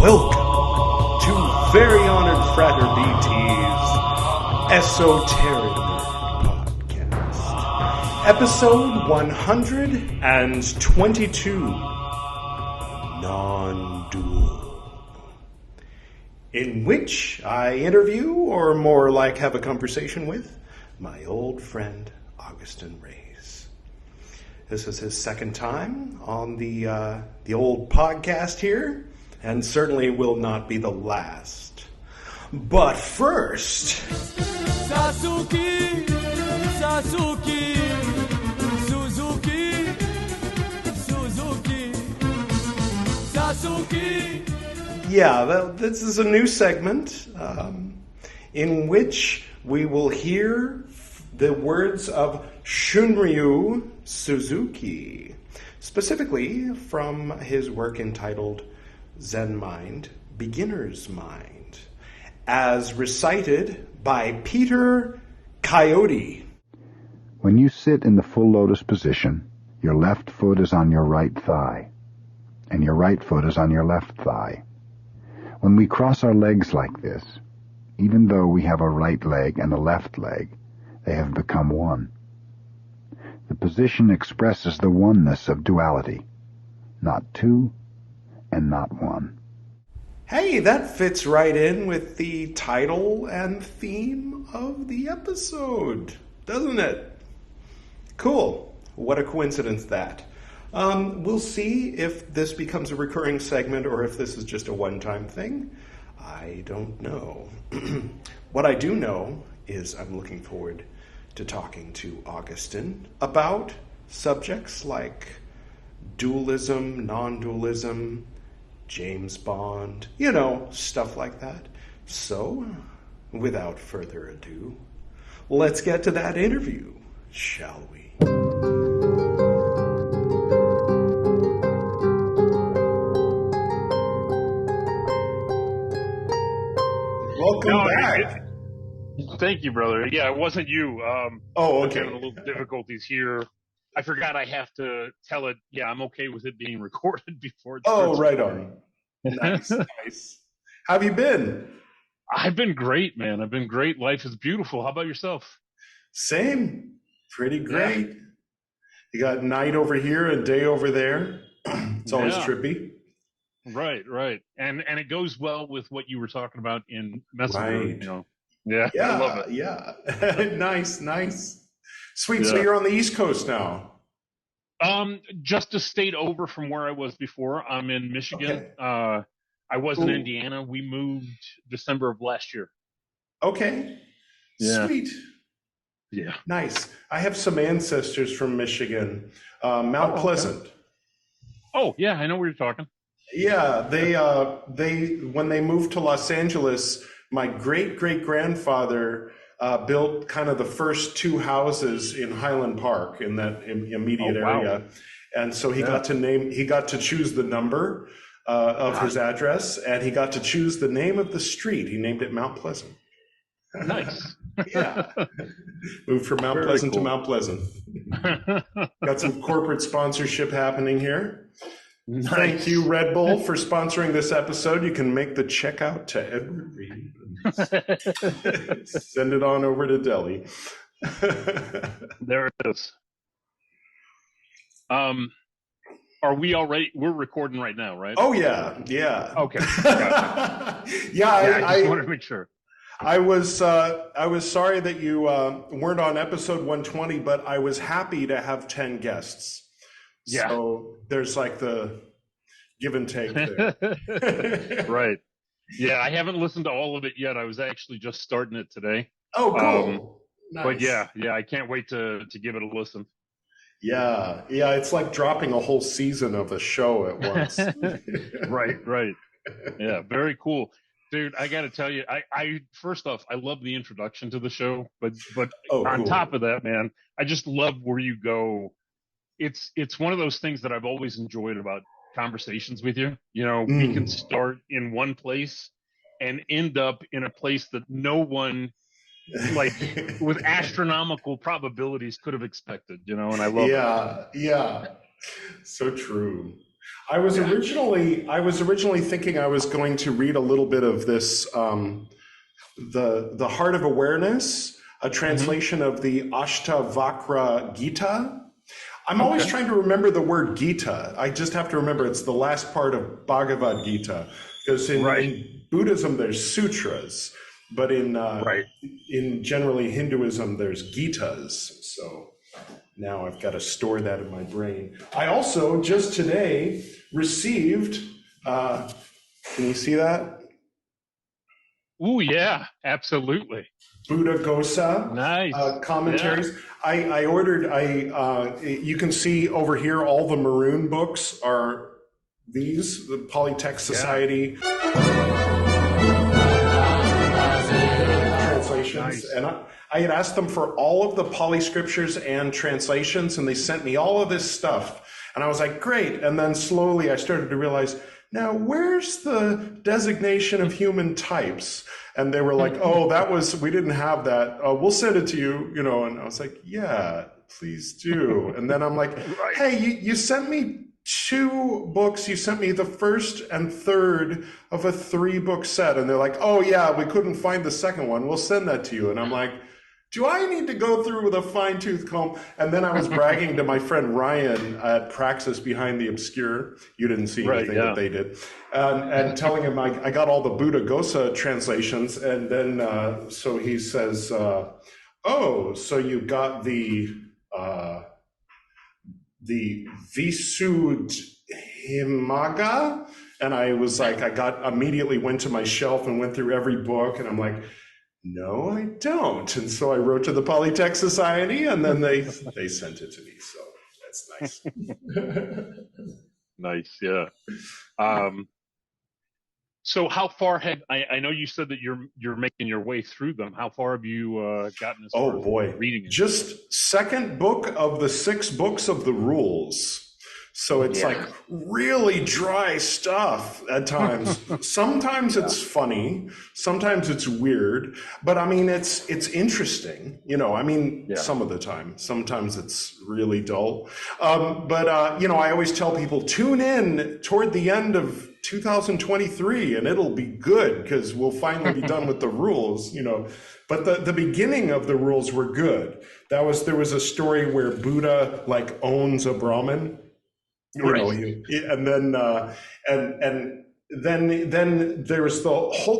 Welcome to Very Honored Frater BT's Esoterinerd podcast, episode 122, Non-Dual, in which I interview, or more like have a conversation with, my old friend Agustin Reyes. This is his second time on the old podcast here, and certainly will not be the last. But first, Suzuki, Suzuki, Suzuki. yeah, this is a new segment in which we will hear the words of Shunryu Suzuki, specifically from his work entitled Zen Mind, Beginner's Mind, as recited by Peter Coyote. When you sit in the full lotus position, your left foot is on your right thigh, and your right foot is on your left thigh. When we cross our legs like this, even though we have a right leg and a left leg, they have become one. The position expresses the oneness of duality, not two and not one. Hey, that fits right in with the title and theme of the episode, doesn't it? Cool. What a coincidence that. We'll see if this becomes a recurring segment or if this is just a one-time thing. I don't know. What I do know is I'm looking forward to talking to Agustin about subjects like dualism, non-dualism, James Bond, stuff like that. So, without further ado, let's get to that interview, shall we? Welcome back. Thank you, brother. Yeah, it wasn't you. Oh, okay. I'm having a little difficulties here. I forgot I have to tell it, yeah, I'm okay with it being recorded before it's right on. Nice, nice. How have you been? I've been great, man. I've been great. Life is beautiful. How about yourself? Same. Pretty great. Yeah. You got night over here and day over there. It's always trippy. Right. And it goes well with what you were talking about in Messenger. Right. Yeah, I love it. Yeah. Nice. Sweet. Yeah. So you're on the East Coast now. Just a state over from where I was before. I'm in Michigan. Okay. I was in Indiana. We moved December of last year. Okay. Yeah. Sweet. Yeah. Nice. I have some ancestors from Michigan, Mount Pleasant. Okay. Oh, yeah. I know where you're talking. Yeah. They when they moved to Los Angeles, my great-great-grandfather built kind of the first two houses in Highland Park in that immediate area. And so he got to choose the number of his address, and he got to choose the name of the street. He named it Mount Pleasant. Nice. Yeah. Moved from Mount Pleasant to Mount Pleasant. Got some corporate sponsorship happening here. Nice. Thank you, Red Bull, for sponsoring this episode. You can make the check out to Edward Reed. Send it on over to Delhi. There it is. Are we already? We're recording right now, right? Oh yeah. Okay. Gotcha. I just wanted to make sure. I was sorry that you weren't on episode 120, but I was happy to have 10 guests. Yeah. So there's like the give and take there. Right. Yeah, I haven't listened to all of it yet. I was actually just starting it today. Oh, cool. Nice. But yeah, I can't wait to give it a listen. Yeah, it's like dropping a whole season of a show at once. Right. Yeah, very cool. Dude, I got to tell you, I first off, I love the introduction to the show, but on top of that, man, I just love where you go. It's one of those things that I've always enjoyed about conversations with you. We can start in one place and end up in a place that no one, like, with astronomical probabilities could have expected, and I love it. Yeah. So true. I was originally thinking I was going to read a little bit of this, the Heart of Awareness, a translation of the Ashtavakra Gita. I'm always trying to remember the word Gita. I just have to remember it's the last part of Bhagavad Gita, because in Buddhism there's sutras, but in generally Hinduism there's Gitas. So now I've got to store that in my brain. I also just today received, can you see that? Ooh, yeah, absolutely. Buddhaghosa commentaries. Yeah. I ordered, you can see over here, all the maroon books are these, the Polytext Society translations. Nice. And I had asked them for all of the Pali scriptures and translations, and they sent me all of this stuff. And I was like, great. And then slowly I started to realize, now where's the designation of human types? And they were like, oh, we didn't have that. We'll send it to you, And I was like, yeah, please do. And then I'm like, hey, you sent me 2 books. You sent me the first and third of a 3-book set. And they're like, oh yeah, we couldn't find the second one. We'll send that to you. And I'm like, do I need to go through with a fine-tooth comb? And then I was bragging to my friend Ryan at Praxis Behind the Obscure. You didn't see anything that they did. And telling him I got all the Buddhaghosa translations. And then, so he says, oh, so you got the Visuddhimagga? And I was like, immediately went to my shelf and went through every book. And I'm like, no, I don't. And so I wrote to the Polytext Society, and then they sent it to me. So that's nice. Nice, yeah. So how far had I know you said that you're making your way through them? How far have you gotten as far as reading it? Just second book of the 6 books of the rules. So it's like really dry stuff at times. Sometimes it's funny, sometimes it's weird, but I mean, it's interesting, some of the time. Sometimes it's really dull. But I always tell people, tune in toward the end of 2023 and it'll be good, because we'll finally be done with the rules, But the beginning of the rules were good. There was a story where Buddha owns a Brahmin. And then there's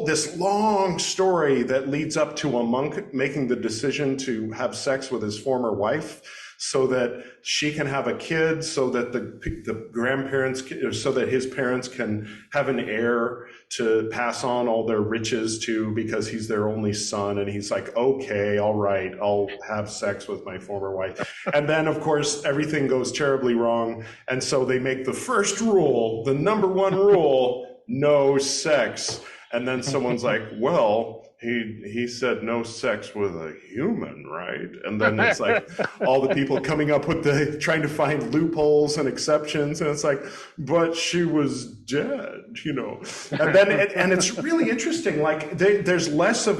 this long story that leads up to a monk making the decision to have sex with his former wife so that she can have a kid, so that the grandparents, so that his parents can have an heir to pass on all their riches to, because he's their only son. And he's like, okay, all right, I'll have sex with my former wife. And then, of course, everything goes terribly wrong. And so they make the first rule, the number 1 rule, no sex. And then someone's like, well, he said no sex with a human, right? And then it's like all the people coming up with trying to find loopholes and exceptions. And it's like, but she was dead, And then, and it's really interesting. There's less of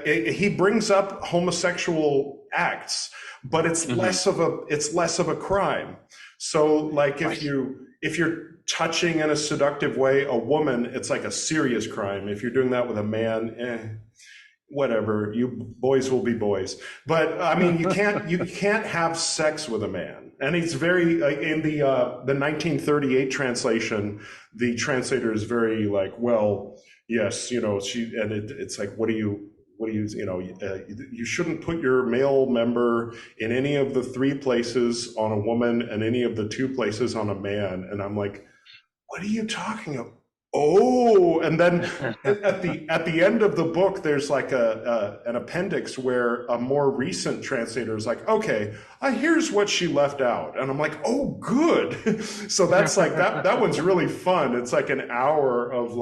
he brings up homosexual acts, but it's less of a crime. So if you're touching in a seductive way a woman, it's like a serious crime. If you're doing that with a man, whatever, you boys will be boys. But I mean, you can't have sex with a man. And it's very in the 1938 translation, the translator is very well, yes, it's like, you shouldn't put your male member in any of the 3 places on a woman and any of the 2 places on a man. And I'm like, what are you talking about? Oh, and then at the end of the book, there's an appendix where a more recent translator is like, okay, here's what she left out. And I'm like, oh, good. So that's that one's really fun. It's like an hour of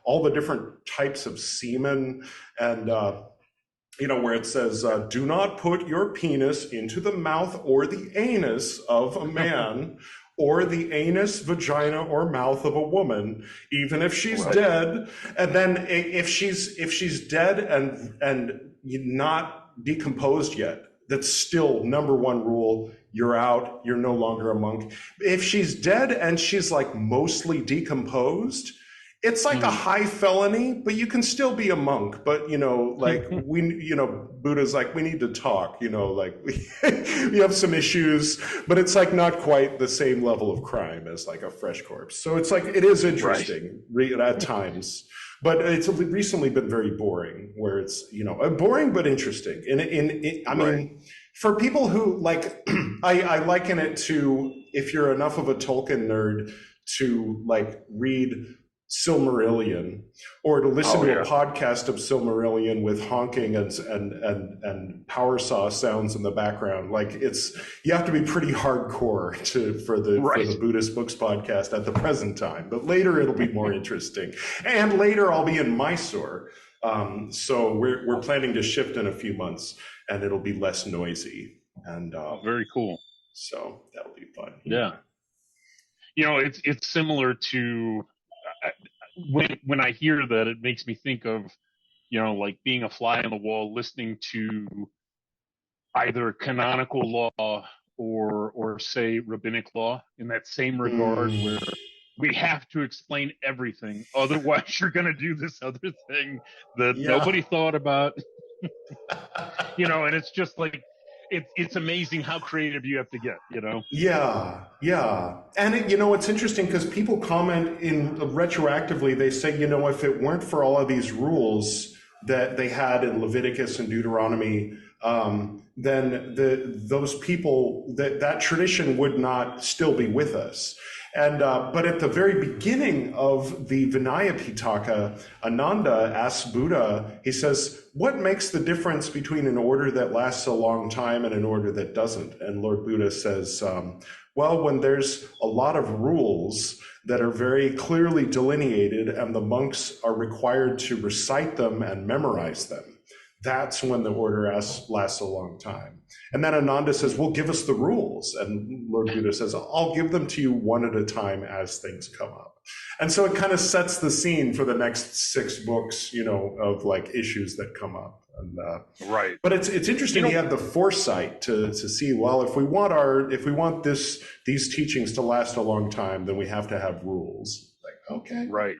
all the different types of semen and, where it says, do not put your penis into the mouth or the anus of a man or the anus, vagina, or mouth of a woman, even if she's dead. And then if she's dead and not decomposed yet, that's still number 1 rule, you're out, you're no longer a monk. If she's dead and she's like mostly decomposed, it's like a high felony, but you can still be a monk. But, like Buddha's like, we need to talk, like we have some issues, but it's like not quite the same level of crime as like a fresh corpse. So it's like, it is interesting at times, but it's recently been very boring where it's, boring, but interesting. I mean, for people who like, I liken it to, if you're enough of a Tolkien nerd to like read Silmarillion, or to listen to a podcast of Silmarillion with honking and power saw sounds in the background. Like you have to be pretty hardcore for the Buddhist Books podcast at the present time. But later it'll be more interesting. And later I'll be in Mysore. So we're planning to shift in a few months, and it'll be less noisy. And very cool. So that'll be fun. Yeah. It's similar to when I hear that, it makes me think of, like being a fly on the wall, listening to either canonical law or say rabbinic law in that same regard, where we have to explain everything. Otherwise, you're going to do this other thing that nobody thought about. And it's just like, it's amazing how creative you have to get, Yeah. And it's interesting because people comment retroactively, they say, if it weren't for all of these rules that they had in Leviticus and Deuteronomy, then those people, that tradition would not still be with us. And but at the very beginning of the Vinaya Pitaka, Ananda asks Buddha, he says, what makes the difference between an order that lasts a long time and an order that doesn't? And Lord Buddha says, well, when there's a lot of rules that are very clearly delineated and the monks are required to recite them and memorize them, that's when the order lasts a long time. And then Ananda says, well, give us the rules. And Lord Buddha says, I'll give them to you one at a time as things come up. And so it kind of sets the scene for the next 6 books, of like issues that come up. And, But it's interesting he had the foresight to see, well, if we want these teachings to last a long time, then we have to have rules. Like, okay. Right.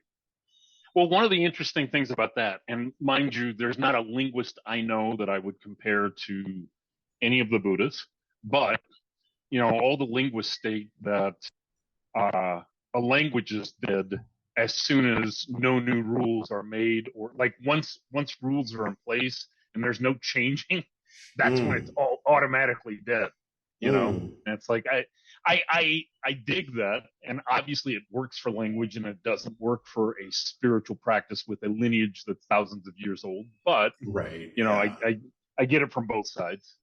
Well, one of the interesting things about that, and mind you, there's not a linguist I know that I would compare to any of the Buddhas, but, all the linguists state that a language is dead as soon as no new rules are made, or like once rules are in place and there's no changing, that's when it's all automatically dead, and it's like, I dig that, and obviously it works for language and it doesn't work for a spiritual practice with a lineage that's thousands of years old. But I get it from both sides.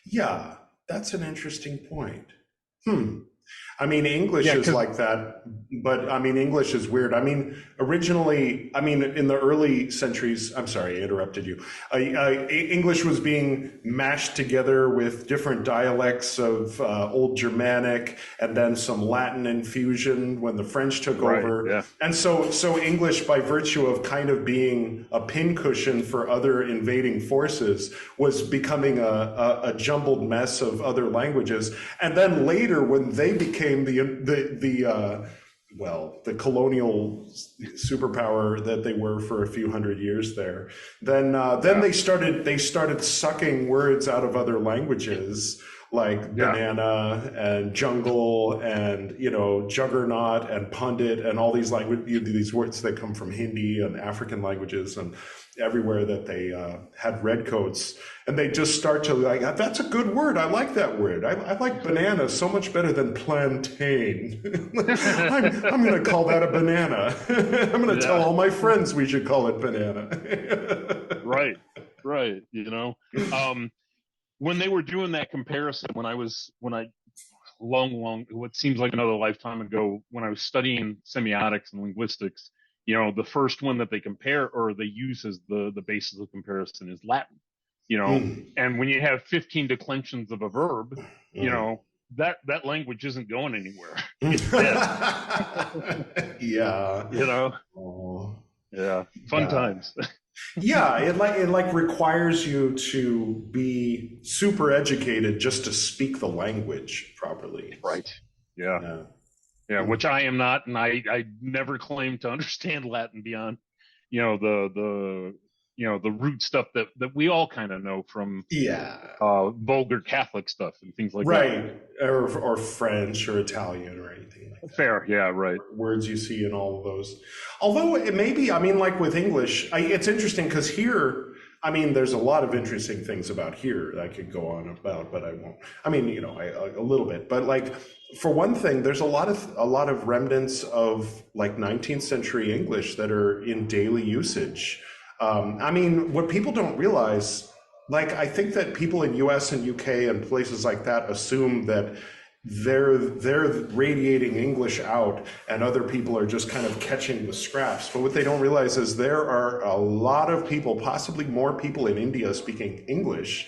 Yeah, that's an interesting point. I mean, English is like that, but I mean, English is weird. I mean, originally, in the early centuries, I'm sorry, I interrupted you. English was being mashed together with different dialects of Old Germanic and then some Latin infusion when the French took over. Yeah. And so English, by virtue of kind of being a pincushion for other invading forces, was becoming a jumbled mess of other languages. And then later, when they became the colonial superpower that they were for a few hundred years there, then they started sucking words out of other languages like banana and jungle and juggernaut and pundit and all these these words that come from Hindi and African languages and everywhere that they had redcoats, and they just start to like, that's a good word. I like that word. I like banana so much better than plantain. I'm going to call that a banana. I'm going to tell all my friends we should call it banana. Right. When they were doing that comparison, when I long, what seems like another lifetime ago, when I was studying semiotics and linguistics, the first one that they compare or they use as the basis of comparison is Latin, and when you have 15 declensions of a verb, that language isn't going anywhere. It's dead. Yeah. Fun times. Yeah, it requires you to be super educated just to speak the language properly. Right. Yeah. Yeah, which I am not, and I never claimed to understand Latin beyond, the root stuff that we all kind of know from vulgar Catholic stuff and things like that. Right, or French or Italian or anything like that. Fair, yeah, right. Words you see in all of those. Although it may be, I mean, like with English, it's interesting because here, I mean, there's a lot of interesting things about here that I could go on about, but I won't. I mean, a little bit, but like for one thing, there's a lot of remnants of like 19th century English that are in daily usage. I mean, what people don't realize, like I think that people in US and UK and places like that assume that they're radiating English out and other people are just kind of catching the scraps. But what they don't realize is there are a lot of people, possibly more people in India speaking English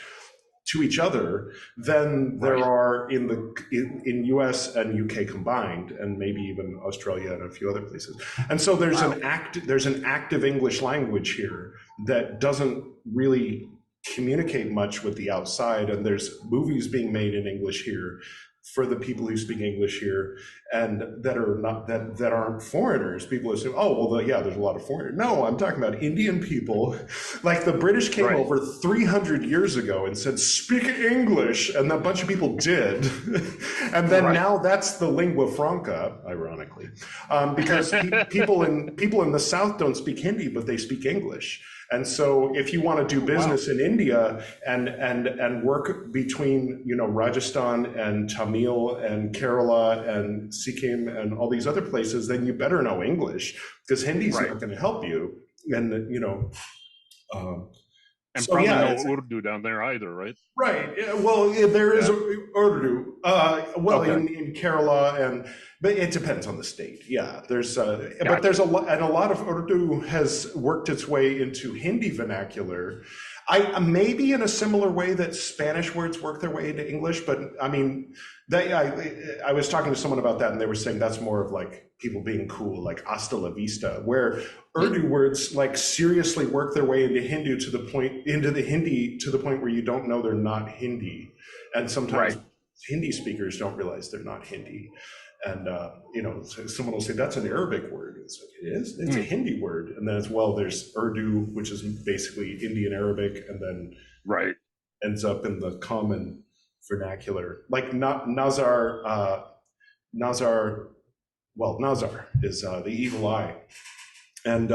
to each other than there are in US and UK combined, and maybe even Australia and a few other places. And so there's an active English language here that doesn't really communicate much with the outside, and there's movies being made in English here for the people who speak English here and that aren't foreigners. People assume, oh, well, there's a lot of foreigners. No, I'm talking about Indian people. Like the British came over 300 years ago and said, speak English, and a bunch of people did. And then now that's the lingua franca, ironically, because people in the South don't speak Hindi, but they speak English. And so if you want to do business in India and work between, Rajasthan and Tamil and Kerala and Sikkim and all these other places, then you better know English, because Hindi's not going to help you. And, and so, probably no Urdu down there either, right? Right. Well, there is Urdu. In Kerala, but it depends on the state. Yeah, but there's a lot of Urdu has worked its way into Hindi vernacular. I maybe in a similar way that Spanish words work their way into English, but I mean, I was talking to someone about that, and they were saying that's more of like people being cool, like hasta la vista, where Urdu words like seriously work their way into Hindi to the point where you don't know they're not Hindi, and sometimes Hindi speakers don't realize they're not Hindi. And, someone will say, that's an Arabic word. It's like, it is? It's a Hindi word. And then there's Urdu, which is basically Indian Arabic, and then ends up in the common vernacular. Like Nazar is the evil eye. And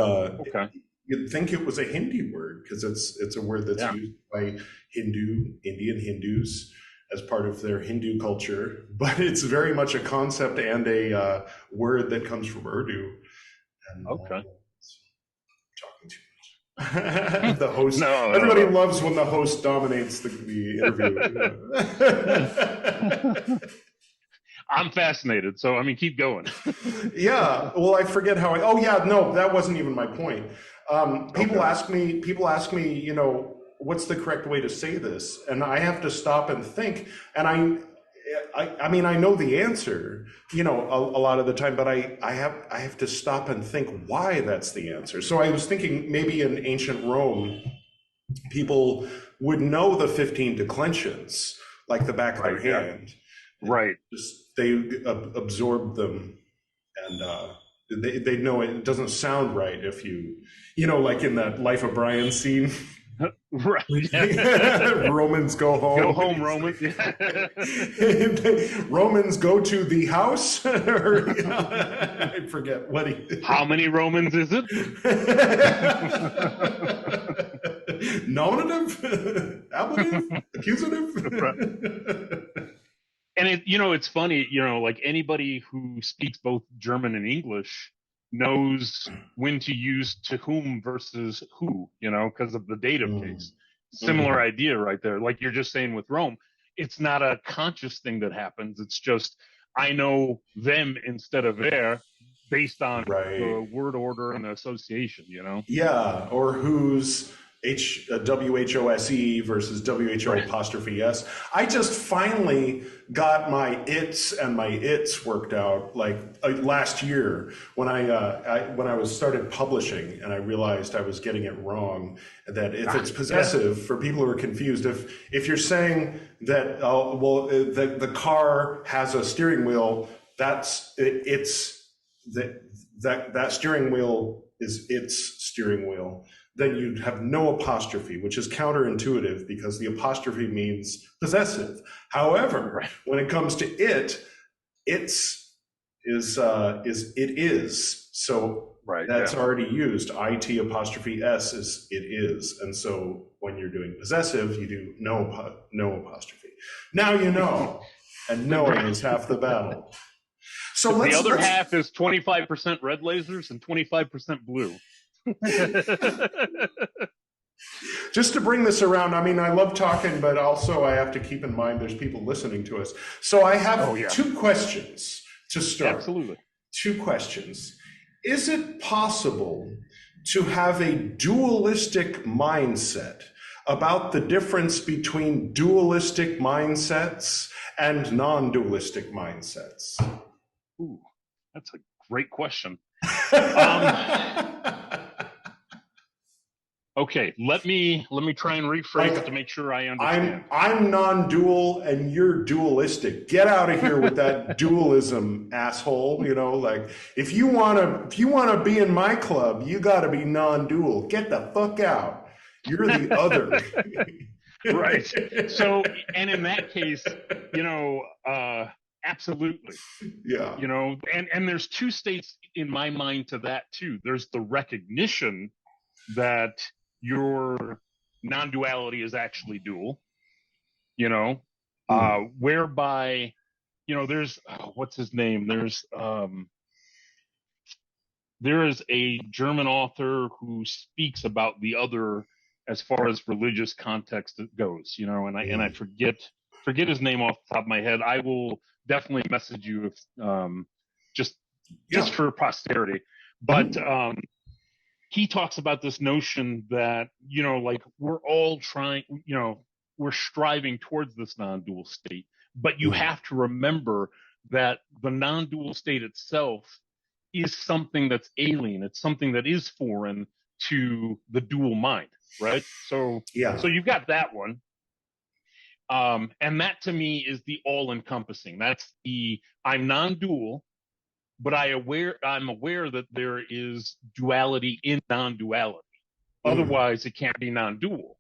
you'd think it was a Hindi word, because it's a word that's used by Indian Hindus as part of their Hindu culture, but it's very much a concept and a word that comes from Urdu. And, talking too much. The host. Everybody loves when the host dominates the interview. I'm fascinated, so I mean, keep going. Yeah. Well, I forget how. That wasn't even my point. People ask me, what's the correct way to say this? And I have to stop and think. And I mean, I know the answer, a lot of the time, but I have to stop and think why that's the answer. So I was thinking maybe in ancient Rome, people would know the 15 declensions like the back of their hand. Right. They absorb them, and they know it doesn't sound right if you, like in that Life of Brian scene. Right. Romans go home. Go home, Romans. Romans go to the house. I forget what How many Romans is it? Nominative, ablative, accusative. And it's funny, like anybody who speaks both German and English knows when to use to whom versus who, because of the dative case. Similar idea right there. Like you're just saying with Rome, it's not a conscious thing that happens. It's just, I know them instead of their based on the word order and the association, Yeah. Or whose WHOSE versus WHO apostrophe S. I just finally got my its and my its worked out like last year when I was started publishing, and I realized I was getting it wrong. That if it's possessive, for people who are confused, if you're saying that the car has a steering wheel, that steering wheel is its steering wheel, then you'd have no apostrophe, which is counterintuitive because the apostrophe means possessive. However, when it comes to it, is it is. So that's already used. IT apostrophe S is it is. And so when you're doing possessive, you do no apostrophe. Now you know, and knowing is half the battle. So the other half is 25% red lasers and 25% blue. Just to bring this around, I mean, I love talking, but also I have to keep in mind there's people listening to us. So I have two questions to start. Absolutely. Two questions. Is it possible to have a dualistic mindset about the difference between dualistic mindsets and non-dualistic mindsets? Ooh, that's a great question. Okay, let me try and rephrase it to make sure I understand. I'm non-dual and you're dualistic. Get out of here with that dualism, asshole. You know, like if you wanna be in my club, you gotta be non-dual. Get the fuck out. You're the other. Right. So, and in that case, absolutely. Yeah. And there's two states in my mind to that too. There's the recognition that your non-duality is actually dual, whereby, there's, what's his name? There is a German author who speaks about the other as far as religious context goes, and I forget his name off the top of my head. I will definitely message you if, just for posterity. But he talks about this notion that, we're all trying, we're striving towards this non-dual state, but you have to remember that the non-dual state itself is something that's alien. It's something that is foreign to the dual mind, right? So you've got that one. And that to me is the all-encompassing. That's I'm non-dual, but I'm aware that there is duality in non-duality. Otherwise, it can't be non-dual.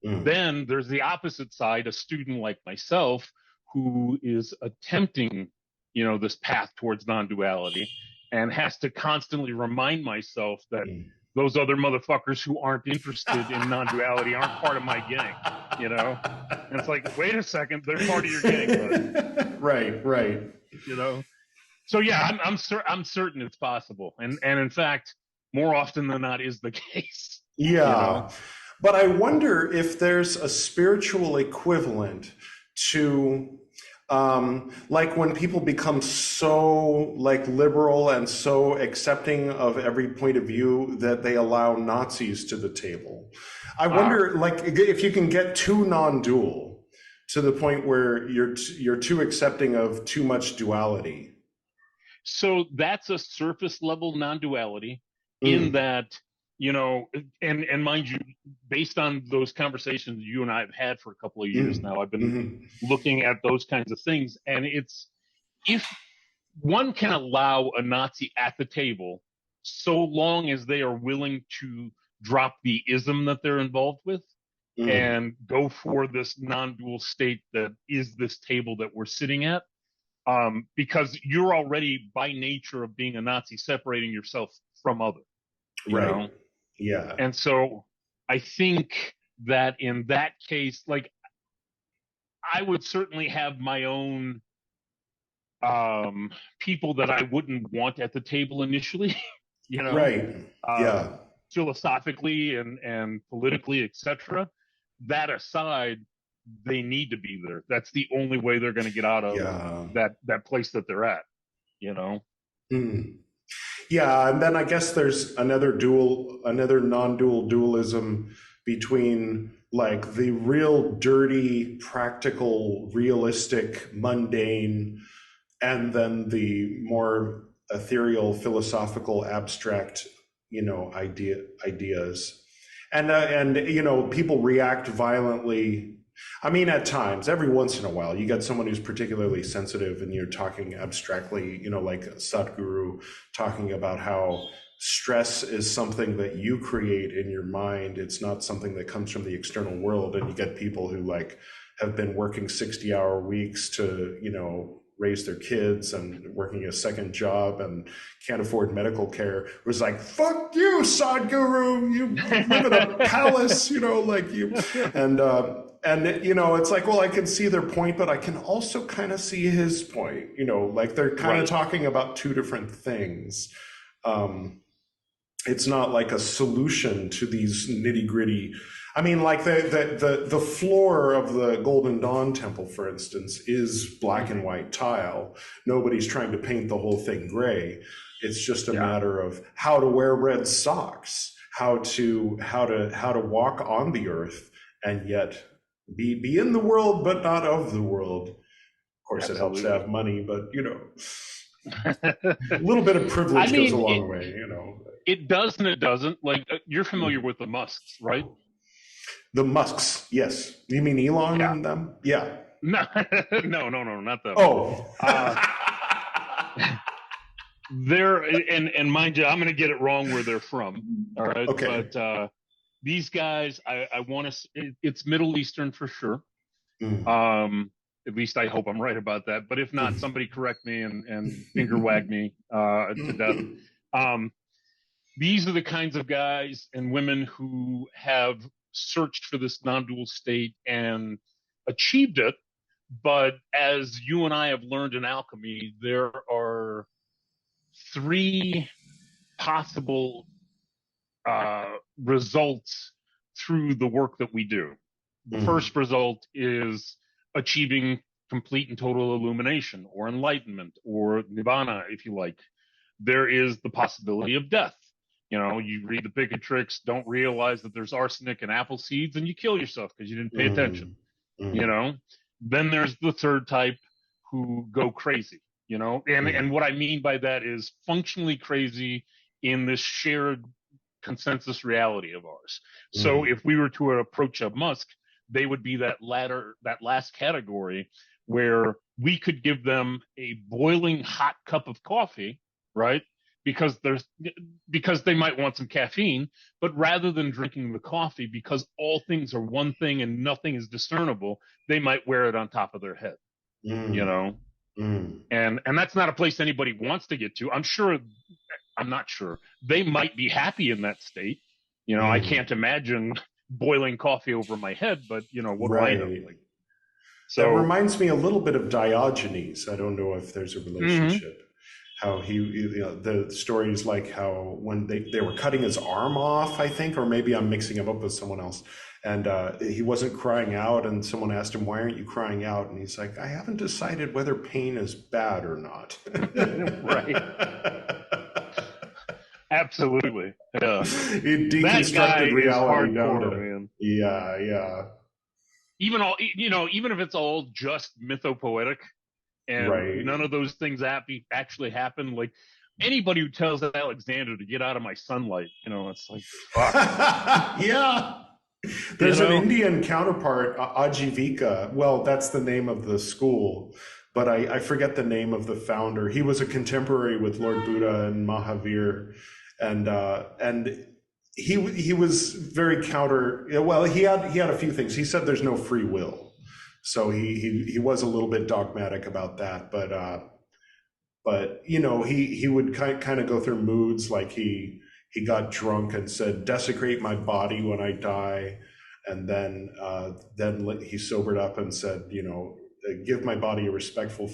Then there's the opposite side, a student like myself who is attempting, this path towards non-duality and has to constantly remind myself that those other motherfuckers who aren't interested in non-duality aren't part of my gang, And it's like, wait a second, they're part of your gang, bud. Right. So yeah, I'm certain it's possible, and in fact, more often than not, is the case. Yeah, but I wonder if there's a spiritual equivalent to, like when people become so liberal and so accepting of every point of view that they allow Nazis to the table. I wonder, if you can get too non-dual to the point where you're too accepting of too much duality. So that's a surface level non-duality in that, and mind you, based on those conversations you and I have had for a couple of years now, I've been looking at those kinds of things. And it's, if one can allow a Nazi at the table, so long as they are willing to drop the ism that they're involved with and go for this non-dual state that is this table that we're sitting at, because you're already by nature of being a Nazi separating yourself from other, you know? Yeah. And so I think that in that case, I would certainly have my own people that I wouldn't want at the table initially, philosophically and politically, etc. That aside, they need to be there. That's the only way they're going to get out of that place that they're at, Yeah, and then I guess there's another non-dual dualism between like the real dirty, practical, realistic, mundane, and then the more ethereal, philosophical, abstract, ideas. And people react violently. I mean, at times, every once in a while, you get someone who's particularly sensitive and you're talking abstractly, like Sadhguru talking about how stress is something that you create in your mind. It's not something that comes from the external world. And you get people who like have been working 60-hour weeks to, raise their kids and working a second job and can't afford medical care. It was like, fuck you, Sadhguru, you live in a palace, it's like, well, I can see their point, but I can also kind of see his point, like they're kind of talking about two different things. It's not like a solution to these nitty gritty. I mean, like the floor of the Golden Dawn Temple, for instance, is black and white tile. Nobody's trying to paint the whole thing gray. It's just a matter of how to wear red socks, how to walk on the earth and yet be in the world but not of the world. Of course, Absolutely. It helps to have money, but a little bit of privilege goes a long way. It does and it doesn't. Like you're familiar with the Musks, right? The Musks, yes. You mean Elon and them? Yeah. No, not them. Oh. They're and mind you, I'm going to get it wrong where they're from. All right. Okay. But these guys, I want to. It's Middle Eastern for sure. At least I hope I'm right about that. But if not, somebody correct me and finger wag me to death. These are the kinds of guys and women who have searched for this non-dual state and achieved it. But as you and I have learned in alchemy, there are three possible results through the work that we do. The first result is achieving complete and total illumination or enlightenment or nibbana, if you like. There is the possibility of death. You read the Picatrix, don't realize that there's arsenic in apple seeds, and you kill yourself because you didn't pay attention. Then there's the third type who go crazy, and what I mean by that is functionally crazy in this shared consensus reality of ours. So if we were to approach a Musk, they would be that last category where we could give them a boiling hot cup of coffee, right? Because they might want some caffeine, but rather than drinking the coffee, because all things are one thing and nothing is discernible, they might wear it on top of their head, and that's not a place anybody wants to get to. I'm not sure they might be happy in that state. I can't imagine boiling coffee over my head, but what do I know? So that reminds me a little bit of Diogenes. I don't know if there's a relationship. How the story is like how when they were cutting his arm off, I think, or maybe I'm mixing him up with someone else, and he wasn't crying out, and someone asked him, why aren't you crying out? And he's like, I haven't decided whether pain is bad or not. Right. Absolutely. Yeah. He deconstructed reality down to, man. Yeah. Even if it's all just mythopoetic, and none of those things actually happen. Like anybody who tells Alexander to get out of my sunlight, it's like, fuck. Yeah. There's an Indian counterpart, Ajivika. Well, that's the name of the school, but I forget the name of the founder. He was a contemporary with Lord Buddha and Mahavir, and he was very counter. Well, he had a few things. He said there's no free will. So he was a little bit dogmatic about that, but he would kind of go through moods, like he got drunk and said, desecrate my body when I die, and then he sobered up and said, give my body a respectful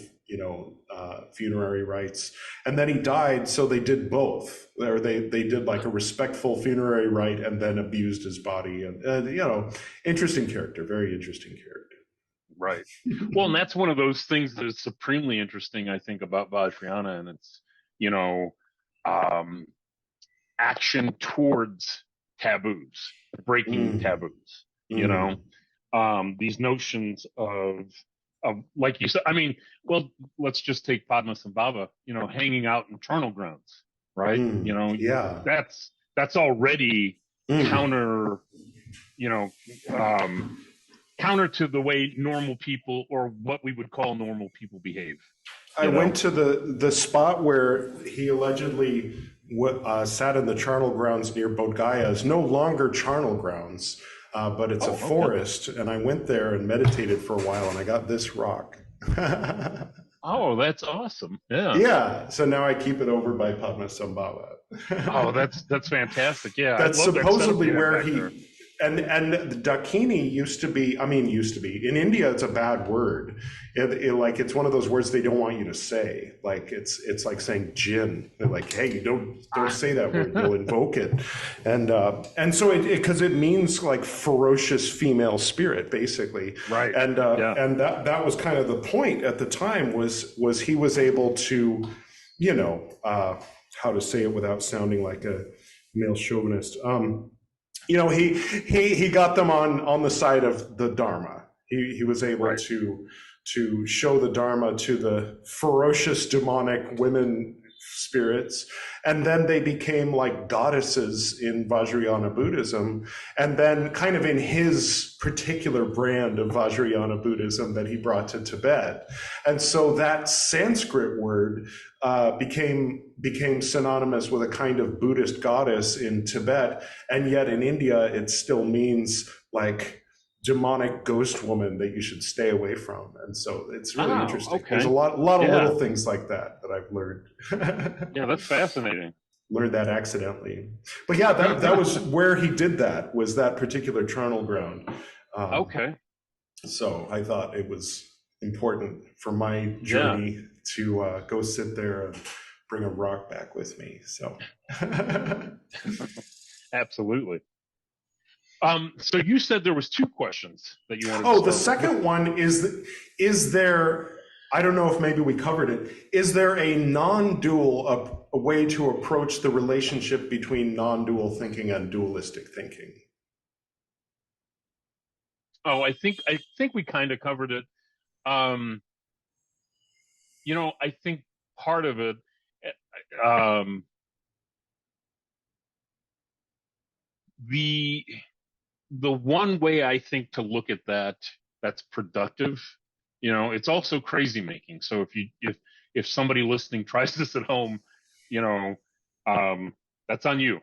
funerary rites, and then he died, so they did both, or they did like a respectful funerary rite and then abused his body, and interesting character, very interesting character. Right. Well, and that's one of those things that is supremely interesting, I think, about Vajrayana, and it's, action towards taboos, breaking taboos, you know, these notions of like you said, I mean, well, let's just take Padmasambhava, you know, hanging out in charnel grounds, right? You know, Yeah. that's already counter, you know, counter to the way normal people, or what we would call normal people, behave. I went to the spot where he allegedly sat in the charnel grounds near Bodh Gaya. Is no longer charnel grounds, but it's a forest. And I went there and meditated for a while, and I got this rock. Oh, that's awesome! Yeah, yeah. So now I keep it over by Padmasambhava. Oh, that's fantastic! Yeah, that's supposedly where he. And the Dakini used to be in India. It's a bad word. It's one of those words they don't want you to say. Like it's like saying jinn. They're like, hey, don't say that word. You'll invoke it. And so because it means like ferocious female spirit, basically. Right. And and that was kind of the point at the time was he was able to, you know, how to say it without sounding like a male chauvinist. You know, he got them on the side of the Dharma. He was able to show the Dharma to the ferocious demonic women spirits, and then they became like goddesses in Vajrayana Buddhism, and then kind of in his particular brand of Vajrayana Buddhism that he brought to Tibet. And so that Sanskrit word became synonymous with a kind of Buddhist goddess in Tibet, and yet in India it still means like demonic ghost woman that you should stay away from. And so it's really interesting. Okay. There's a lot of little things like that I've learned. Yeah, that's fascinating. Learned that accidentally. But yeah, that was where he did that, was that particular charnel ground. Okay. So I thought it was important for my journey to go sit there and bring a rock back with me. So absolutely. So you said there was 2 questions that you wanted to start the second one is there, I don't know if maybe we covered it, is there a non-dual, a way to approach the relationship between non-dual thinking and dualistic thinking? Oh, I think we kind of covered it. You know, I think part of it, the one way I think to look at that's productive, you know, it's also crazy making. So if somebody listening tries this at home, you know, that's on you.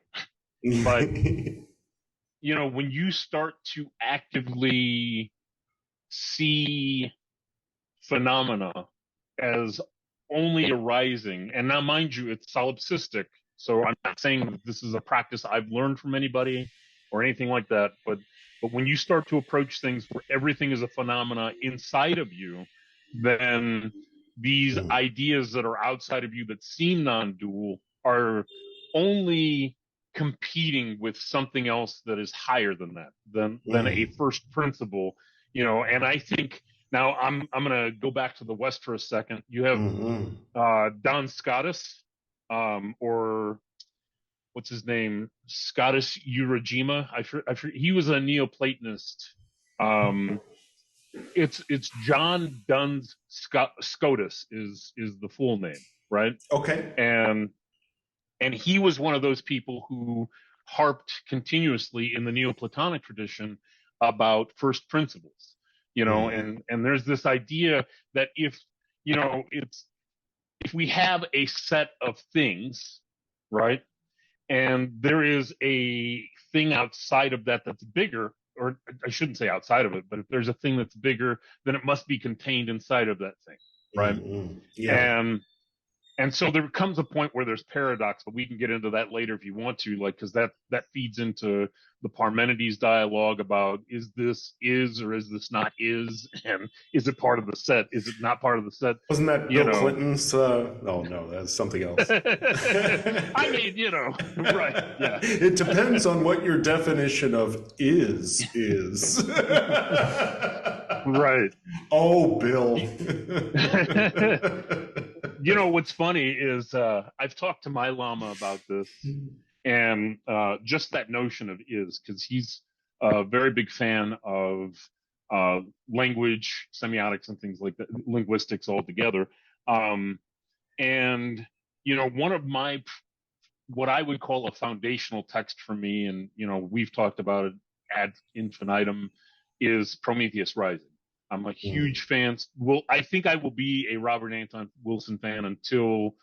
But you know, when you start to actively see phenomena as only arising, and now mind you, it's solipsistic, so I'm not saying that this is a practice I've learned from anybody or anything like that, but when you start to approach things where everything is a phenomena inside of you, then these ideas that are outside of you that seem non-dual are only competing with something else that is higher than that, than a first principle, you know. And I think now I'm going to go back to the West for a second. You have Don Scotus, or what's his name? Scotus Urajima. He was a Neoplatonist. It's John Duns Scotus is the full name, right? Okay. And he was one of those people who harped continuously in the Neoplatonic tradition about first principles, you know, and there's this idea that if we have a set of things, right, and there is a thing outside of that that's bigger, or I shouldn't say outside of it, but if there's a thing that's bigger, then it must be contained inside of that thing, right? Yeah. And so there comes a point where there's paradox, but we can get into that later if you want to, like, because that feeds into the Parmenides dialogue about is this or is this not is, and is it part of the set? Is it not part of the set? Wasn't that Bill Clinton's? Oh no, that's something else. I mean, you know, right? Yeah. It depends on what your definition of is. Right. Oh, Bill. You know, what's funny is I've talked to my Lama about this, And just that notion of is, because he's a very big fan of language, semiotics, and things like that, linguistics altogether. And, one of what I would call a foundational text for me, and, we've talked about it ad infinitum, is Prometheus Rising. I'm a huge fan. I think I will be a Robert Anton Wilson fan until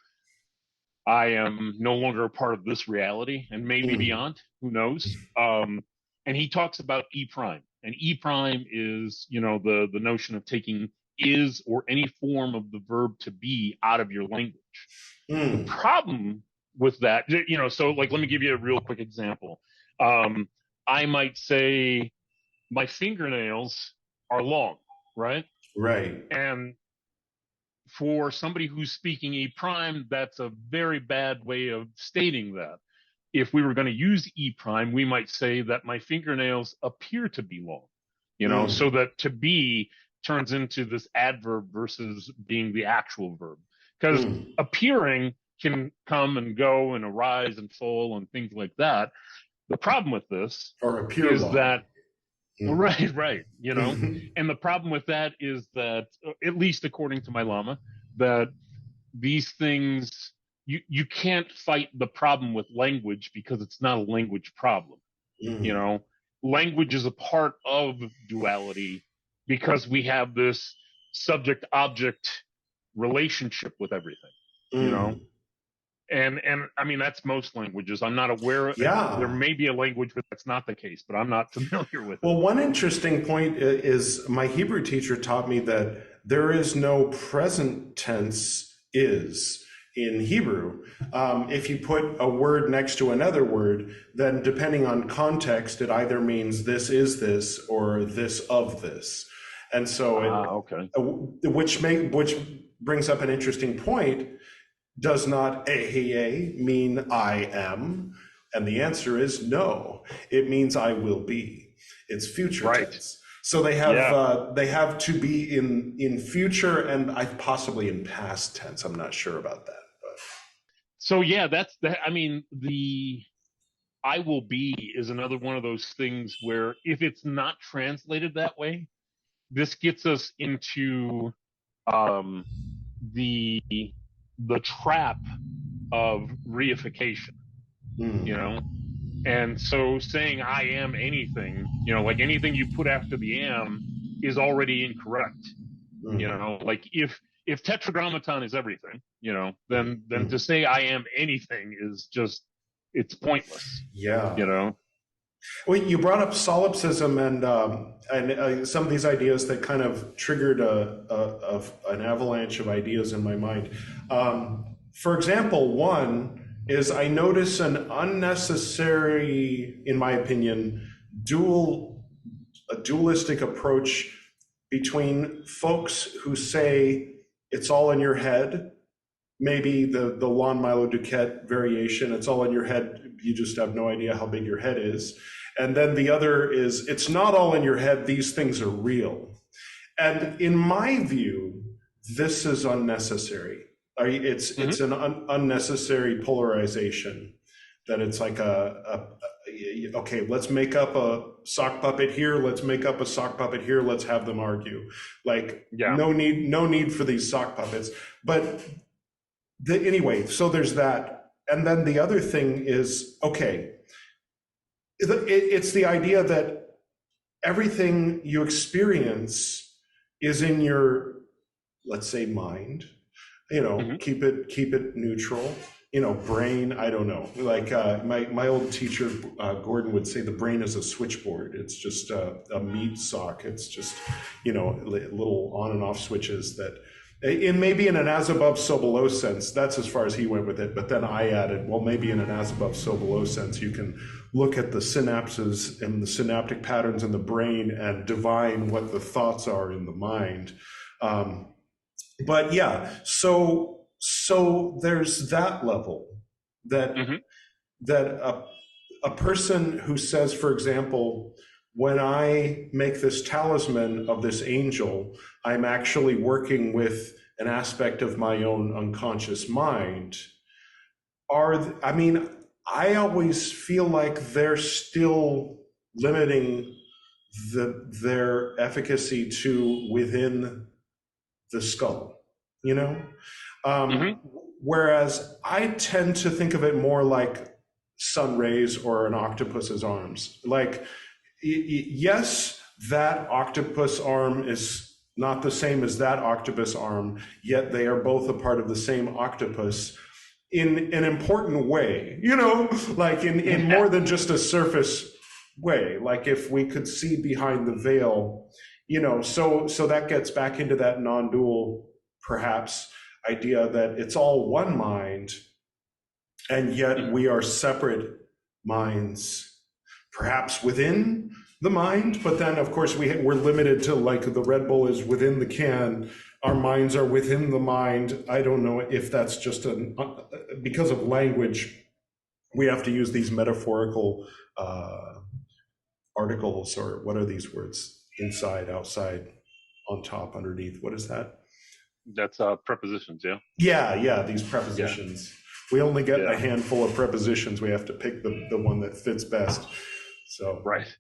I am no longer a part of this reality, and maybe beyond. Who knows? And he talks about E prime, and E prime is, the notion of taking is or any form of the verb to be out of your language. The problem with that, so like, let me give you a real quick example. I might say my fingernails are long, right? Right. And for somebody who's speaking E prime, that's a very bad way of stating that. If we were going to use E prime, we might say that my fingernails appear to be long, so that to be turns into this adverb versus being the actual verb. Because appearing can come and go and arise and fall and things like that. The problem with this is that, right, and the problem with that is that, at least according to my Lama, that these things, you can't fight the problem with language because it's not a language problem. Language is a part of duality because we have this subject-object relationship with everything, And I mean, that's most languages. I'm not aware of. Yeah. There may be a language where that's not the case, but I'm not familiar with it. Well, one interesting point is my Hebrew teacher taught me that there is no present tense is in Hebrew. If you put a word next to another word, then depending on context, it either means this is this or this of this. And so, which brings up an interesting point. Does not ehyeh mean I am? And the answer is no. It means I will be. It's future tense. So they have to be in future and possibly in past tense. I'm not sure about that. But. So that's that. I mean, the I will be is another one of those things where if it's not translated that way, this gets us into the trap of reification, and so saying I am anything, like anything you put after the am is already incorrect. Like if tetragrammaton is everything, then to say I am anything is just, it's pointless. Well, you brought up solipsism and some of these ideas that kind of triggered an avalanche of ideas in my mind. For example, one is I notice an unnecessary, in my opinion, dualistic approach between folks who say it's all in your head. Maybe the Lon Milo Duquette variation, it's all in your head, you just have no idea how big your head is. And then the other is, it's not all in your head, these things are real. And in my view, this is unnecessary. It's an unnecessary polarization, that it's like okay, let's make up a sock puppet here, let's make up a sock puppet here, let's have them argue. No need for these sock puppets. But anyway, so there's that. And then the other thing is, okay, it's the idea that everything you experience is in your, let's say, mind, keep it neutral, brain, I don't know. Like my old teacher, Gordon, would say the brain is a switchboard. It's just a meat sock. It's just, little on and off switches that, maybe in an as above, so below sense, that's as far as he went with it. But then I added, well, maybe in an as above, so below sense, you can look at the synapses and the synaptic patterns in the brain and divine what the thoughts are in the mind. But yeah, so there's that level that a person who says, for example, when I make this talisman of this angel, I'm actually working with an aspect of my own unconscious mind. I always feel like they're still limiting their efficacy to within the skull, you know? Whereas I tend to think of it more like sun rays or an octopus's arms. Like, yes, that octopus arm is not the same as that octopus arm, yet they are both a part of the same octopus in an important way, you know, like in more than just a surface way. Like if we could see behind the veil, you know, so that gets back into that non-dual, perhaps, idea that it's all one mind, and yet we are separate minds, perhaps within the mind, but then of course we're limited to, like, the Red Bull is within the can, our minds are within the mind. I don't know if that's just because of language, we have to use these metaphorical articles, or what are these words? Inside, outside, on top, underneath. What is that? That's prepositions, yeah? Yeah, these prepositions. Yeah. We only get a handful of prepositions. We have to pick the one that fits best. So right.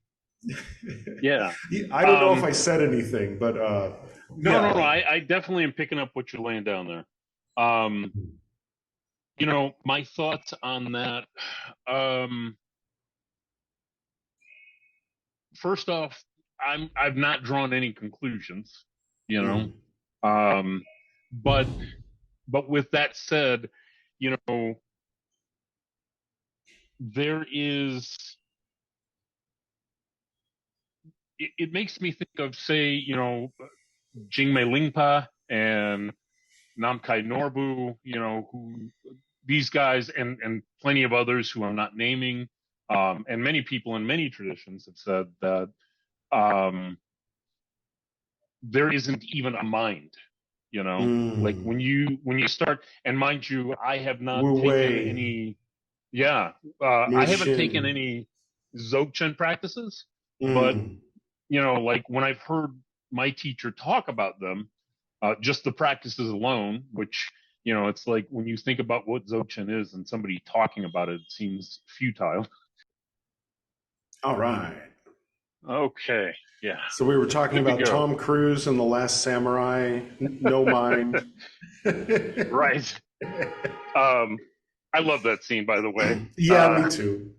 Yeah. I don't know if I said anything, but No. I definitely am picking up what you're laying down there. You know, my thoughts on that. First off, I've not drawn any conclusions, you know. But with that said, you know, there is. It makes me think of, say, you know, Jingmei Lingpa and Namkai Norbu, you know, who these guys and plenty of others who I'm not naming, and many people in many traditions have said that there isn't even a mind, you know, like when you start, and mind you, I have not taken any, I haven't taken any Dzogchen practices, but you know, like when I've heard my teacher talk about them, just the practices alone, which, you know, it's like when you think about what Dzogchen is and somebody talking about it, it seems futile. All right. Okay. Yeah. So we were talking about Tom Cruise and The Last Samurai, no mind. Right. I love that scene, by the way. Yeah, me too.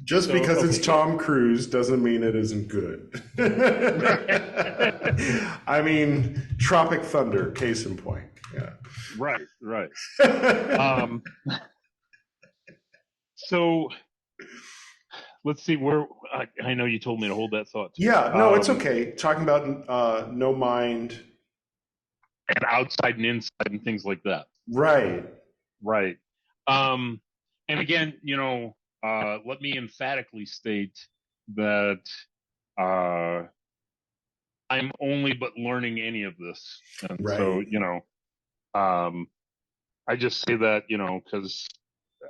Just because it's Tom Cruise doesn't mean it isn't good. I mean, Tropic Thunder, case in point. Yeah. Right. So let's see where I know you told me to hold that thought too. Yeah, no, it's okay. Talking about no mind and outside and inside and things like that. Right. And again, you know, let me emphatically state that I'm only but learning any of this. And so, you know, I just say that, you know, because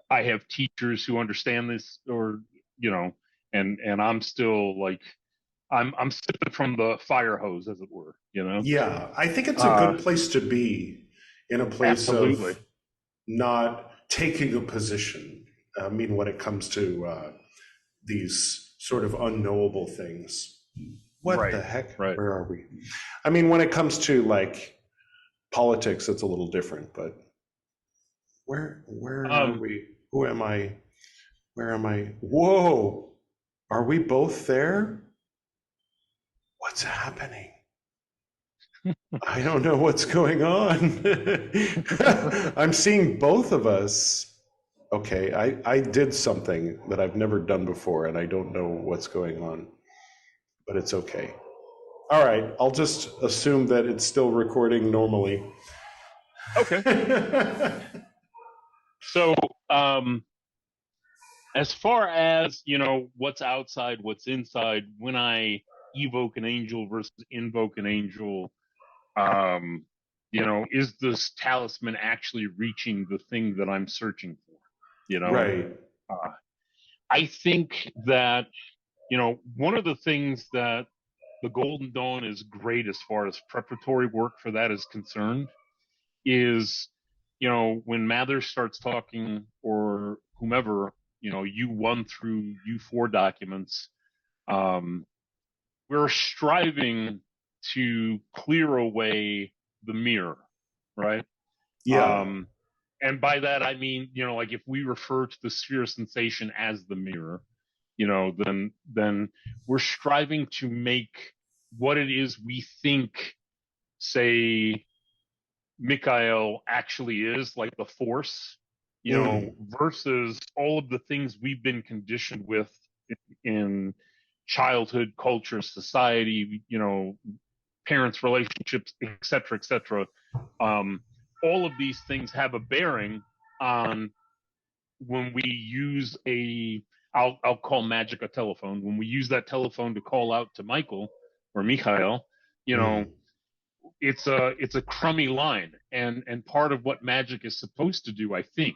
I have teachers who understand this, or, you know, and I'm still like, I'm sipping from the fire hose, as it were, you know? Yeah, I think it's a good place to be, in a place of not taking a position. I mean, when it comes to these sort of unknowable things. What the heck? Where are we? I mean, when it comes to, like, politics, it's a little different, but where are we? Who am I? Where am I? Whoa! Are we both there? What's happening? I don't know what's going on. I'm seeing both of us. Okay, I did something that I've never done before, and I don't know what's going on, but it's okay. All right, I'll just assume that it's still recording normally. Okay. So, as far as, you know, what's outside, what's inside, when I evoke an angel versus invoke an angel, you know, is this talisman actually reaching the thing that I'm searching for? You know, right. I think that, you know, one of the things that the Golden Dawn is great as far as preparatory work for that is concerned is, when Mather starts talking, or whomever, U1 through U4 documents, we're striving to clear away the mirror, right? Yeah. And by that, I mean, like if we refer to the sphere of sensation as the mirror, then we're striving to make what it is we think, say, Mikhail actually is, like the force, versus all of the things we've been conditioned with in childhood, culture, society, parents, relationships, et cetera, all of these things have a bearing on when we use I'll call magic a telephone. When we use that telephone to call out to Michael or Mikhail, it's a crummy line. And part of what magic is supposed to do, I think,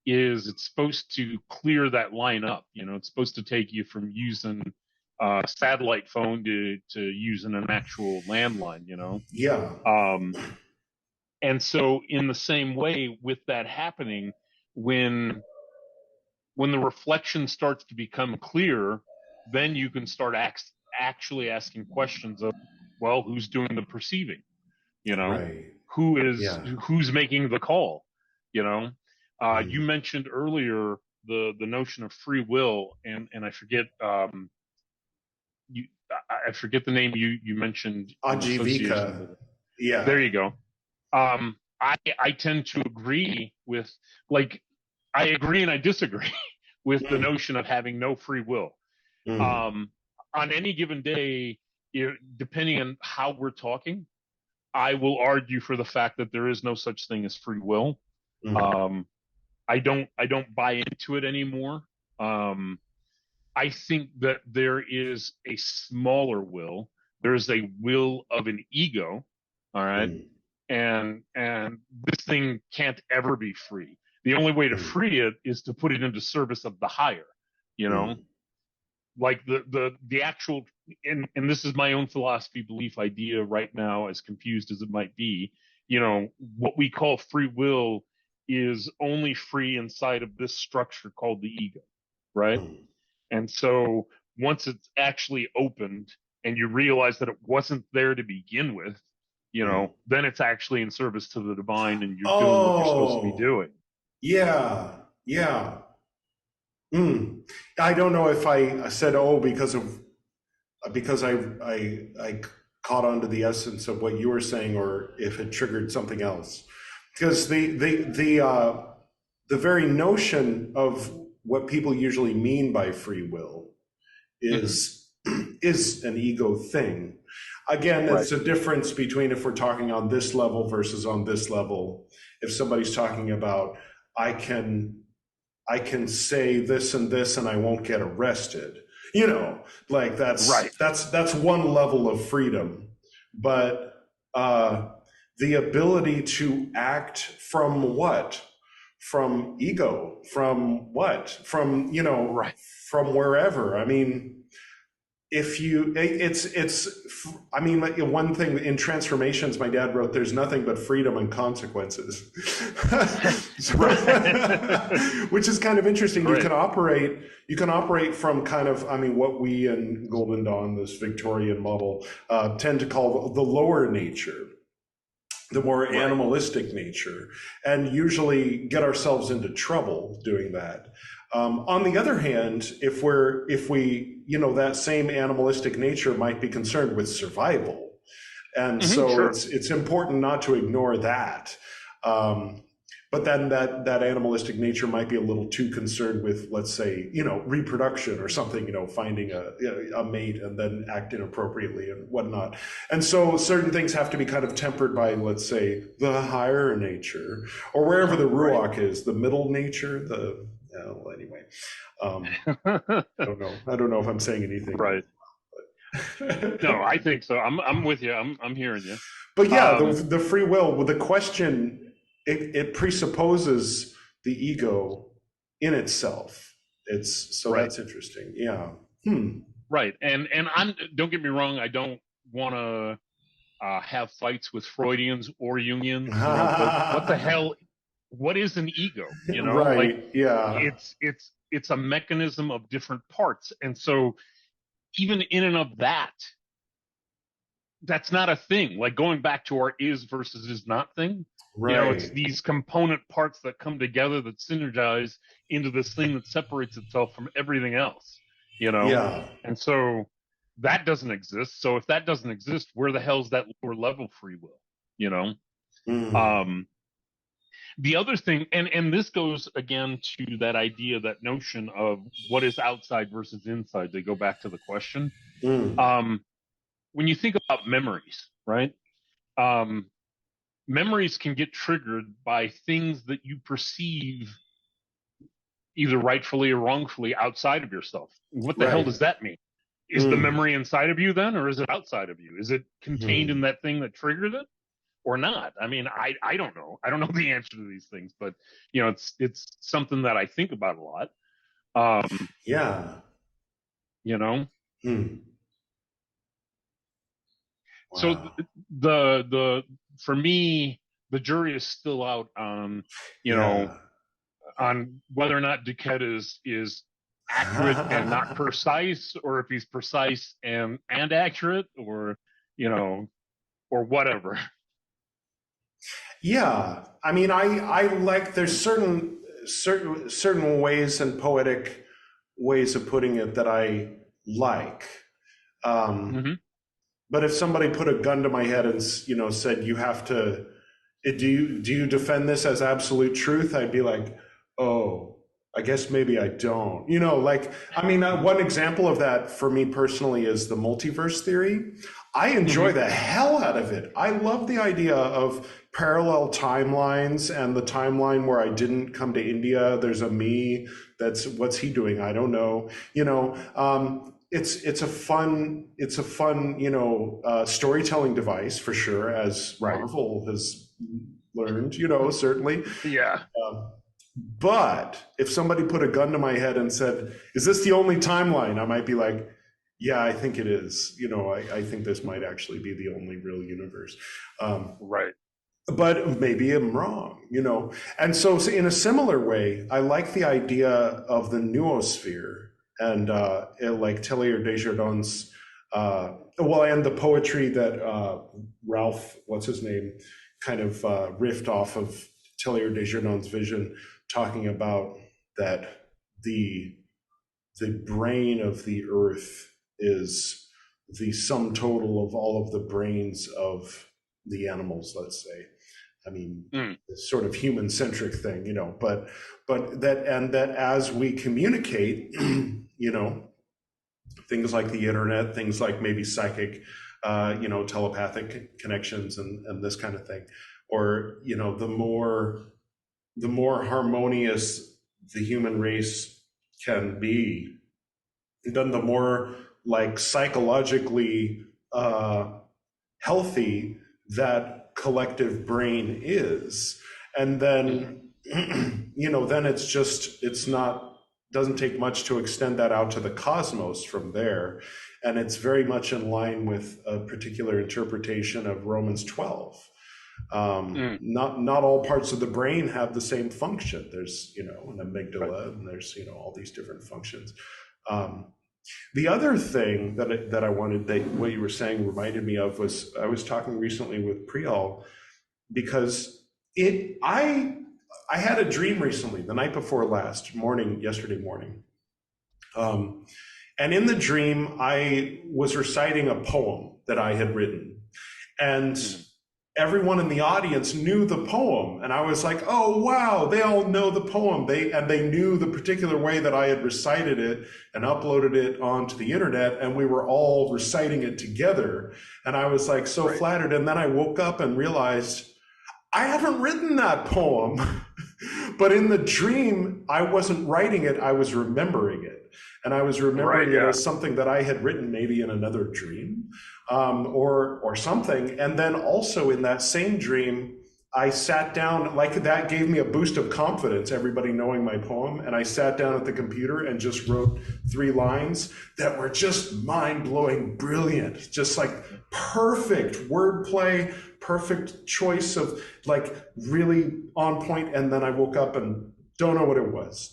is it's supposed to clear that line up. It's supposed to take you from using a satellite phone to using an actual landline, Yeah. And so in the same way, with that happening, when the reflection starts to become clear, then you can start actually asking questions of, well, who's doing the perceiving? Right. Who's making the call? You mentioned earlier the notion of free will, and I forget I forget the name you mentioned. Ajivika. Yeah. There you go. I tend to agree with, I agree and I disagree with the notion of having no free will. On any given day, depending on how we're talking, I will argue for the fact that there is no such thing as free will. I don't buy into it anymore. I think that there is a smaller will. There's a will of an ego. All right. And this thing can't ever be free. The only way to free it is to put it into service of the higher, like the actual, and this is my own philosophy, belief, idea right now, as confused as it might be, what we call free will is only free inside of this structure called the ego, right? And so once it's actually opened and you realize that it wasn't there to begin with, then it's actually in service to the divine, and you're doing what you're supposed to be doing. Yeah. I don't know if I said because I caught on to the essence of what you were saying, or if it triggered something else. Because the very notion of what people usually mean by free will is an ego thing. Again, it's a difference between if we're talking on this level versus on this level. If somebody's talking about, I can say this and this and I won't get arrested, that's one level of freedom. But the ability to act from what? From ego, from what? From, from wherever. I mean, one thing in Transformations, my dad wrote, there's nothing but freedom and consequences, which is kind of interesting. Right. You can operate from kind of, what we in Golden Dawn, this Victorian model, tend to call the lower nature, the more animalistic nature, and usually get ourselves into trouble doing that. On the other hand, if we that same animalistic nature might be concerned with survival, and so it's important not to ignore that. But then that animalistic nature might be a little too concerned with, let's say, reproduction or something, finding a mate and then act inappropriately and whatnot. And so certain things have to be kind of tempered by, let's say, the higher nature, or wherever the ruach is, the middle nature, anyway. I don't know if I'm saying anything. Right. No, I think so. I'm with you. I'm hearing you. But yeah, the free will, with the question, it presupposes the ego in itself. That's interesting. Yeah. Right. And don't get me wrong, I don't want to have fights with Freudians or Jungians. But what the hell? What is an ego? Right. Like, yeah. it's a mechanism of different parts, and so even in and of that, that's not a thing. Like, going back to our is versus is not thing. Right. It's these component parts that come together that synergize into this thing that separates itself from everything else. Yeah. And so that doesn't exist. So if that doesn't exist, where the hell's that lower level free will? The other thing, and this goes again to that idea, that notion of what is outside versus inside. They go back to the question. When you think about memories, right? Memories can get triggered by things that you perceive either rightfully or wrongfully outside of yourself. What the hell does that mean? Is the memory inside of you then, or is it outside of you? Is it contained in that thing that triggered it or not? I mean, I don't know. I don't know the answer to these things, but it's something that I think about a lot. Wow. So the for me, the jury is still out on on whether or not Duquette is accurate and not precise, or if he's precise and accurate, or or whatever. Yeah, I mean, I like, there's certain ways and poetic ways of putting it that I like. But if somebody put a gun to my head and said, you have to, do you defend this as absolute truth? I'd be like, oh, I guess maybe I don't. One example of that for me personally is the multiverse theory. I enjoy the hell out of it. I love the idea of parallel timelines, and the timeline where I didn't come to India, there's a me that's, what's he doing? I don't know. It's a fun storytelling device for sure, as Marvel has learned, certainly. Yeah. But if somebody put a gun to my head and said, is this the only timeline? I might be like, yeah, I think it is. I think this might actually be the only real universe. But maybe I'm wrong, And so in a similar way, I like the idea of the noosphere, and like Teilhard de Chardin's, and the poetry that Ralph, what's his name, kind of riffed off of Teilhard de Chardin's vision, talking about that the brain of the earth is the sum total of all of the brains of the animals, let's say. I mean, it's sort of human-centric thing, but that as we communicate, things like the internet, things like maybe psychic, telepathic connections and this kind of thing, or, the more harmonious the human race can be, then the more like psychologically healthy that collective brain is. And then, then doesn't take much to extend that out to the cosmos from there. And it's very much in line with a particular interpretation of Romans 12. Not all parts of the brain have the same function. There's, an amygdala, and there's, all these different functions. The other thing that I wanted, what you were saying reminded me of, was I was talking recently with Priyal, because I had a dream recently, the night before yesterday morning. And in the dream, I was reciting a poem that I had written, and everyone in the audience knew the poem. And I was like, oh, wow, they all know the poem. They knew the particular way that I had recited it and uploaded it onto the internet, and we were all reciting it together. And I was like so flattered. And then I woke up and realized I haven't written that poem. But in the dream, I wasn't writing it, I was remembering it. And I was remembering it as something that I had written maybe in another dream, or something. And then also in that same dream, I sat down, like that gave me a boost of confidence, everybody knowing my poem. And I sat down at the computer and just wrote 3 lines that were just mind-blowing, brilliant, just like perfect wordplay, perfect choice of like really on point. And then I woke up and don't know what it was.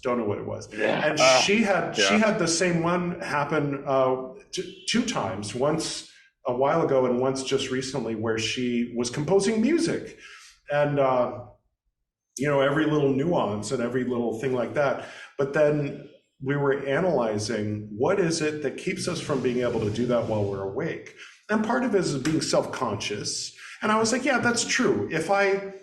Yeah. And she had the same one happen 2 times, once a while ago and once just recently, where she was composing music. And, every little nuance and every little thing like that. But then we were analyzing what is it that keeps us from being able to do that while we're awake. And part of it is being self-conscious. And I was like, yeah, that's true. If I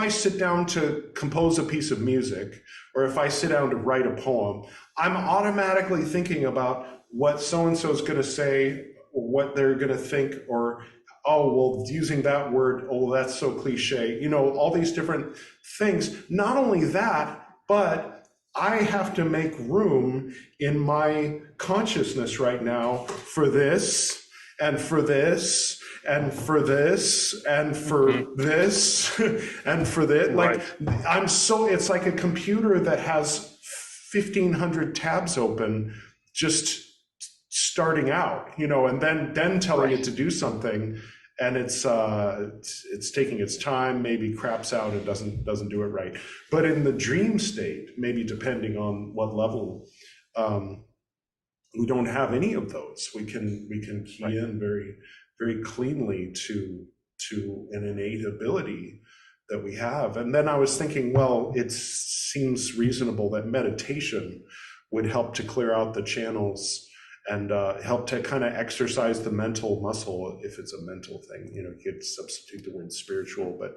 sit down to compose a piece of music, or if I sit down to write a poem, I'm automatically thinking about what so-and-so is going to say, or what they're going to think, or oh, well, using that word, oh, that's so cliche, all these different things. Not only that, but I have to make room in my consciousness right now for this, and for this, and for this, and for this, and for this. Like, it's like a computer that has 1,500 tabs open, just starting out, and then telling it to do something, and it's taking its time, maybe craps out and doesn't do it right. But in the dream state, maybe depending on what level, we don't have any of those. We can key in very, very cleanly to an innate ability that we have. And then I was thinking, well, it seems reasonable that meditation would help to clear out the channels and help to kind of exercise the mental muscle, if it's a mental thing. You could substitute the word spiritual, but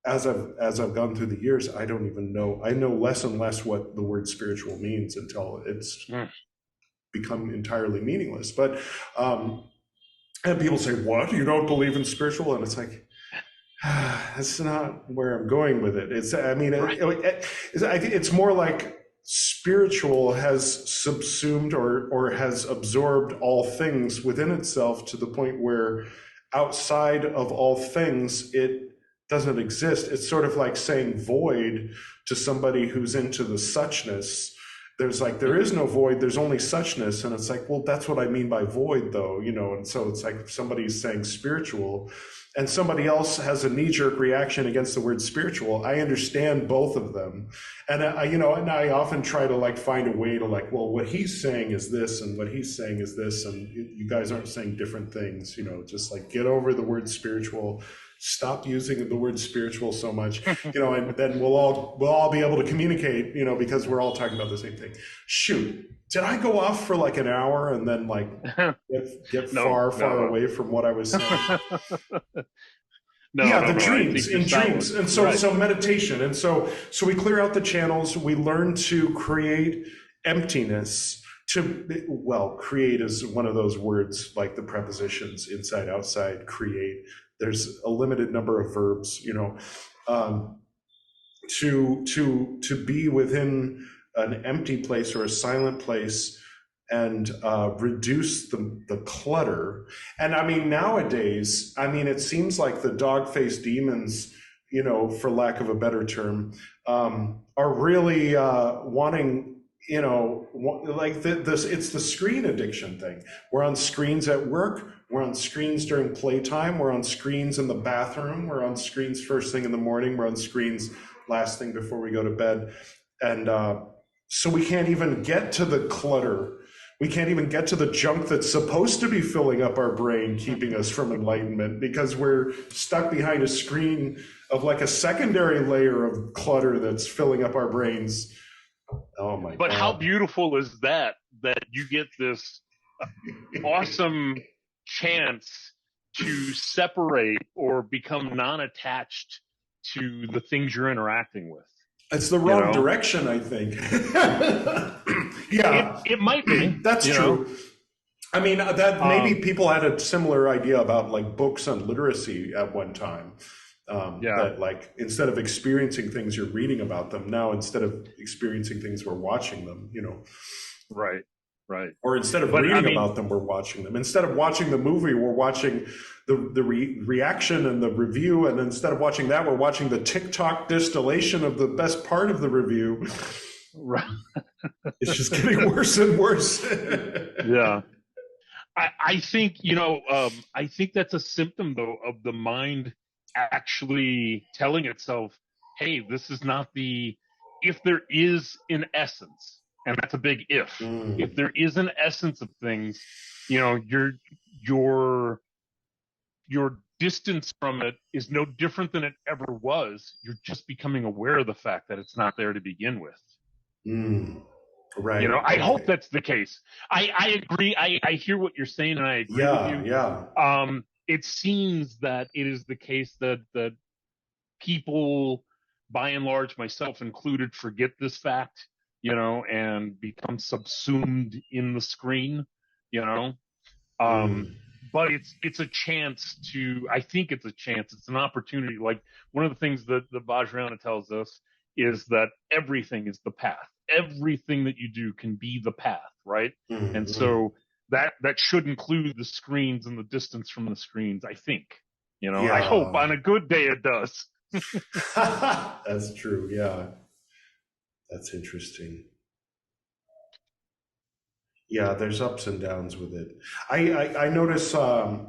as I've gone through the years, I don't even know. I know less and less what the word spiritual means until it's become entirely meaningless. But and people say, "What? You don't believe in spiritual?" And it's like, that's not where I'm going with it. It's more like spiritual has subsumed or has absorbed all things within itself to the point where outside of all things, it doesn't exist. It's sort of like saying void to somebody who's into the suchness. There is no void, there's only suchness. And it's like, well, that's what I mean by void though, and so it's like if somebody's saying spiritual and somebody else has a knee-jerk reaction against the word spiritual, I understand both of them. And I often try to find a way to well, what he's saying is this and what he's saying is this, and you guys aren't saying different things, just get over the word spiritual. Stop using the word spiritual so much, and then we'll all be able to communicate, because we're all talking about the same thing. Shoot, did I go off for an hour and then get far away from what I was saying? Dreams, and so meditation, and so we clear out the channels. We learn to create emptiness. Create is one of those words, like the prepositions inside, outside, create. There's a limited number of verbs, to be within an empty place or a silent place and reduce the clutter. And nowadays, it seems like the dog-faced demons, for lack of a better term, are really wanting, it's the screen addiction thing. We're on screens at work. We're on screens during playtime. We're on screens in the bathroom. We're on screens first thing in the morning. We're on screens last thing before we go to bed. And so we can't even get to the clutter. We can't even get to the junk that's supposed to be filling up our brain, keeping us from enlightenment, because we're stuck behind a screen of a secondary layer of clutter that's filling up our brains. Oh my God. But how beautiful is that you get this awesome chance to separate or become non-attached to the things you're interacting with. It's the wrong direction, I think. Yeah. It might be. That's true. Maybe people had a similar idea about books on literacy at one time. That instead of experiencing things, you're reading about them. Now, instead of experiencing things, we're watching them, Right. Right. Or instead of reading about them, we're watching them. Instead of watching the movie, we're watching the reaction and the review. And instead of watching that, we're watching the TikTok distillation of the best part of the review. Right. It's just getting worse and worse. Yeah. I think, I think that's a symptom, though, of the mind actually telling itself, hey, this is not if there is an essence, and that's a big if there is an essence of things, your distance from it is no different than it ever was. You're just becoming aware of the fact that it's not there to begin with. Right. I hope that's the case. I agree. I hear what you're saying, and I agree with you. Yeah. It seems that it is the case that people, by and large, myself included, forget this fact, and become subsumed in the screen, But it's a chance I think it's a chance. It's an opportunity. Like, one of the things that the Vajrayana tells us is that everything is the path. Everything that you do can be the path, right? And so that should include the screens and the distance from the screens, I think. I hope on a good day it does. That's true. Yeah. That's interesting. Yeah, there's ups and downs with it. I notice, I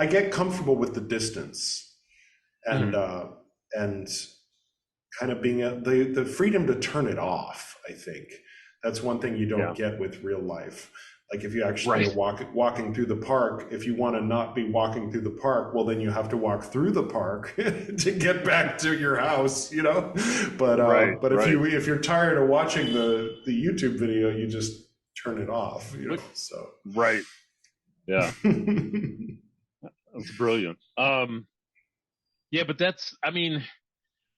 get comfortable with the distance and kind of being the freedom to turn it off. I think that's one thing you don't get with real life. Like, if you actually are walking through the park, if you want to not be walking through the park, well, then you have to walk through the park to get back to your house, But if you're tired of watching the YouTube video, you just turn it off, So right, yeah, that's brilliant. But that's,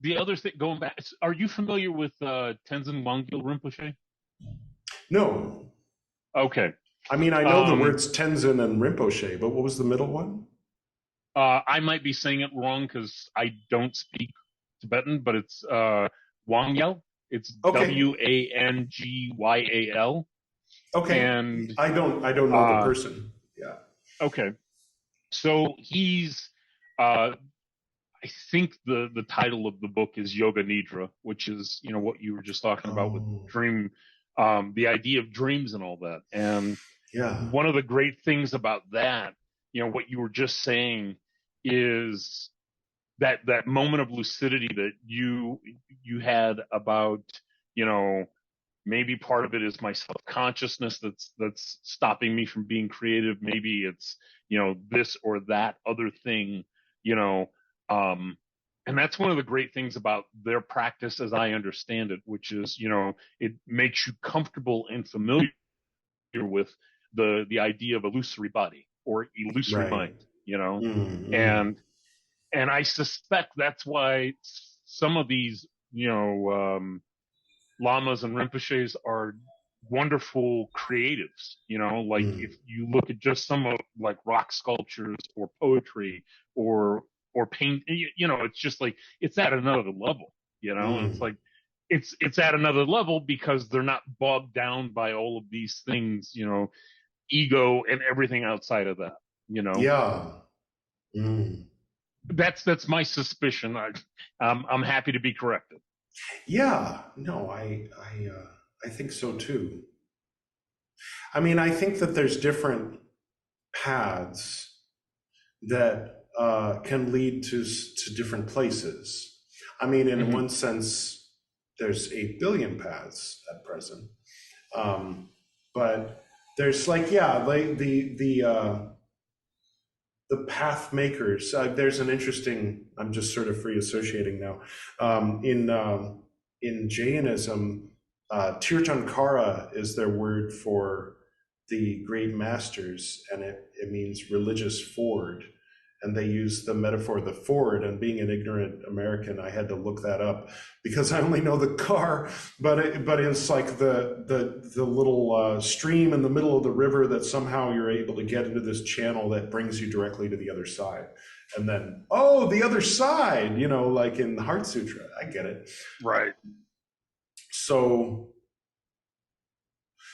the other thing, going back, are you familiar with Tenzin Wangyal Rinpoche? No. Okay. I know the words Tenzin and Rinpoche, but what was the middle one? I might be saying it wrong because I don't speak Tibetan, but it's Wangyal. It's Wangyal. Okay. And I don't know the person. Yeah. Okay. So he's I think the title of the book is Yoga Nidra, which is, what you were just talking about with dream, the idea of dreams and all that. And one of the great things about that, what you were just saying, is that moment of lucidity that you had about, maybe part of it is my self-consciousness that's stopping me from being creative. Maybe it's, this or that other thing, and that's one of the great things about their practice, as I understand it, which is, it makes you comfortable and familiar with the idea of illusory body or illusory mind, and I suspect that's why some of these, lamas and rinpoches are wonderful creatives, if you look at just some of, like, rock sculptures or poetry or paint, it's just like, it's at another level, and it's like, it's at another level because they're not bogged down by all of these things, ego and everything outside of that, That's my suspicion. I'm happy to be corrected. Yeah, no, I think so too. I think that there's different paths that can lead to different places. In one sense, there's 8 billion paths at present, but there's the path makers. There's an interesting. I'm just sort of free associating now. In Jainism, Tirthankara is their word for the great masters, and it means religious ford. And they use the metaphor of the ford. And being an ignorant American, I had to look that up because I only know the car. But it's like the little stream in the middle of the river that somehow you're able to get into this channel that brings you directly to the other side. And then, the other side, like in the Heart Sutra. I get it. Right. So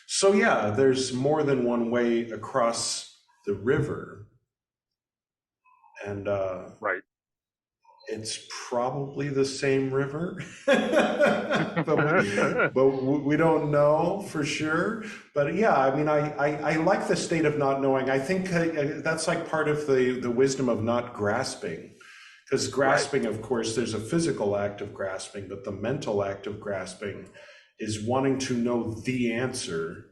So yeah, there's more than one way across the river, and Right. it's probably the same river, but we don't know for sure. But yeah, I mean, I like the state of not knowing. I think that's like part of the wisdom of not grasping. Because grasping, right, of course, there's a physical act of grasping, but the mental act of grasping is wanting to know the answer,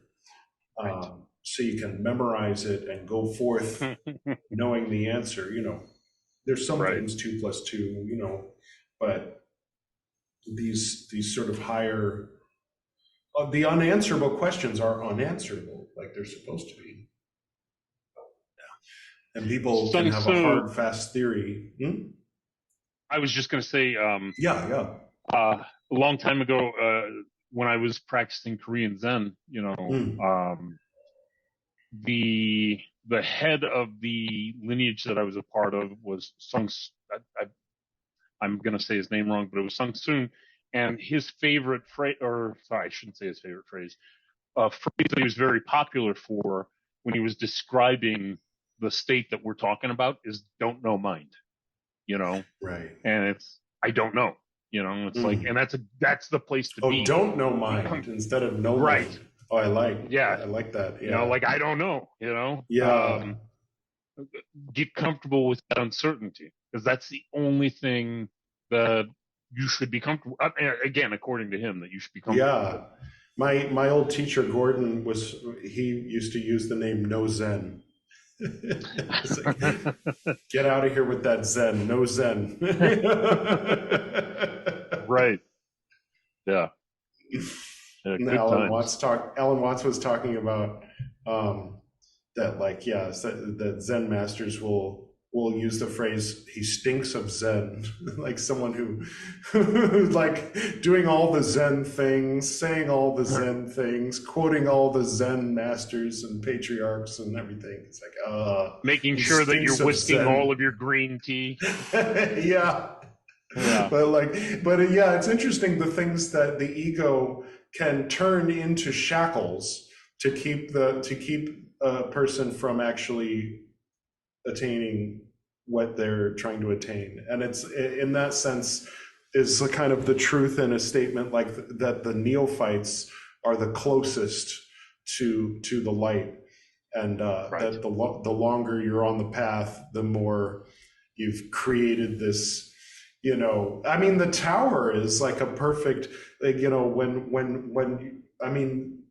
right, so you can memorize it and go forth knowing the answer. There's some right, things 2 + 2, but these sort of higher, the unanswerable questions are unanswerable, like they're supposed to be. Yeah. And people can have a hard, fast theory. I was just going to say, yeah. A long time ago, when I was practicing Korean Zen, the head of the lineage that I was a part of was I'm going to say his name wrong, but it was Sung Soon, and his favorite phrase, or sorry, I shouldn't say his favorite phrase, a phrase that he was very popular for when he was describing the state that we're talking about is "don't know mind," Right. And it's I don't know, It's like, and that's the place to be. Oh, don't know mind instead of know right. mind. Oh, I like. Yeah, I like that. Yeah. Like I don't know. Yeah. Get comfortable with that uncertainty, because that's the only thing that you should be comfortable. Again, according to him, that you should be comfortable. Yeah. My old teacher Gordon he used to use the name No Zen. Like, get out of here with that Zen. No Zen. Right. Yeah. Alan Watts was talking about that, like, yeah, that Zen masters will use the phrase "he stinks of Zen," like someone who's like doing all the Zen things, saying all the Zen things, quoting all the Zen masters and patriarchs and everything. It's like, making sure that you're whisking all of your green tea. Yeah. But yeah, it's interesting the things that the ego can turn into shackles to keep a person from actually attaining what they're trying to attain. And it's, in that sense, is the kind of the truth in a statement like that the neophytes are the closest to the light, and that the longer you're on the path, the more you've created this. I mean, the tower is like a perfect, like,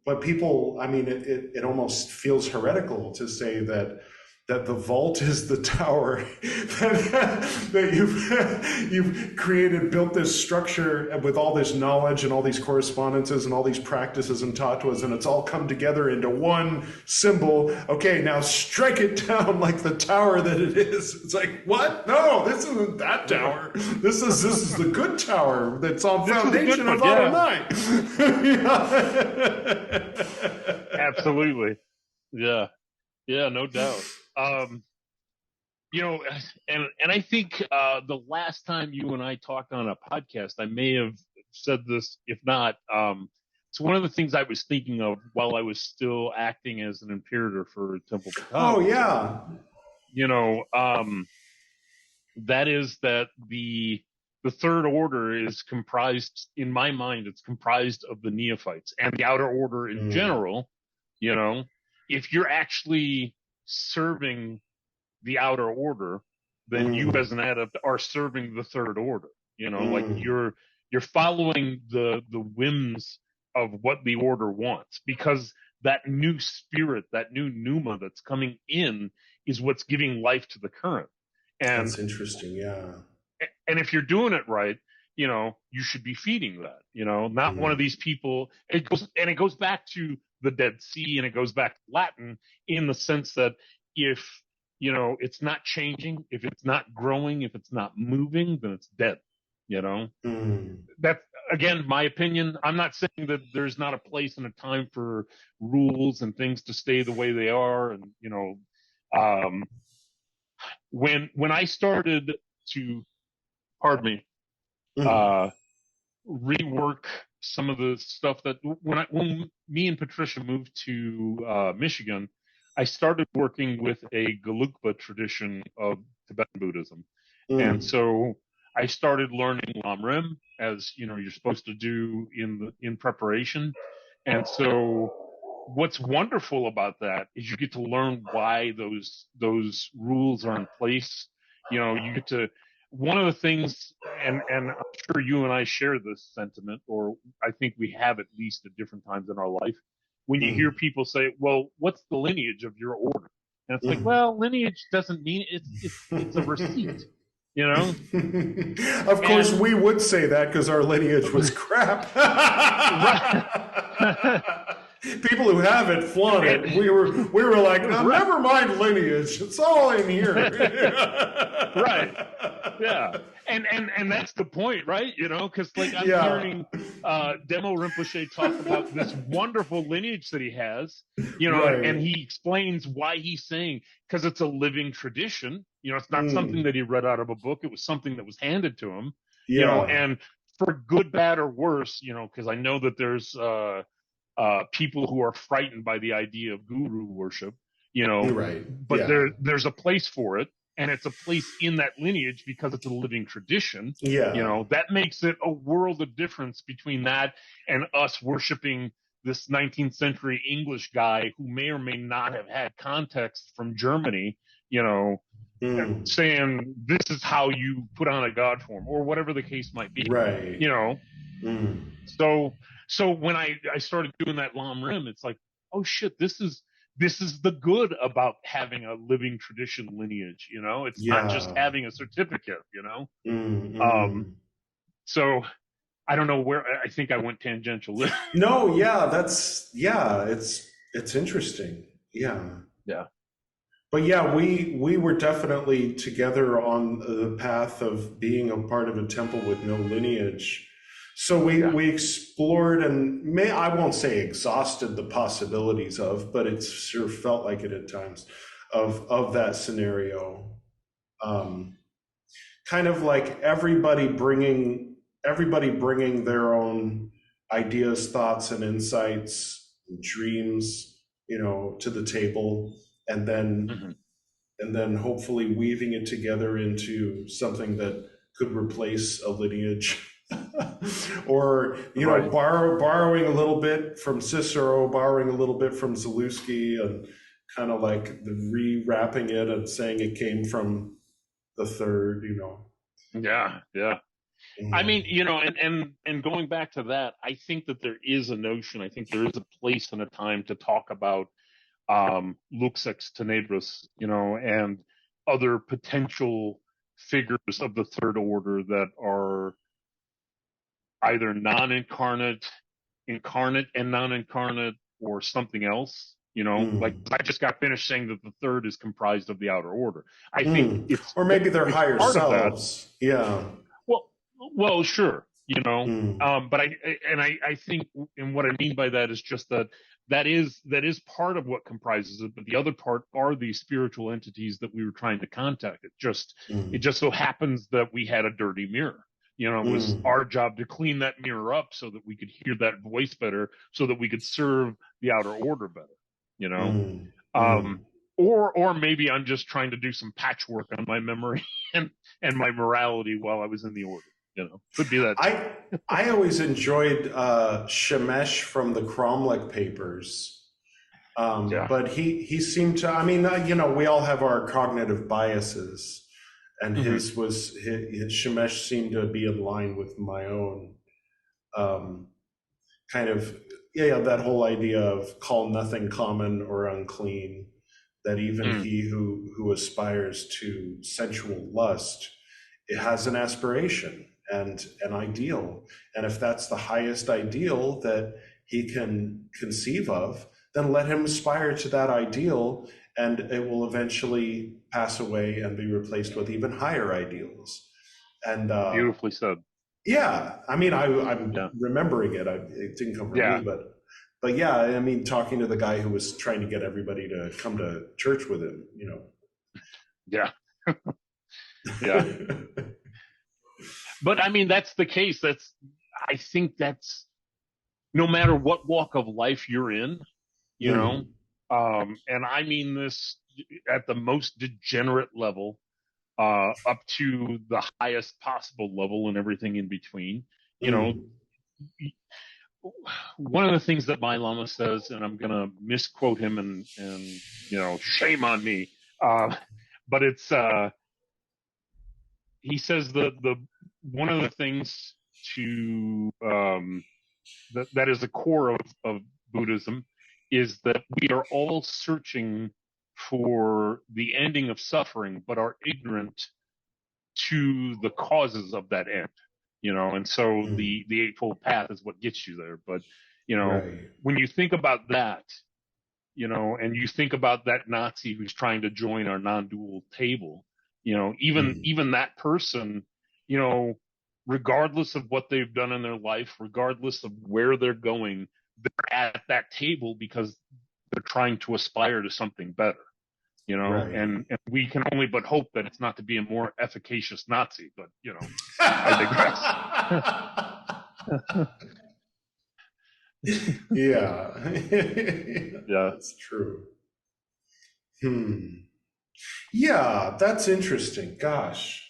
but people, I mean, it almost feels heretical to say that the vault is the tower, that you've built this structure with all this knowledge and all these correspondences and all these practices and tattvas, and it's all come together into one symbol. Okay, now strike it down like the tower that it is. It's like, what? No, this isn't that tower. This is the good tower that's on foundation of Adonai. Absolutely. Yeah. Yeah, no doubt. And I think the last time you and I talked on a podcast, I may have said this. If not, it's one of the things I was thinking of while I was still acting as an imperator for Temple Bata. Oh yeah. That is that the third order is comprised, in my mind, it's comprised of the neophytes and the outer order in general. If you're actually serving the outer order, then you as an adept are serving the third order. Like you're following the whims of what the order wants, because that new spirit, that new pneuma that's coming in is what's giving life to the current. And that's interesting. Yeah. And if you're doing it right, you should be feeding that, not one of these people. It goes back to the Dead Sea, and it goes back to Latin, in the sense that if, it's not changing, if it's not growing, if it's not moving, then it's dead, That's, again, my opinion. I'm not saying that there's not a place and a time for rules and things to stay the way they are. And, when I started to, pardon me, rework some of the stuff that when me and Patricia moved to Michigan, I started working with a Gelugpa tradition of Tibetan Buddhism. And so I started learning Lamrim, as you know you're supposed to do in preparation. And so what's wonderful about that is you get to learn why those rules are in place. You know, you get to, one of the things, and I'm sure you and I share this sentiment, or I think we have at least at different times in our life, when you hear people say, well, what's the lineage of your order? And it's like, well, lineage doesn't mean it's a receipt, you know? Of course, we would say that because our lineage was crap. People who have it flaunt it. We were like, oh, never mind lineage. It's all in here. Right. Yeah. And that's the point, right? You know, because like I'm hearing Demo Rinpoche talk about this wonderful lineage that he has, you know, and he explains why he's saying, because it's a living tradition. You know, it's not something that he read out of a book. It was something that was handed to him, you know, and for good, bad, or worse, you know, because I know that there's people who are frightened by the idea of guru worship, you know, but there's a place for it, and it's a place in that lineage because it's a living tradition. You know, that makes it a world of difference between that and us worshiping this 19th century English guy who may or may not have had context from Germany, you know, saying this is how you put on a god form or whatever the case might be, you know. So when I started doing that Lam Rim, it's like, oh shit, this is the good about having a living tradition lineage, you know? It's not just having a certificate, you know? So I don't know where, I think I went tangential. No, it's interesting. Yeah. But yeah, we were definitely together on the path of being a part of a temple with no lineage. So we explored and I won't say exhausted the possibilities of, but it sure felt like it at times of that scenario. Kind of like everybody bringing their own ideas, thoughts, and insights, and dreams, you know, to the table, and then hopefully weaving it together into something that could replace a lineage. Or, you know, borrowing a little bit from Cicero, borrowing a little bit from Zalewski, and kind of like rewrapping it and saying it came from the third, you know. I mean, you know, and going back to that, I think that there is a notion, I think there is a place and a time to talk about Luxex Tenebris, you know, and other potential figures of the third order that are either non-incarnate, incarnate and non-incarnate, or something else, you know, like I just got finished saying that the third is comprised of the outer order. I think it's, or maybe they're higher selves. Well, sure, you know, but I think, and what I mean by that is just that is part of what comprises it, but the other part are the spiritual entities that we were trying to contact. It just so happens that we had a dirty mirror. You know, it was our job to clean that mirror up so that we could hear that voice better, so that we could serve the outer order better, you know? Or maybe I'm just trying to do some patchwork on my memory and my morality while I was in the order, you know? Could be that too. I always enjoyed Shemesh from the Cromlech papers. But he seemed to, I mean, you know, we all have our cognitive biases. And his Shemesh seemed to be in line with my own kind of, that whole idea of call nothing common or unclean, that even he who aspires to sensual lust, it has an aspiration and an ideal. And if that's the highest ideal that he can conceive of, then let him aspire to that ideal, and it will eventually pass away and be replaced with even higher ideals. And beautifully said. Yeah, I mean, I'm remembering it. It didn't come from me, but yeah, I mean, talking to the guy who was trying to get everybody to come to church with him, you know. Yeah. But I mean, that's the case. I think that's no matter what walk of life you're in, you know, and I mean this at the most degenerate level, up to the highest possible level and everything in between. You know, one of the things that my Lama says, and I'm going to misquote him and, you know, shame on me. But it's, he says the one of the things to, that is the core of Buddhism is that we are all searching for the ending of suffering, but are ignorant to the causes of that end, you know, and so the Eightfold Path is what gets you there. But, you know, when you think about that, you know, and you think about that Nazi who's trying to join our non-dual table, you know, even that person, you know, regardless of what they've done in their life, regardless of where they're going, they're at that table because they're trying to aspire to something better, you know, and we can only but hope that it's not to be a more efficacious Nazi, but, you know, I digress. Yeah. Yeah. That's true. Yeah, that's interesting. Gosh.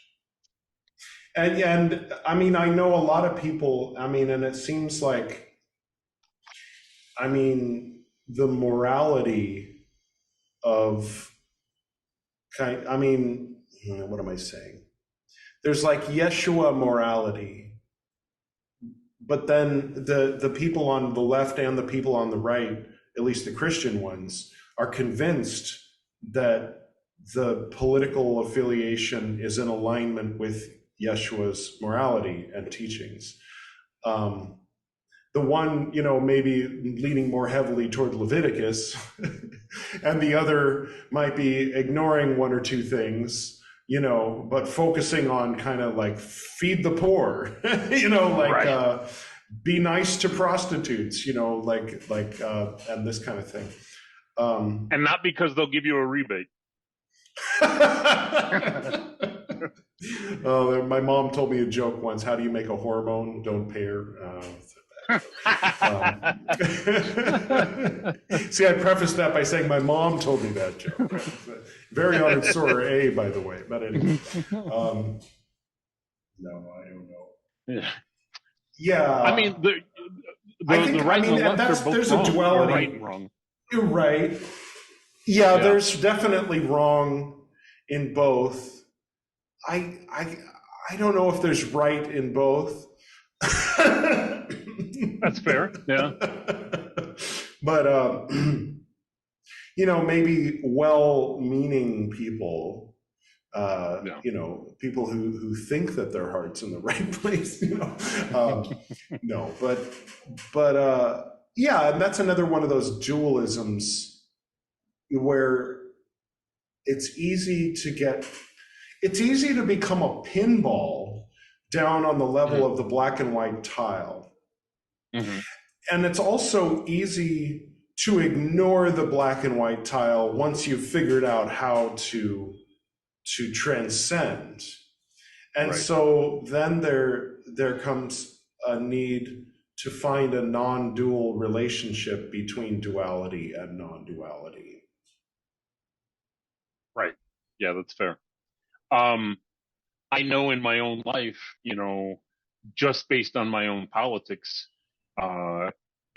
And I mean, I know a lot of people, I mean, and it seems like, I mean, the morality of I mean, what am I saying? There's like Yeshua morality, but then the people on the left and the people on the right, at least the Christian ones, are convinced that the political affiliation is in alignment with Yeshua's morality and teachings. The one, you know, maybe leaning more heavily toward Leviticus, and the other might be ignoring one or two things, you know, but focusing on kind of like feed the poor, you know, like be nice to prostitutes, you know, like and this kind of thing. And not because they'll give you a rebate. Oh, my mom told me a joke once. How do you make a hormone? Don't pay her. See, I prefaced that by saying my mom told me that joke. Very honored Sora A, by the way. But anyway, no, I don't know. Yeah, I mean, the right and the left are both there's wrong. a duality. Right and wrong. You're right. Yeah, there's definitely wrong in both. I don't know if there's right in both. That's fair. Yeah. But you know, maybe well-meaning people, you know, people who think that their heart's in the right place, you know, no, but yeah, and that's another one of those dualisms where it's easy to become a pinball down on the level of the black and white tile. And it's also easy to ignore the black and white tile once you've figured out how to transcend. And so then there comes a need to find a non-dual relationship between duality and non-duality. Right. Yeah, that's fair. I know in my own life, you know, just based on my own politics,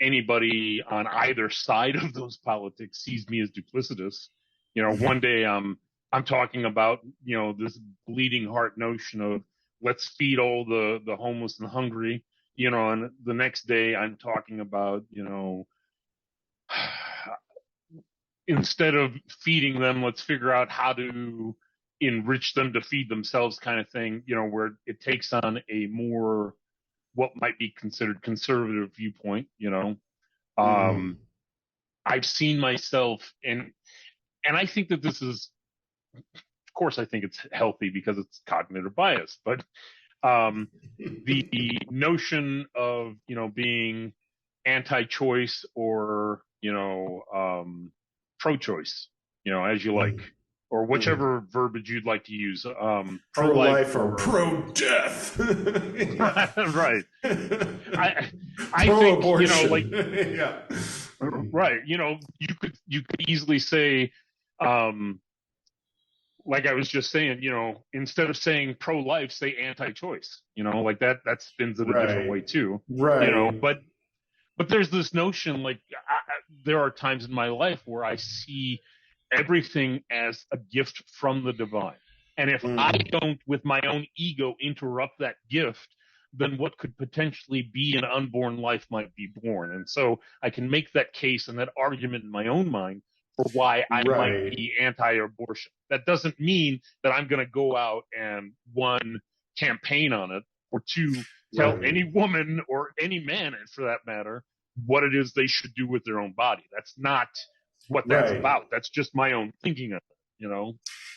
anybody on either side of those politics sees me as duplicitous. You know, one day I'm talking about, you know, this bleeding heart notion of let's feed all the homeless and hungry, you know, and the next day I'm talking about, you know, instead of feeding them, let's figure out how to enrich them to feed themselves kind of thing, you know, where it takes on a more what might be considered conservative viewpoint, you know. I've seen myself and I think that this is, of course, I think it's healthy because it's cognitive bias, but the notion of, you know, being anti-choice or, you know, pro-choice, you know, as you like, or whichever verbiage you'd like to use. Pro-life or pro-death. Right. I Pro-abortion. think, like, yeah. Right. You could easily say, like I was just saying, instead of saying pro-life, say anti-choice. Like that spins it a different way too. Right. But there's this notion, like, there are times in my life where I see everything as a gift from the divine. And if I don't, with my own ego, interrupt that gift, then what could potentially be an unborn life might be born. And so I can make that case and that argument in my own mind for why I might be anti-abortion. That doesn't mean that I'm going to go out and, one, campaign on it, or two, tell any woman or any man, for that matter, what it is they should do with their own body. That's not what that's about. That's just my own thinking of it,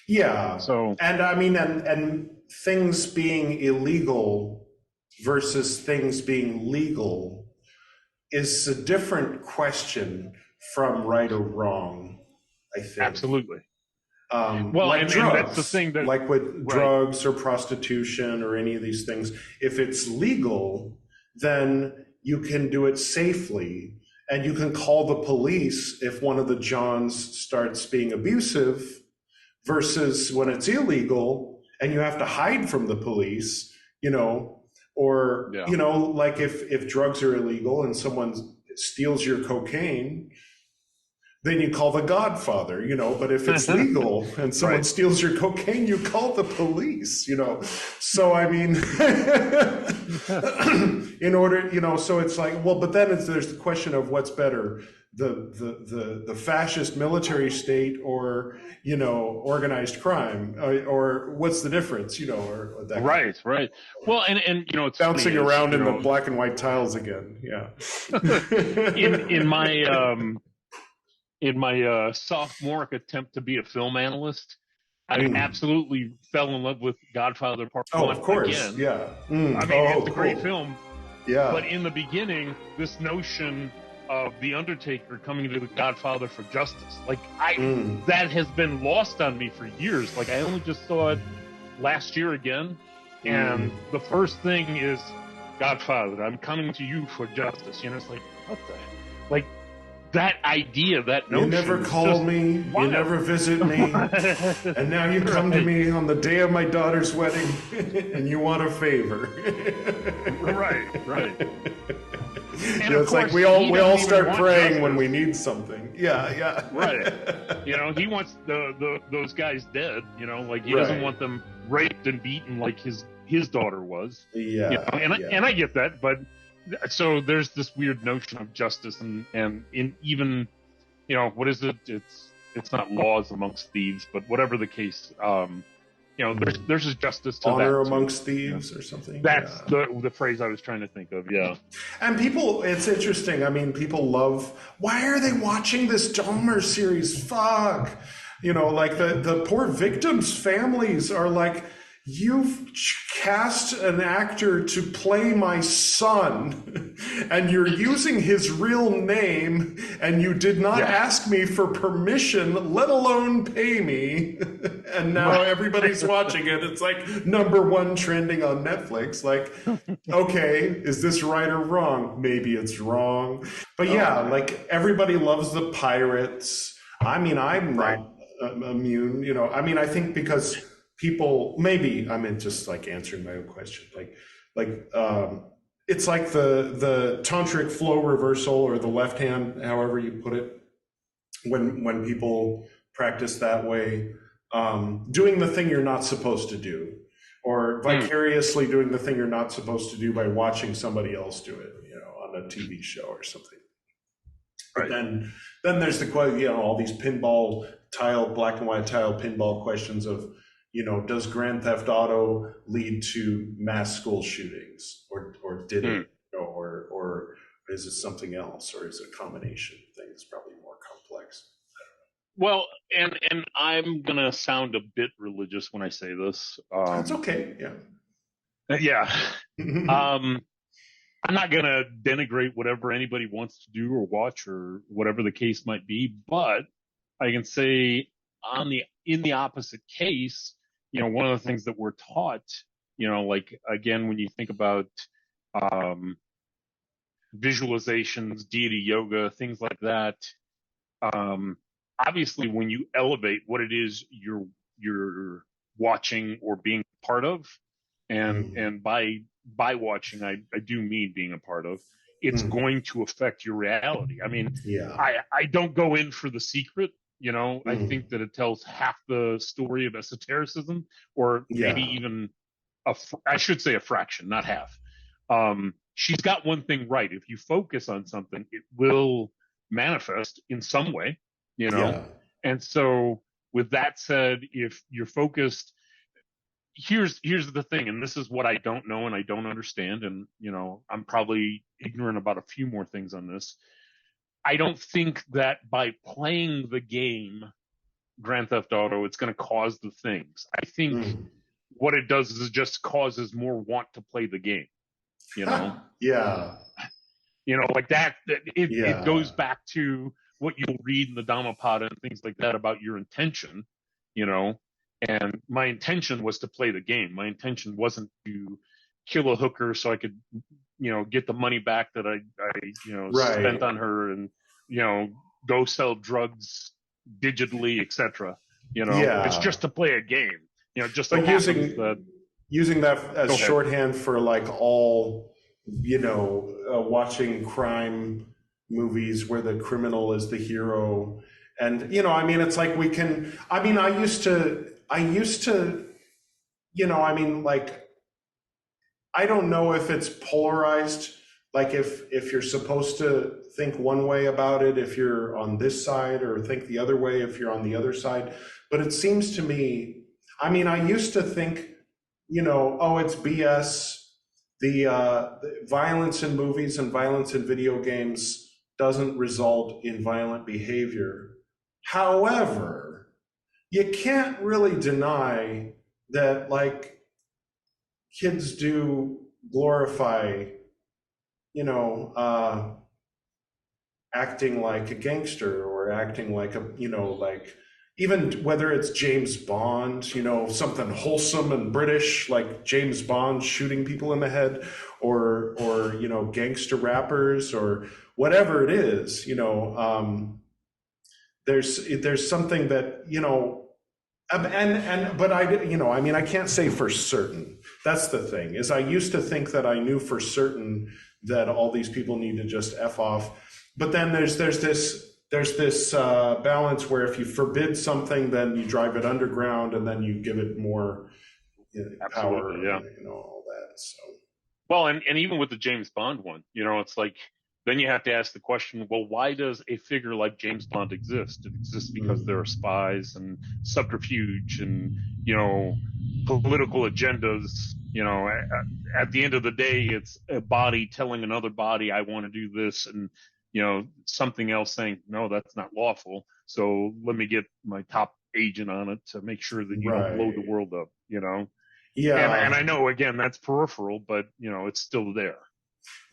Yeah. So, and I mean, and things being illegal versus things being legal is a different question from right or wrong, I think. Absolutely. Well, like drugs, and that's the thing that, like with drugs or prostitution or any of these things, if it's legal, then you can do it safely, and you can call the police if one of the Johns starts being abusive, versus when it's illegal and you have to hide from the police, or, like if drugs are illegal and someone steals your cocaine, then you call the Godfather, but if it's legal and someone steals your cocaine, you call the police, So, I mean, in order, so it's like, well, but then there's the question of what's better, the fascist military state or, organized crime, or what's the difference, or that. Right. Well, and it's bouncing around in the black and white tiles again. Yeah. In my sophomoric attempt to be a film analyst, I absolutely fell in love with Godfather Part 1 of course, again. Yeah. I mean, it's a great film. Yeah. But in the beginning, this notion of the Undertaker coming to the Godfather for justice, like that has been lost on me for years. Like I only just saw it last year again, and the first thing is, Godfather, I'm coming to you for justice. It's like, what the, like. That idea, that notion. You never call me, you never visit me, and now you come to me on the day of my daughter's wedding, and you want a favor. Right. And it's like we all start praying when we need something. Yeah. Right. He wants those guys dead. Like he doesn't want them raped and beaten like his daughter was. Yeah. And I get that, but. So there's this weird notion of justice, and in even, what is it? It's not laws amongst thieves, but whatever the case, there's a justice to honor that amongst thieves or something. That's the phrase I was trying to think of. Yeah. And people, it's interesting. I mean, people love. Why are they watching this Dahmer series? Fuck. Like the poor victims' families are like, you've cast an actor to play my son, and you're using his real name, and you did not ask me for permission, let alone pay me. And now everybody's watching it. It's like #1 trending on Netflix. Like, okay, is this right or wrong? Maybe it's wrong. But like everybody loves the pirates. I mean, I'm not immune, I mean, I think because people, maybe I'm just like answering my own question. It's like the tantric flow reversal, or the left hand, however you put it, when people practice that way, doing the thing you're not supposed to do, or vicariously doing the thing you're not supposed to do by watching somebody else do it, on a TV show or something. Right. Then there's the question, all these black and white tile pinball questions of, does Grand Theft Auto lead to mass school shootings, or did it, or is it something else, or is it a combination of things, probably more complex? Well, and I'm gonna sound a bit religious when I say this. That's okay. Yeah. Yeah. I'm not gonna denigrate whatever anybody wants to do or watch or whatever the case might be, but I can say in the opposite case, one of the things that we're taught, like again, when you think about visualizations, deity yoga, things like that, obviously when you elevate what it is you're watching or being part of, and by watching, I do mean being a part of, it's going to affect your reality. I mean, I don't go in for the secret. I think that it tells half the story of esotericism, or maybe even I should say a fraction, not half. She's got one thing right. If you focus on something, it will manifest in some way, And so with that said, if you're focused, here's the thing, and this is what I don't know and I don't understand, and I'm probably ignorant about a few more things on this. I don't think that by playing the game Grand Theft Auto, it's going to cause the things. I think what it does is it just causes more want to play the game. Like that. It goes back to what you'll read in the Dhammapada and things like that about your intention. And my intention was to play the game. My intention wasn't to kill a hooker so I could, get the money back that I spent on her, and, go sell drugs digitally, etc. It's just to play a game. Just like using that as shorthand for like all, watching crime movies where the criminal is the hero. And, it's like I used to, I don't know if it's polarized, like if you're supposed to think one way about it, if you're on this side, or think the other way if you're on the other side. But it seems to me, I used to think, it's BS. The violence in movies and violence in video games doesn't result in violent behavior. However, you can't really deny that, like, kids do glorify, acting like a gangster, or acting like a, like, even whether it's James Bond, something wholesome and British, like James Bond shooting people in the head, or gangster rappers, or whatever it is, there's something that, but I can't say for certain. That's the thing, is I used to think that I knew for certain that all these people need to just F off. But then there's this balance where if you forbid something, then you drive it underground, and then you give it more power, all that. So, well, and even with the James Bond one, it's like, then you have to ask the question, well, why does a figure like James Bond exist? It exists because there are spies and subterfuge and, political agendas. At the end of the day, it's a body telling another body, I want to do this, and, something else saying, no, that's not lawful. So let me get my top agent on it to make sure that you don't blow the world up, Yeah. And I know, again, that's peripheral, but, it's still there.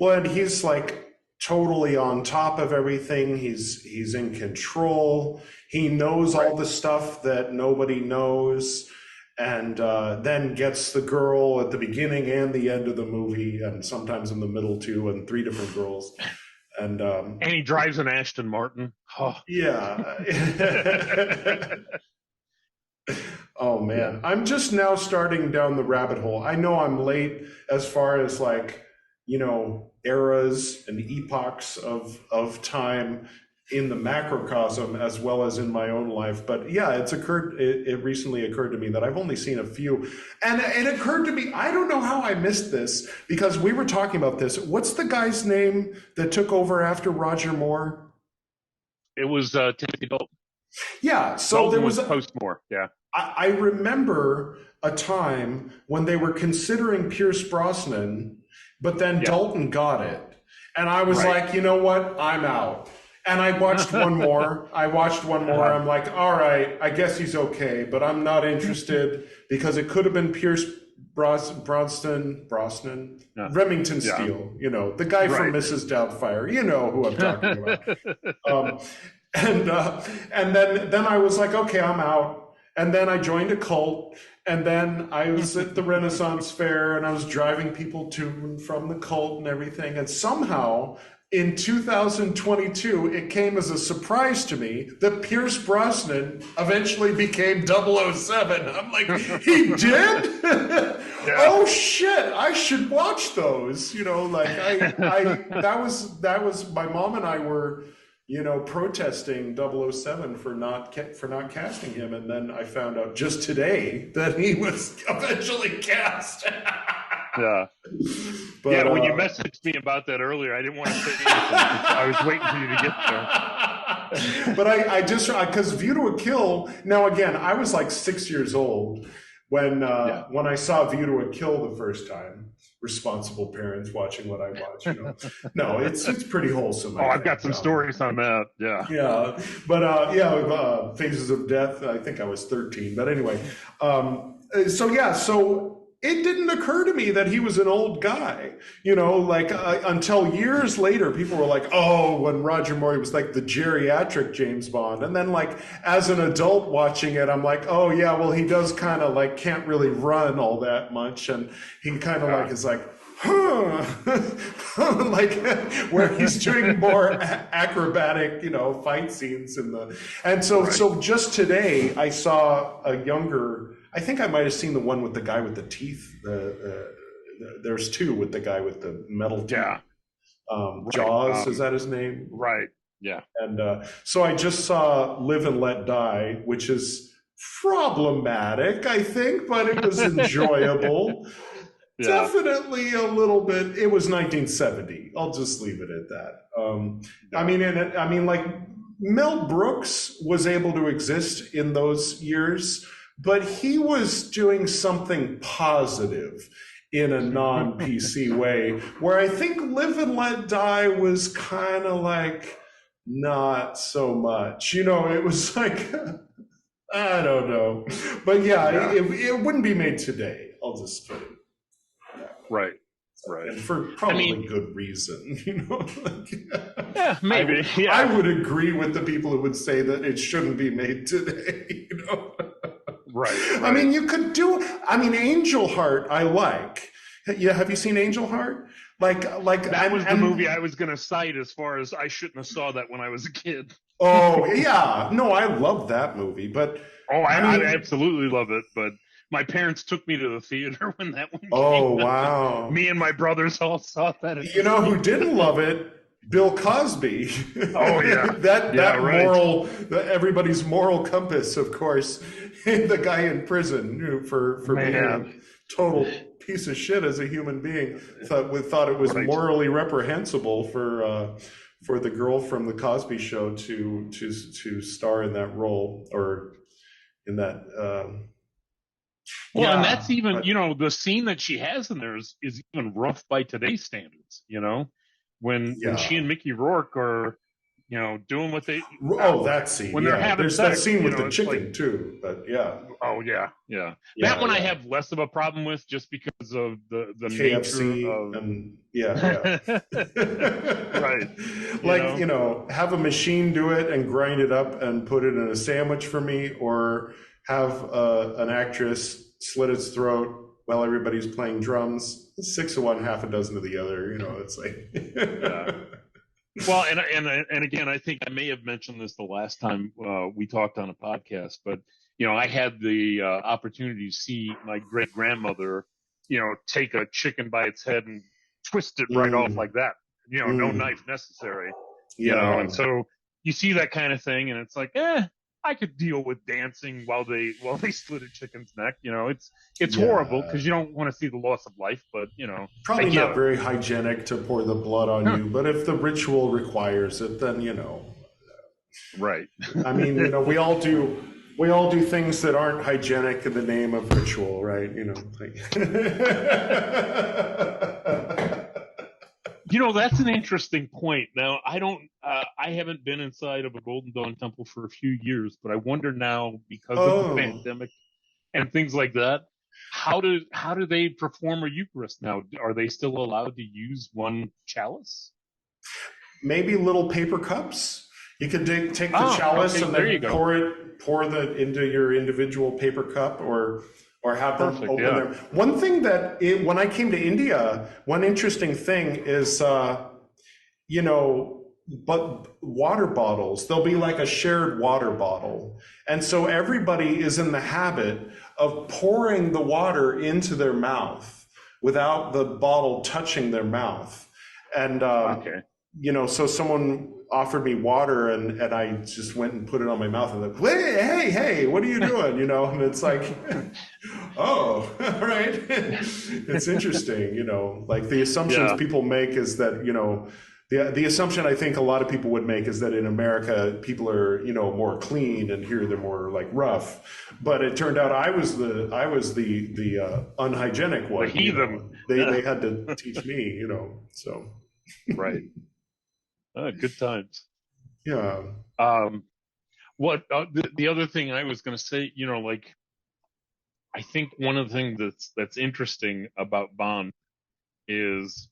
Well, and he's like totally on top of everything. He's in control. He knows all the stuff that nobody knows, and then gets the girl at the beginning and the end of the movie, and sometimes in the middle too, and 3 different girls. And he drives an Aston Martin. Oh. Yeah. Oh man, I'm just now starting down the rabbit hole. I know I'm late as far as like, eras and epochs of time in the macrocosm as well as in my own life. But yeah, it recently occurred to me that I've only seen a few. And it occurred to me, I don't know how I missed this, because we were talking about this. What's the guy's name that took over after Roger Moore? It was Timothy Dalton. Yeah, so Dalton there was post-Moore, yeah. I remember a time when they were considering Pierce Brosnan, but then Dalton got it. And I was like, you know what? I'm out. And I watched one more. I'm like, all right, I guess he's okay, but I'm not interested, because it could have been Pierce Brosnan, Remington Steele, the guy from Mrs. Doubtfire, who I'm talking about. And then I was like, okay, I'm out. And then I joined a cult. And then I was at the Renaissance Fair, and I was driving people to and from the cult and everything. And somehow in 2022, it came as a surprise to me that Pierce Brosnan eventually became 007. I'm like, he did? Yeah. Oh shit, I should watch those. You know, like that was my mom and I were, you know, protesting 007 for not casting him, and then I found out just today that he was eventually cast. Yeah. But, yeah, when you messaged me about that earlier, I didn't want to say anything. I was waiting for you to get there. But I just, because View to a Kill, now again, I was like 6 years old when I saw View to a Kill the first time. Responsible parents watching what I watch, you know. No, it's pretty wholesome. I've got some stories on that. Yeah. Yeah. But Phases of Death, I think I was 13. But anyway, so it didn't occur to me that he was an old guy, you know, like until years later, people were like, oh, when Roger Moore was like the geriatric James Bond. And then like as an adult watching it, I'm like, oh yeah, well, he does kind of like can't really run all that much. And he kind of like is like, like where he's doing more acrobatic, you know, fight scenes so just today I saw a younger, I think I might have seen the one with the guy with the teeth. There's two with the guy with the metal teeth. Yeah. Jaws, is that his name? Right. Yeah. And so I just saw Live and Let Die, which is problematic, I think, but it was enjoyable. Yeah. Definitely a little bit. It was 1970. I'll just leave it at that. I mean, like Mel Brooks was able to exist in those years, but he was doing something positive in a non-PC way, where I think Live and Let Die was kind of like not so much. You know, it was like, I don't know. But yeah. It wouldn't be made today. I'll just put it. Right. And for probably good reason, you know. Yeah, maybe. I would agree with the people who would say that it shouldn't be made today, you know. Right. I mean, you could do. I mean, Angel Heart. I like. Yeah, have you seen Angel Heart? Like that was the movie I was going to cite as far as I shouldn't have saw that when I was a kid. Oh yeah, no, I love that movie, but I absolutely love it, but. My parents took me to the theater when that one came out. Oh, wow. Me and my brothers all saw that. You know who didn't love it? Bill Cosby. Oh, yeah. that moral, everybody's moral compass, of course. The guy in prison for being a total piece of shit as a human being thought it was morally reprehensible for the girl from the Cosby Show to star in that role or in that. And that's even, you know, the scene that she has in there is even rough by today's standards, you know, when she and Mickey Rourke are, you know, doing what they. Oh, that scene. When they're having There's sex, that scene with the chicken, too, but yeah. Oh, yeah. That one I have less of a problem with just because of the KFC nature of. And, Right. Like, you know, have a machine do it and grind it up and put it in a sandwich for me, or have an actress slit its throat while everybody's playing drums. 6 of one, half a dozen of the other. You know, it's like. Well, and again, I think I may have mentioned this the last time we talked on a podcast, but you know, I had the opportunity to see my great grandmother, you know, take a chicken by its head and twist it right off like that. You know, no knife necessary. You know, and so you see that kind of thing, and it's like, I could deal with dancing while they slit a chicken's neck. You know, it's horrible because you don't want to see the loss of life, but you know, probably not very hygienic to pour the blood on you. But if the ritual requires it, then you know, right. I mean, you know, we all do things that aren't hygienic in the name of ritual, right? You know. You know, that's an interesting point. Now, I haven't been inside of a Golden Dawn temple for a few years, but I wonder now, because of the pandemic and things like that, how do they perform a Eucharist now? Are they still allowed to use one chalice? Maybe little paper cups. You could take the chalice and then pour it into your individual paper cup, or have them open them. One thing when I came to India, one interesting thing is, but water bottles, there'll be like a shared water bottle. And so everybody is in the habit of pouring the water into their mouth without the bottle touching their mouth. And, so someone offered me water and I just went and put it on my mouth and like, hey, what are you doing? And it's like, oh, all right. It's interesting, like the assumptions people make is that, the assumption I think a lot of people would make is that in America, people are, more clean, and here they're more like rough. But it turned out I was the unhygienic one. The heathen. They had to teach me, so. Right. Good times. Yeah. What the other thing I was going to say, like, I think one of the things that's interesting about Bond is,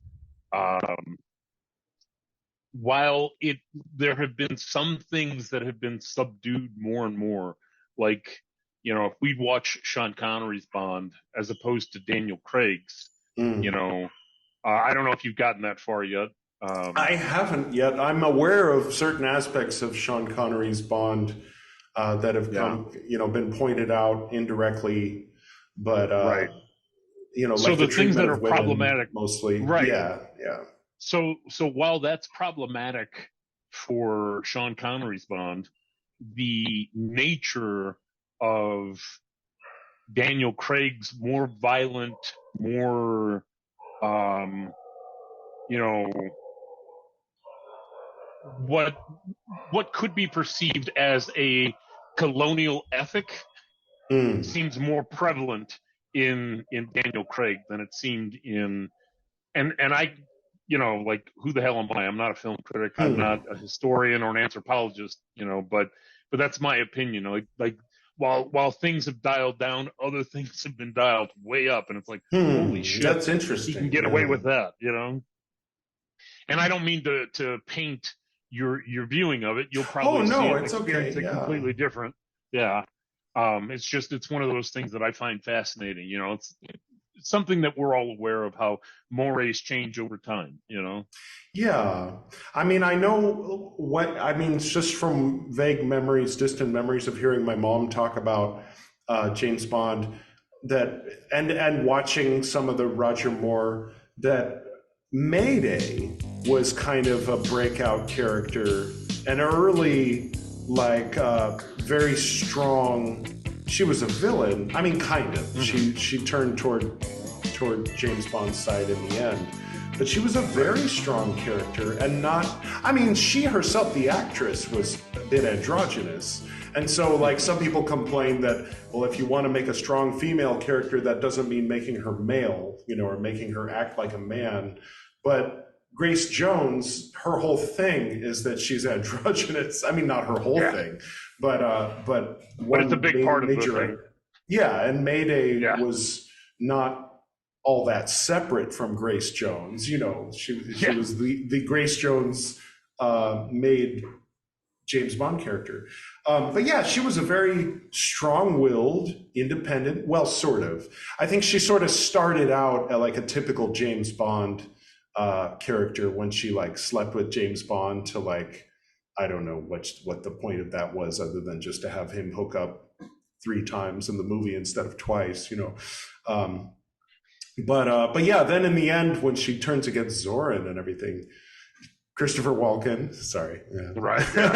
while there have been some things that have been subdued more and more, like, if we watch Sean Connery's Bond as opposed to Daniel Craig's, I don't know if you've gotten that far yet. I haven't yet. I'm aware of certain aspects of Sean Connery's Bond that have come, been pointed out indirectly, but right. So like the things that are problematic, mostly, right? Yeah. So while that's problematic for Sean Connery's Bond, the nature of Daniel Craig's more violent, more, what could be perceived as a colonial ethic seems more prevalent in Daniel Craig than it seemed in, and I, like, who the hell am I? I'm not a film critic. I'm not a historian or an anthropologist, but that's my opinion. Like while things have dialed down, other things have been dialed way up, and it's like, holy shit, that's interesting. You can get away with that, And I don't mean to paint your viewing of it. You'll probably see it, experience it completely different. Yeah. It's one of those things that I find fascinating. It's something that we're all aware of, how mores change over time, Yeah. I mean, I know it's just from vague memories, distant memories of hearing my mom talk about James Bond, that and watching some of the Roger Moore, that Mayday was kind of a breakout character, an early, very strong. She was a villain. I mean, kind of. She turned toward James Bond's side in the end, but she was a very strong character, and not. I mean, she herself, the actress, was a bit androgynous, and so some people complain that, well, if you want to make a strong female character, that doesn't mean making her male, or making her act like a man, but Grace Jones, her whole thing is that she's androgynous. I mean, not her whole thing, but it's a big part of the thing. Yeah, and Mayday was not all that separate from Grace Jones. She was the Grace Jones made James Bond character. But yeah, she was a very strong-willed, independent, well, sort of. I think she sort of started out like a typical James Bond character when she slept with James Bond to I don't know what the point of that was, other than just to have him hook up 3 times in the movie instead of twice, but yeah, then in the end, when she turns against Zorin and everything, Christopher Walken, sorry, right, yeah.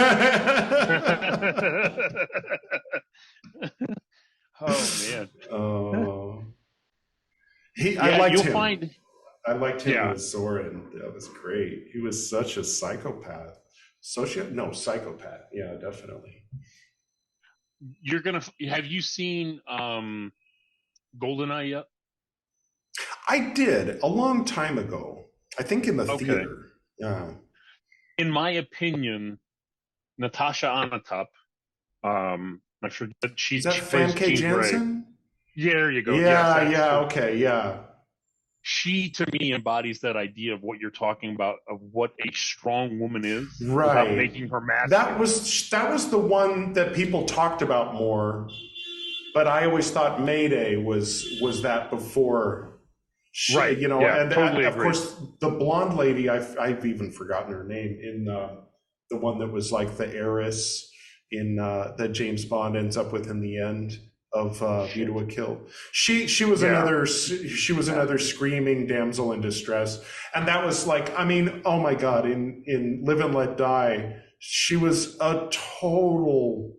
Oh man, I liked him. Find. I liked him as Zorin. That was great. He was such a psychopath. Psychopath. Yeah, definitely. Have you seen GoldenEye yet? I did a long time ago. I think in the theater. Yeah. In my opinion, Natasha Anatop, I forget, is that Famke Janssen? Yeah, there you go. Yeah, okay, yeah. she to me embodies that idea of what you're talking about, of what a strong woman is, right? Without making her masculine. That was the one that people talked about more, but I always thought Mayday was that before. Right. You know, yeah, and totally of agree. course the blonde lady, I've even forgotten her name, in the one that was like the heiress in that James Bond ends up with in the end of View to a Kill. She was another screaming damsel in distress, and that was like, I mean, oh my God, in Live and Let Die, she was a total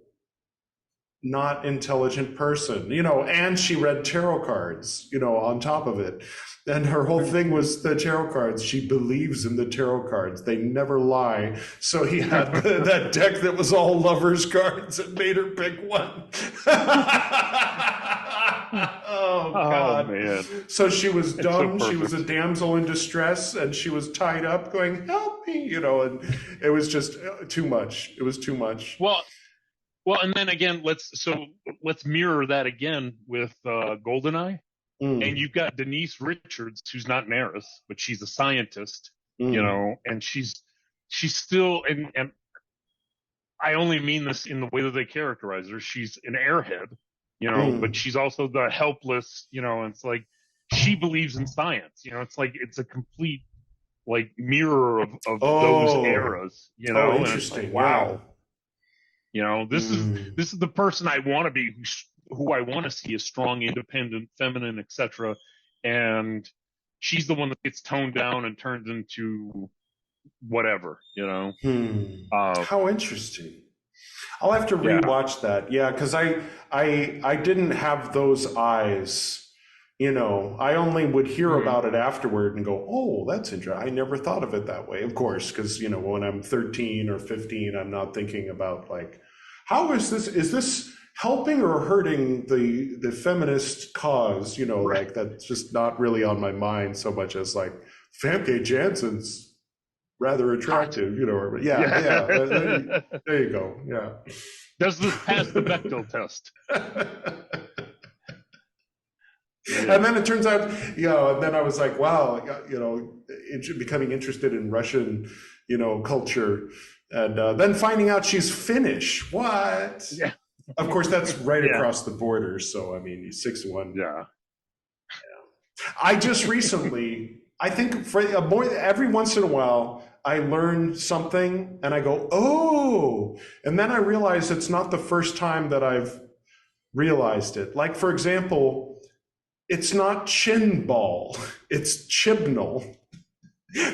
not intelligent person, you know, and she read tarot cards, you know, on top of it. And her whole thing was the tarot cards. She believes in the tarot cards. They never lie. So he had that deck that was all lovers cards and made her pick one. Oh, God. Oh, man. So she was dumb. So she was a damsel in distress, and she was tied up going, help me, you know, and it was just too much. It was too much. Well, and then again, let's mirror that again with GoldenEye. And you've got Denise Richards, who's not an heiress, but she's a scientist, you know, and she's still, and I only mean this in the way that they characterize her. She's an airhead, you know, but she's also the helpless, you know, and it's like, she believes in science, you know, it's like, it's a complete, like, mirror of those eras, you know. Oh, interesting. Like, wow. Yeah. You know, this is the person I want to be, who I want to see as strong, independent, feminine, etc. And she's the one that gets toned down and turned into whatever, you know. How interesting. I'll have to rewatch that. Yeah, because I didn't have those eyes. You know, I only would hear about it afterward and go, oh, that's interesting. I never thought of it that way. Of course, because, you know, when I'm 13 or 15, I'm not thinking about, like, how is this helping or hurting the feminist cause? You know, like, that's just not really on my mind so much as, like, Famke Janssen's rather attractive, you know. Yeah. There you go. Yeah. Does this pass the Bechdel test? And then it turns out, you know, and then I was like, wow, you know, becoming interested in Russian, you know, culture. And then finding out she's Finnish. What? Yeah. Of course, that's right across the border. So, I mean, he's 6'1". Yeah. I just recently, I think every once in a while, I learn something and I go, oh, and then I realize it's not the first time that I've realized it. Like, for example, it's not chin ball, it's chibnall.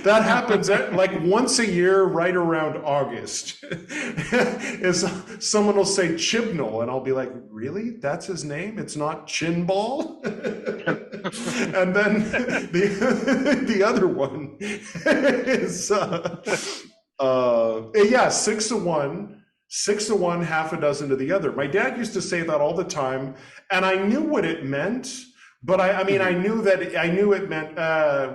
That happens like once a year, right around August. Is someone will say Chibnall, and I'll be like, really? That's his name? It's not chin ball? And then the other one is 6-1. 6-1, half a dozen to the other. My dad used to say that all the time, and I knew what it meant. But I mean, I knew it meant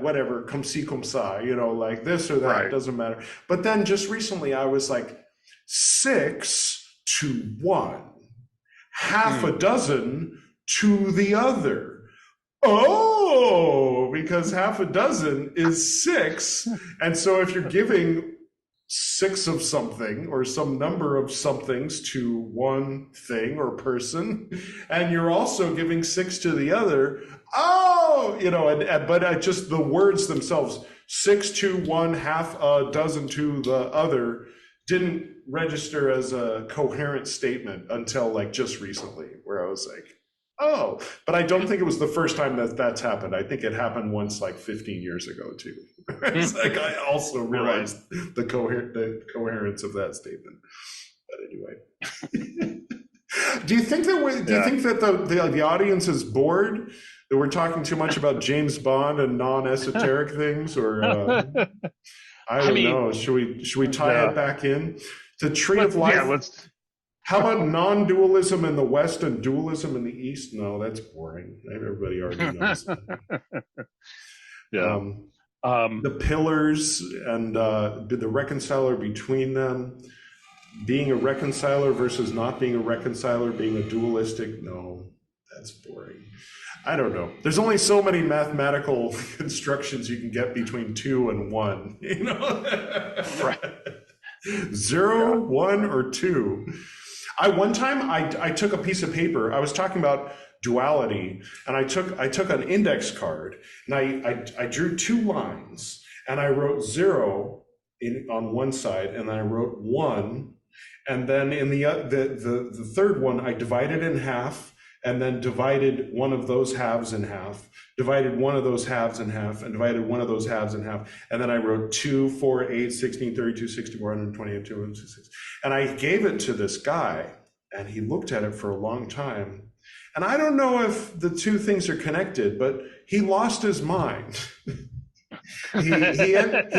whatever, comme ci, comme ça, you know, like this or that, It doesn't matter. But then just recently I was like, 6-1, half a dozen to the other. Oh, because half a dozen is 6. And so if you're giving 6 of something or some number of somethings to one thing or person, and you're also giving 6 to the other, oh, you know, but just the words themselves, 6 to one, half a dozen to the other, didn't register as a coherent statement until like just recently, where I was like, oh, but I don't think it was the first time that's happened. I think it happened once like 15 years ago too. It's like I also realized the coherence of that statement. But anyway, do you think that the audience is bored that we're talking too much about James Bond and non-esoteric things, or I don't know? Should we tie it back in? The Tree of Life. Yeah, How about non-dualism in the West and dualism in the East? No, that's boring. Everybody already knows that. The pillars and the reconciler between them, being a reconciler versus not being a reconciler, being a dualistic. No, that's boring. I don't know. There's only so many mathematical constructions you can get between 2 and 1. You know, Right. 0, 1, or 2. One time I took a piece of paper. I was talking about duality, and I took an index card, and I drew 2 lines, and I wrote 0 on one side, and then I wrote 1, and then in the third one I divided in half, and then divided one of those halves in half, divided one of those halves in half, and divided one of those halves in half, and then I wrote 2, 4, 8, 16, 32, 64, 128, 266, and I gave it to this guy, and he looked at it for a long time. And I don't know if the two things are connected, but he lost his mind. he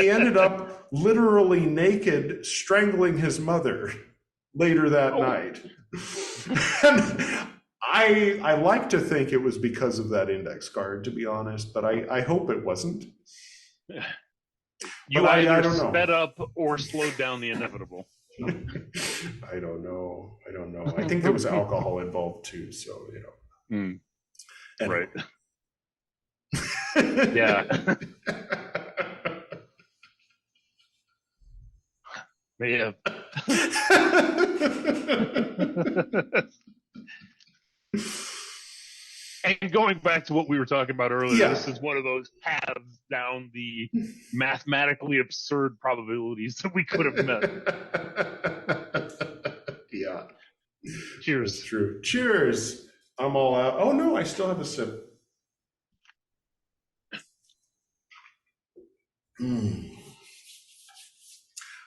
ended up literally naked, strangling his mother later that night. And I like to think it was because of that index card, to be honest, but I hope it wasn't. You either sped up or slowed down the inevitable. I don't know. I think there was alcohol involved too, so Anyway. Right. Yeah. Yeah. And going back to what we were talking about earlier, This is one of those paths down the mathematically absurd probabilities that we could have met. Yeah. Cheers. That's true. Cheers. I'm all out. Oh no, I still have a sip.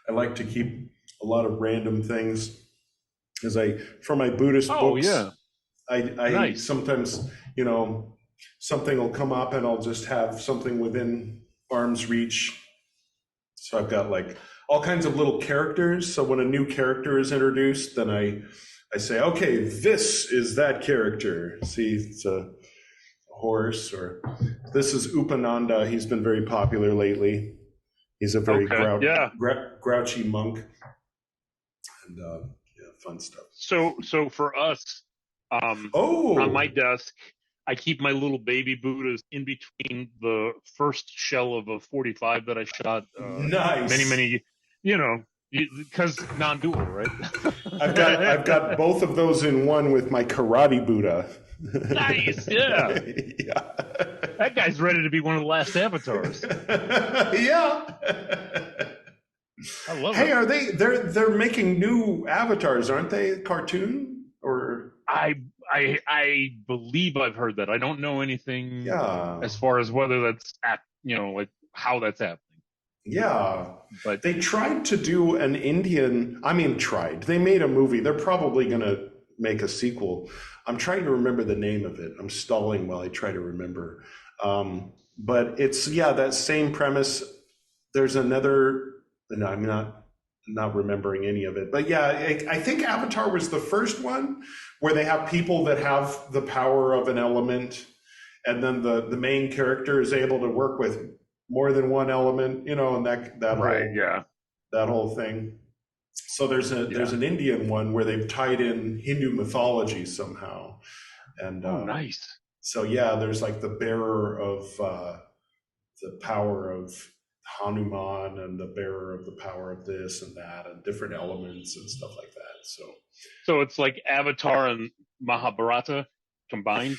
I like to keep a lot of random things for my Buddhist books. Yeah. I sometimes, something will come up and I'll just have something within arm's reach. So I've got like all kinds of little characters. So when a new character is introduced, then I say, okay, this is that character. See, it's a horse, or this is Upananda. He's been very popular lately. He's a very grouchy monk. And fun stuff. So for us, on my desk, I keep my little baby Buddhas in between the first shell of a 45 that I shot. Nice. Many, because non-dual, right? I've got both of those in one with my karate Buddha. Nice, yeah. Yeah. That guy's ready to be one of the last avatars. Yeah. I love it. Hey, are they're making new avatars, aren't they? Cartoon or I believe I've heard that. I don't know anything as far as whether that's like how that's happening. Yeah. But they tried to do an Indian, they made a movie. They're probably going to make a sequel. I'm trying to remember the name of it. I'm stalling while I try to remember. But it's, that same premise. There's another, no, I'm not remembering any of it. But I think Avatar was the first one where they have people that have the power of an element, and then the main character is able to work with more than one element, and that whole thing. So there's an Indian one where they've tied in Hindu mythology somehow. And nice. So there's like the bearer of the power of Hanuman and the bearer of the power of this and that and different elements and stuff like that. So it's like Avatar and Mahabharata combined?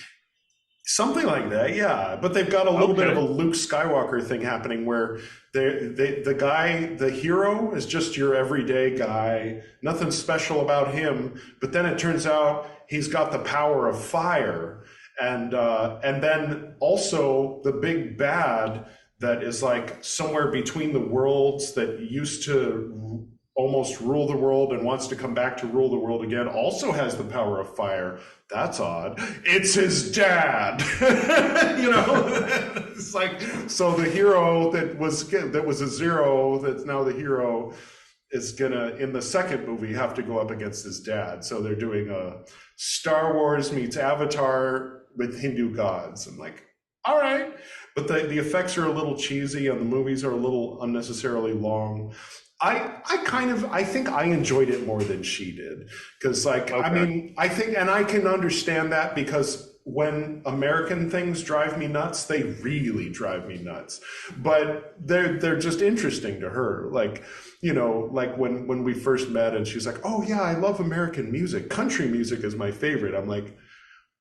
Something like that, yeah. But they've got a little bit of a Luke Skywalker thing happening where the hero is just your everyday guy, nothing special about him. But then it turns out he's got the power of fire, and then also the big bad that is like somewhere between the worlds that used to almost rule the world and wants to come back to rule the world again also has the power of fire. That's odd. It's his dad. It's like, so the hero that was a zero that's now the hero is gonna, in the second movie, have to go up against his dad. So they're doing a Star Wars meets Avatar with Hindu gods. I'm like, all right. But the effects are a little cheesy and the movies are a little unnecessarily long. I think I enjoyed it more than she did. Because I think, and I can understand that because when American things drive me nuts, they really drive me nuts. But they're just interesting to her. Like, you know, like when we first met and she's like, oh yeah, I love American music. Country music is my favorite. I'm like,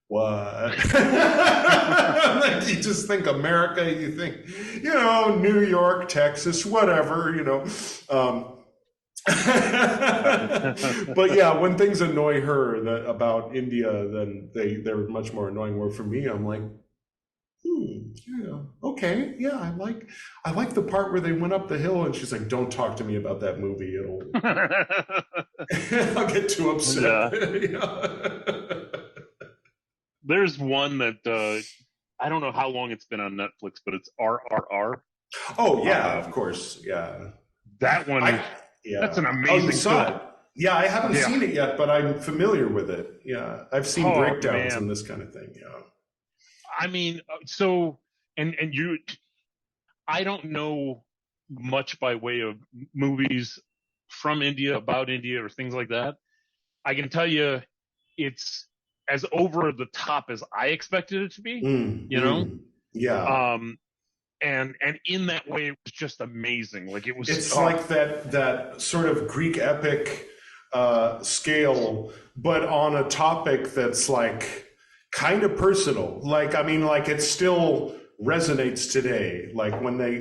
what? Like, you just think America, you think, you know, New York, Texas, whatever, you know. But yeah, when things annoy her about India, then they're much more annoying. Where for me, I'm like, yeah, okay, yeah, I like the part where they went up the hill, and she's like, don't talk to me about that movie. I'll get too upset. Yeah. There's one that I don't know how long it's been on Netflix, but it's RRR. Oh yeah, of course, yeah. That one. Yeah. That's an amazing you saw it. Yeah, I haven't seen it yet, but I'm familiar with it. Yeah, I've seen breakdowns and this kind of thing. Yeah. I mean, so, and you, I don't know much by way of movies from India, about India, or things like that. I can tell you it's as over the top as I expected it to be, you know? Yeah. And in that way, it was just amazing. Like it was. It's like that sort of Greek epic scale, but on a topic that's like kind of personal. Like, I mean, like it still resonates today. Like when they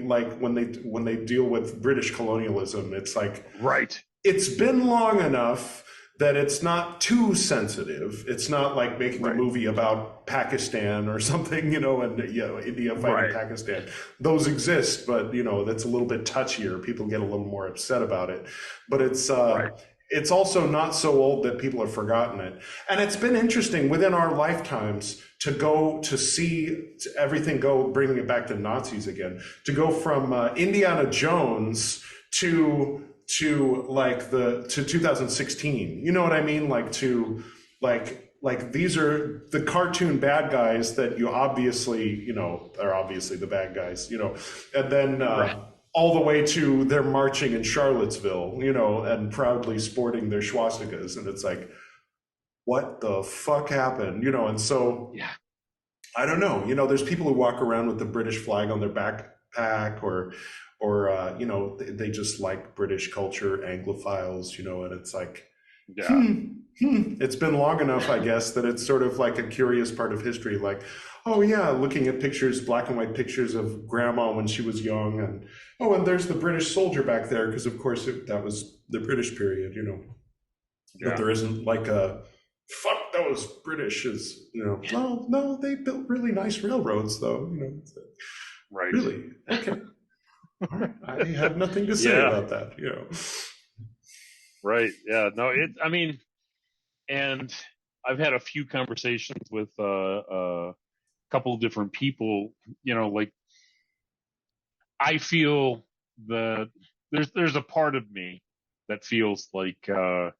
deal with British colonialism, it's like, right. It's been long enough that it's not too sensitive. It's not like making a movie about Pakistan or something, you know, and India fighting Pakistan. Those exist, but you know, that's a little bit touchier. People get a little more upset about it. But it's also not so old that people have forgotten it. And it's been interesting within our lifetimes to go to see everything go, bringing it back to Nazis again, to go from Indiana Jones to 2016, you know what I mean? Like these are the cartoon bad guys that you obviously, you know, are obviously the bad guys, you know, and then all the way to they're marching in Charlottesville, you know, and proudly sporting their swastikas, and it's like, what the fuck happened, you know? And so I don't know, you know, there's people who walk around with the British flag on their backpack, or you know, they just like British culture, Anglophiles, you know, and it's like, it's been long enough, I guess, that it's sort of like a curious part of history. Like, oh yeah, looking at pictures, black and white pictures of grandma when she was young, and and there's the British soldier back there, because of course that was the British period, you know. But there isn't like a fuck those British, is, you know. No, they built really nice railroads though, you know. Right. Really? Okay. All right. I have nothing to say about that, you know. Right. Yeah. No, I mean, and I've had a few conversations with a couple of different people, you know, like I feel that there's a part of me that feels like they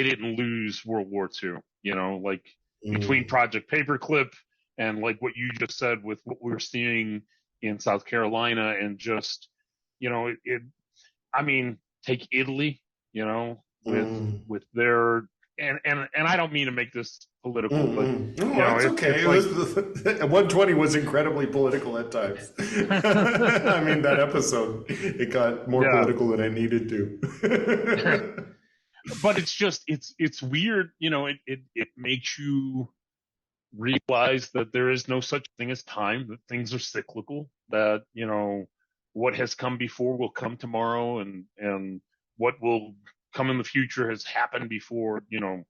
didn't lose World War II, you know, like between Project Paperclip and like what you just said with what we're seeing in South Carolina, and just, you know, I mean, take Italy, you know, with their, and I don't mean to make this political, but it's okay. Like, 120 was incredibly political at times. I mean, that episode, it got more political than I needed to. But it's just, it's weird, you know, it makes you realize that there is no such thing as time, that things are cyclical, that, you know, what has come before will come tomorrow, and what will come in the future has happened before, you know.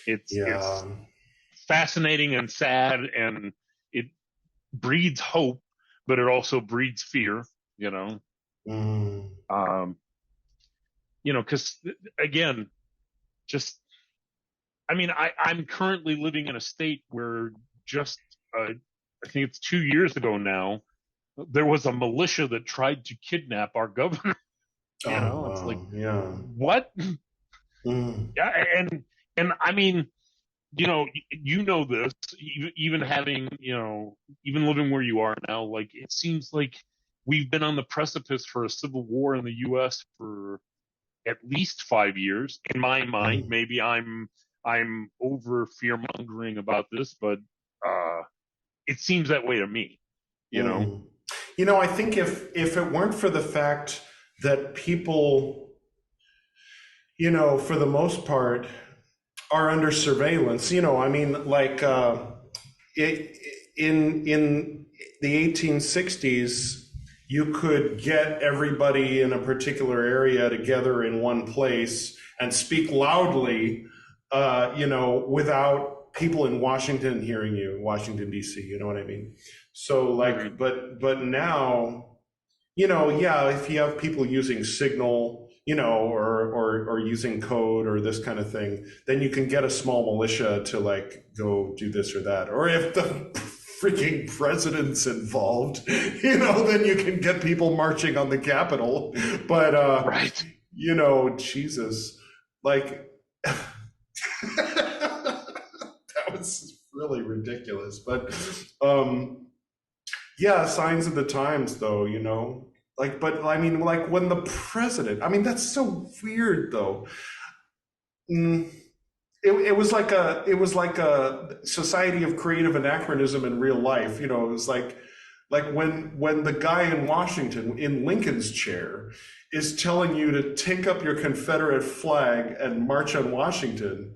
It's fascinating and sad, and it breeds hope, but it also breeds fear, you know. You know, because again, just, I mean, I'm currently living in a state where just, I think it's 2 years ago now, there was a militia that tried to kidnap our governor. You know, it's like, what? Yeah, and I mean, you know this, even having, you know, even living where you are now, like, it seems like we've been on the precipice for a civil war in the U.S. for at least 5 years, in my mind. Maybe I'm over fear mongering about this, but it seems that way to me, you know? You know, I think if it weren't for the fact that people, you know, for the most part, are under surveillance, you know, I mean, like in the 1860s, you could get everybody in a particular area together in one place and speak loudly, you know, without people in Washington hearing you, Washington, D.C., you know what I mean? So like, but now, you know, yeah, if you have people using Signal, you know, or using code or this kind of thing, then you can get a small militia to like go do this or that. Or if the freaking president's involved, you know, then you can get people marching on the Capitol. But right, you know, Jesus, like that was really ridiculous. But yeah, signs of the times, though, you know. Like, but I mean, like when the president, I mean, that's so weird, though. It was like a society of creative anachronism in real life. You know, it was like when the guy in Washington in Lincoln's chair is telling you to take up your Confederate flag and march on Washington.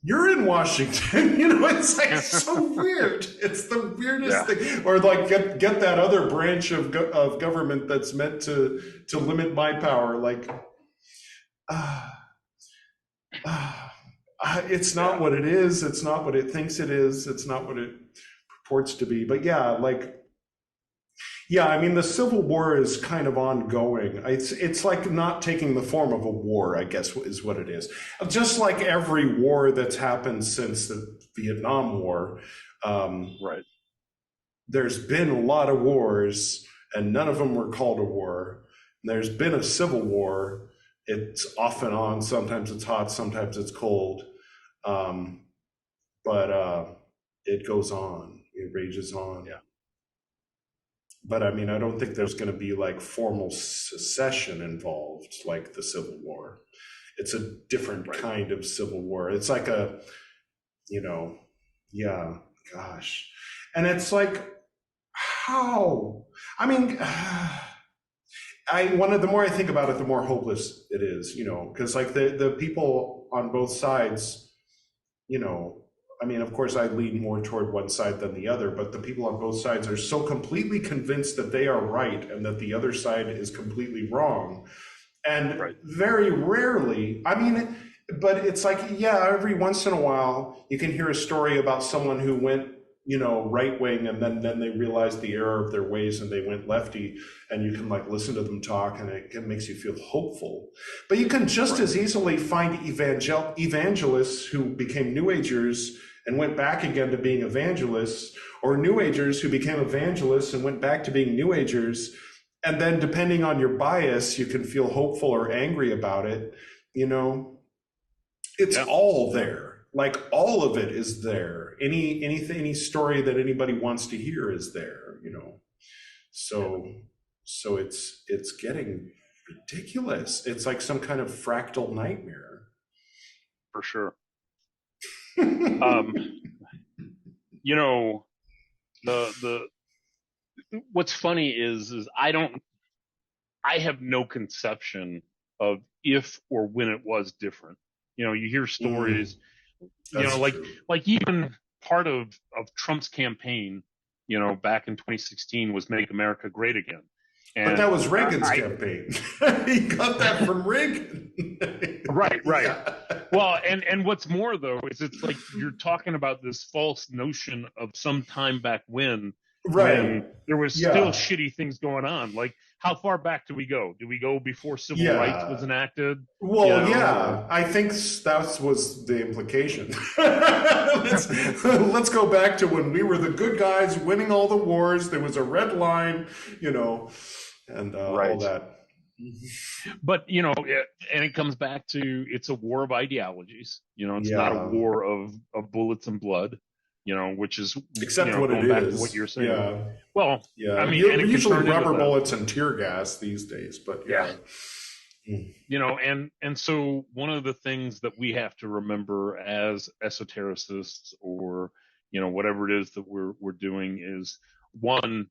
You're in Washington, you know, it's like so weird. It's the weirdest thing. Or like get that other branch of government that's meant to limit my power. Like, it's not what it is. It's not what it thinks it is. It's not what it purports to be. But yeah, like, yeah, I mean, the Civil War is kind of ongoing. It's like not taking the form of a war, I guess, is what it is. Just like every war that's happened since the Vietnam War, right? There's been a lot of wars, and none of them were called a war. There's been a civil war. It's off and on. Sometimes it's hot, sometimes it's cold, but it goes on. It rages on. Yeah. But I mean, I don't think there's going to be like formal secession involved like the Civil War. It's a different kind of civil war. It's like a, you know, yeah, gosh. And it's like, how? I mean, the more I think about it, the more hopeless it is, you know, because like the people on both sides, you know, I mean, of course, I lean more toward one side than the other, but the people on both sides are so completely convinced that they are right and that the other side is completely wrong. And very rarely, I mean, but it's like, yeah, every once in a while, you can hear a story about someone who went, you know, right wing, and then they realized the error of their ways and they went lefty, and you can like listen to them talk, and it makes you feel hopeful. But you can just as easily find evangelists who became New Agers and went back again to being evangelists, or New Agers who became evangelists and went back to being New Agers. And then depending on your bias, you can feel hopeful or angry about it. You know, it's all there. Like all of it is there. Any story that anybody wants to hear is there, you know. So it's getting ridiculous. It's like some kind of fractal nightmare. For sure. You know, the what's funny is I have no conception of if or when it was different. You know, you hear stories, you know, like even part of Trump's campaign, you know, back in 2016 was Make America Great Again. And but that was Reagan's campaign. He got that from Reagan. Right. Yeah. Well, and what's more though is it's like you're talking about this false notion of some time back when there was still shitty things going on. Like, how far back do we go? Do we go before civil rights was enacted? Well, you know? I think that was the implication. Let's go back to when we were the good guys winning all the wars. There was a red line, you know, and all that. But, you know, and it comes back to, it's a war of ideologies. You know, it's not a war of bullets and blood. You know, which is except you know, what going it back is. To what you're saying. Yeah. Well, I mean, usually rubber bullets and tear gas these days, but you know, and so one of the things that we have to remember as esotericists or, whatever it is that we're doing is one.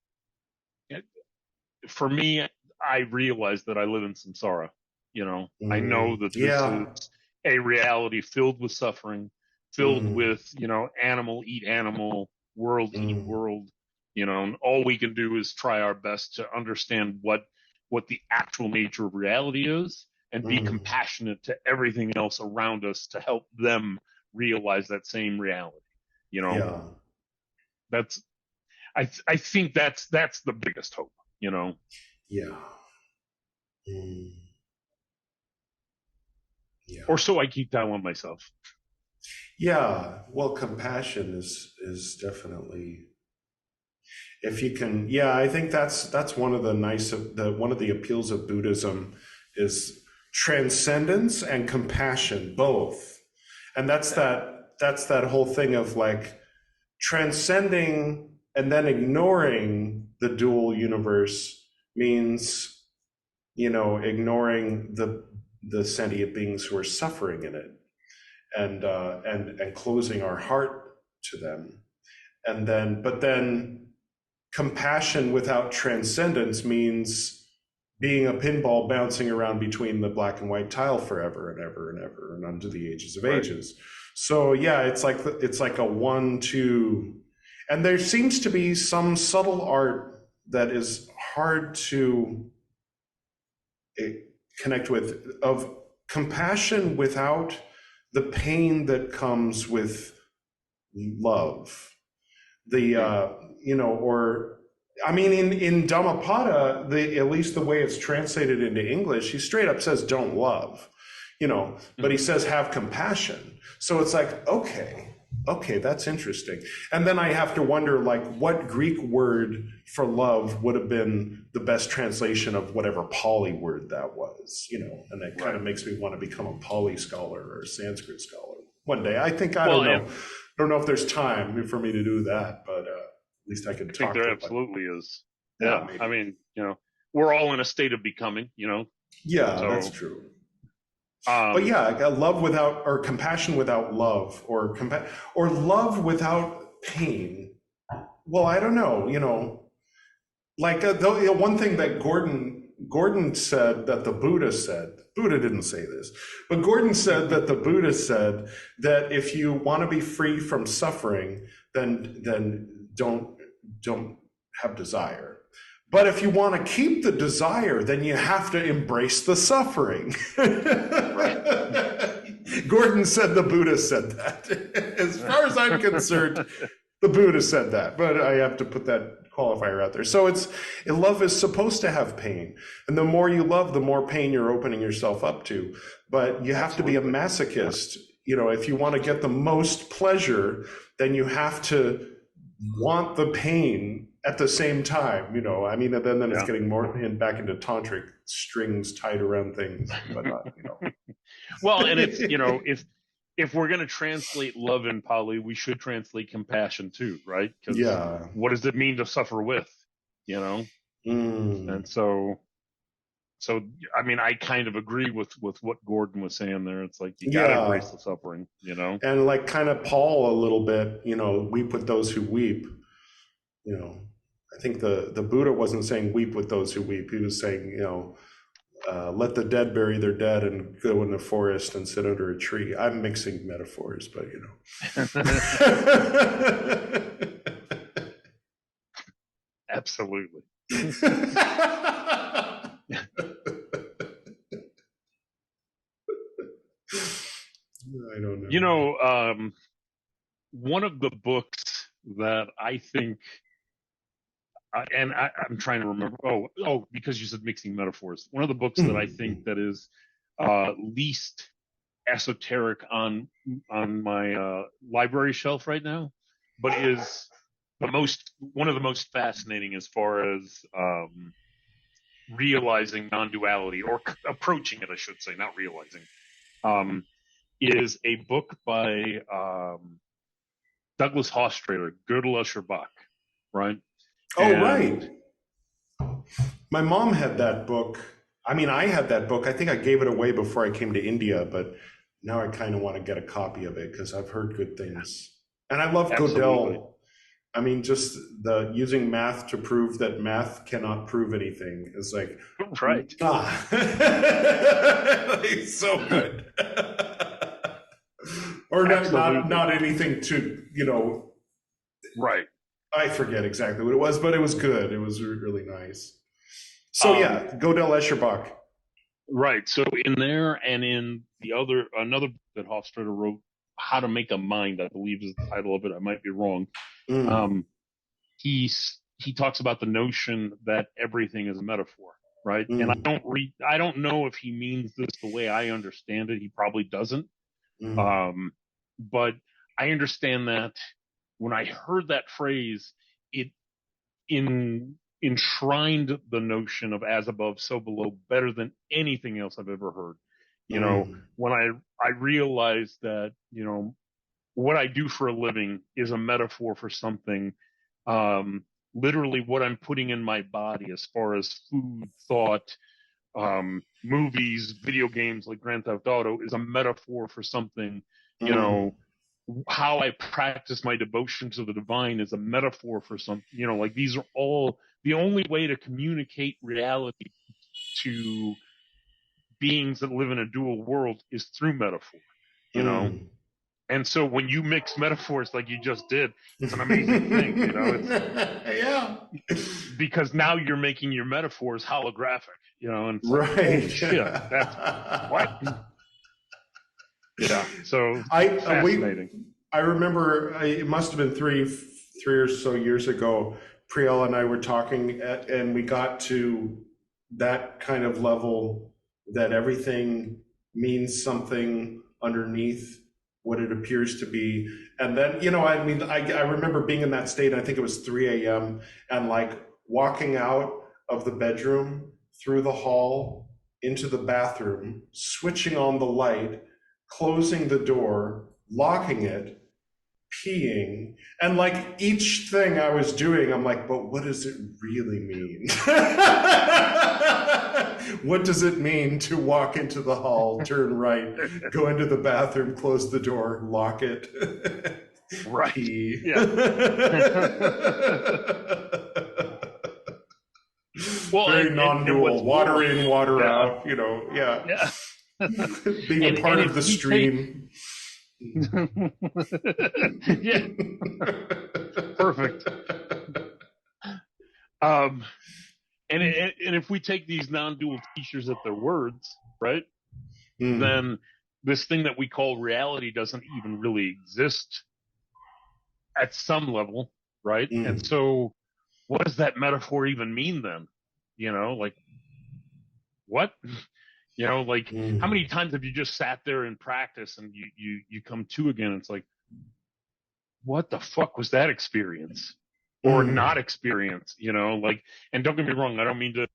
For me, I realize that I live in samsara. I know that this is a reality filled with suffering, filled with, animal eat animal, world eat world, and all we can do is try our best to understand what the actual nature of reality is and be compassionate to everything else around us to help them realize that same reality. That's, I think that's the biggest hope, Yeah. Yeah. Or so I keep telling myself. Yeah. Well, compassion is definitely, if you can, I think that's one of one of the appeals of Buddhism is transcendence and compassion, both. And that's that whole thing of like transcending and then ignoring the dual universe means, ignoring the sentient beings who are suffering in it, and closing our heart to them. But then compassion without transcendence means being a pinball bouncing around between the black and white tile forever and ever and ever and unto the ages of ages. So it's like a 1-2, and there seems to be some subtle art that is hard to connect with, of compassion without the pain that comes with love. In Dhammapada, at least the way it's translated into English, he straight up says don't love, but he says have compassion. So it's like, okay, that's interesting. And then I have to wonder, like, what Greek word for love would have been the best translation of whatever Pali word that was, and that kind of makes me want to become a Pali scholar or a Sanskrit scholar one day. I think, I don't know. I don't know if there's time for me to do that, but at least I can talk. I think there absolutely is. Yeah. I mean, we're all in a state of becoming, Yeah, so, that's true. But love without, or compassion without love, or love without pain. Well, I don't know, like one thing that Gordon said that the Buddha said. Buddha didn't say this, but Gordon said that the Buddha said that if you want to be free from suffering, then don't have desire. But if you want to keep the desire, then you have to embrace the suffering. Gordon said the Buddha said that. As far as I'm concerned, the Buddha said that, but I have to put that qualifier out there. So love is supposed to have pain. And the more you love, the more pain you're opening yourself up to. But you have to be a masochist. If you want to get the most pleasure, then you have to want the pain at the same time, and then it's getting more back into tantric strings tied around things, but Well, and it's, if we're going to translate love in Pali, we should translate compassion too, right? Because what does it mean to suffer with, And so, I mean, I kind of agree with what Gordon was saying there. It's like, you got to embrace the suffering, And like kind of Paul a little bit, weep with those who weep, I think the Buddha wasn't saying weep with those who weep. He was saying, let the dead bury their dead and go in the forest and sit under a tree. I'm mixing metaphors, but Absolutely. I don't know. One of the books that I think, and I'm trying to remember. Oh, because you said mixing metaphors. One of the books that I think that is least esoteric on my library shelf right now, but is one of the most fascinating as far as realizing non-duality, or approaching it, I should say, not realizing, is a book by Douglas Hofstadter, Gödel Uscherbach, right? Right. My mom had that book. I mean, I had that book. I think I gave it away before I came to India, but now I kind of want to get a copy of it because I've heard good things. And I love Absolutely. Gödel. I mean, just the using math to prove that math cannot prove anything is like, right. It's so good. Or not anything to, Right. I forget exactly what it was, but it was good. It was really nice. So yeah, Gödel Escherbach. Right. So in there and in another book that Hofstadter wrote, How to Make a Mind, I believe is the title of it. I might be wrong. He talks about the notion that everything is a metaphor, right? And I don't know if he means this the way I understand it. He probably doesn't. But I understand that when I heard that phrase, it enshrined the notion of as above, so below better than anything else I've ever heard. When I realized that, what I do for a living is a metaphor for something, literally what I'm putting in my body as far as food, thought, movies, video games like Grand Theft Auto is a metaphor for something, how I practice my devotion to the divine is a metaphor for some, like these are all the only way to communicate reality to beings that live in a dual world is through metaphor, And so when you mix metaphors like you just did, it's an amazing thing, Yeah. Because now you're making your metaphors holographic, and it's right. Like, holy shit, that's what? Yeah. So fascinating. I remember it must have been three or so years ago. Priel and I were talking, and we got to that kind of level that everything means something underneath what it appears to be. And then, I remember being in that state, I think it was 3 a.m., and like walking out of the bedroom through the hall into the bathroom, switching on the light, closing the door, locking it, peeing, and like each thing I was doing, I'm like, but what does it really mean? What does it mean to walk into the hall, turn right, go into the bathroom, close the door, lock it, right? Pee. Yeah. Well, very non-dual, water in, water out. Yeah. Being a part of the stream. Yeah. Perfect. And if we take these non-dual teachers at their words, right, then this thing that we call reality doesn't even really exist at some level, right? And so what does that metaphor even mean then? Like, what? How many times have you just sat there and practice and you come to again? It's like, what the fuck was that experience or not experience? And don't get me wrong. I don't mean to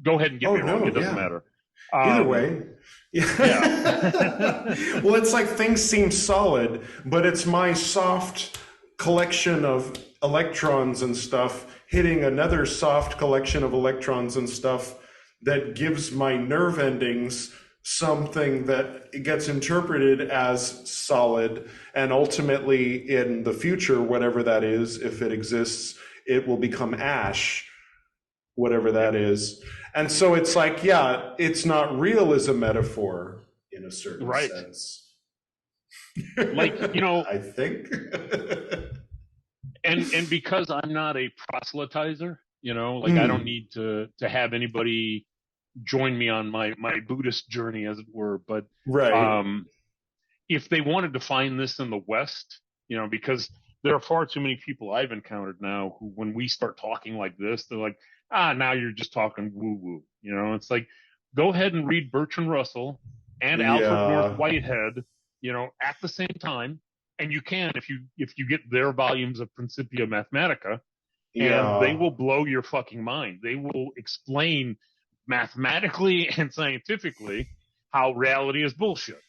go ahead and get me wrong. It doesn't matter. Either way. Yeah. Well, it's like things seem solid, but it's my soft collection of electrons and stuff hitting another soft collection of electrons and stuff that gives my nerve endings something that gets interpreted as solid, and ultimately in the future, whatever that is, if it exists, it will become ash, whatever that is. And so it's like, yeah, it's not real as a metaphor in a certain sense. Like, I think. and because I'm not a proselytizer, I don't need to have anybody join me on my Buddhist journey, as it were. But if they wanted to find this in the West, because there are far too many people I've encountered now who, when we start talking like this, they're like, now you're just talking woo-woo. It's like, go ahead and read Bertrand Russell and Alfred North Whitehead, at the same time. And you can, if you get their volumes of Principia Mathematica, and they will blow your fucking mind. They will explain mathematically and scientifically how reality is bullshit.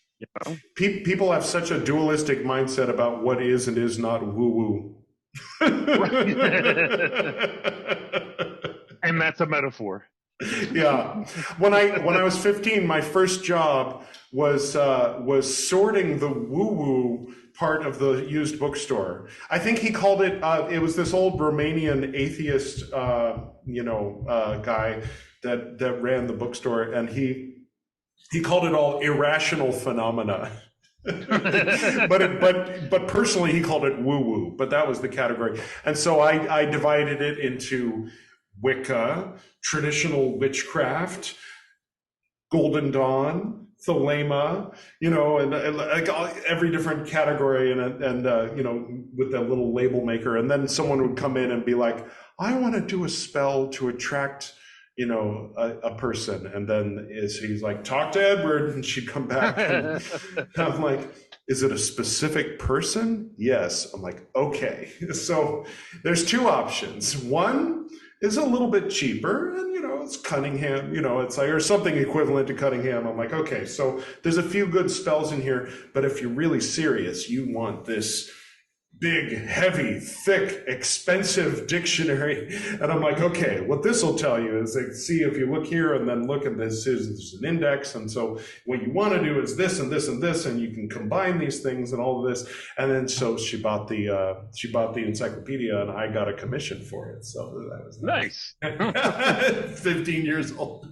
People have such a dualistic mindset about what is and is not woo-woo. And that's a metaphor. Yeah. When I was 15, my first job was sorting the woo-woo part of the used bookstore. I think he called it. It was this old Romanian atheist, guy that ran the bookstore, and he called it all irrational phenomena. but personally, he called it woo-woo. But that was the category, and so I divided it into Wicca, traditional witchcraft, Golden Dawn, Thelema, and like every different category, and with that little label maker. And then someone would come in and be like, I want to do a spell to attract, a person. And then he's like, talk to Edward, and she'd come back. And I'm like, is it a specific person? Yes. I'm like, okay. So there's two options. One is a little bit cheaper, and it's Cunningham, it's like, or something equivalent to Cunningham. I'm like, okay, so there's a few good spells in here, but if you're really serious, you want this big, heavy, thick, expensive dictionary. And I'm like, okay, what this will tell you is, like, see, if you look here and then look at this, there's an index. And so what you want to do is this and this and this, and you can combine these things and all of this. And then so she bought the encyclopedia, and I got a commission for it. So that was nice. 15 years old.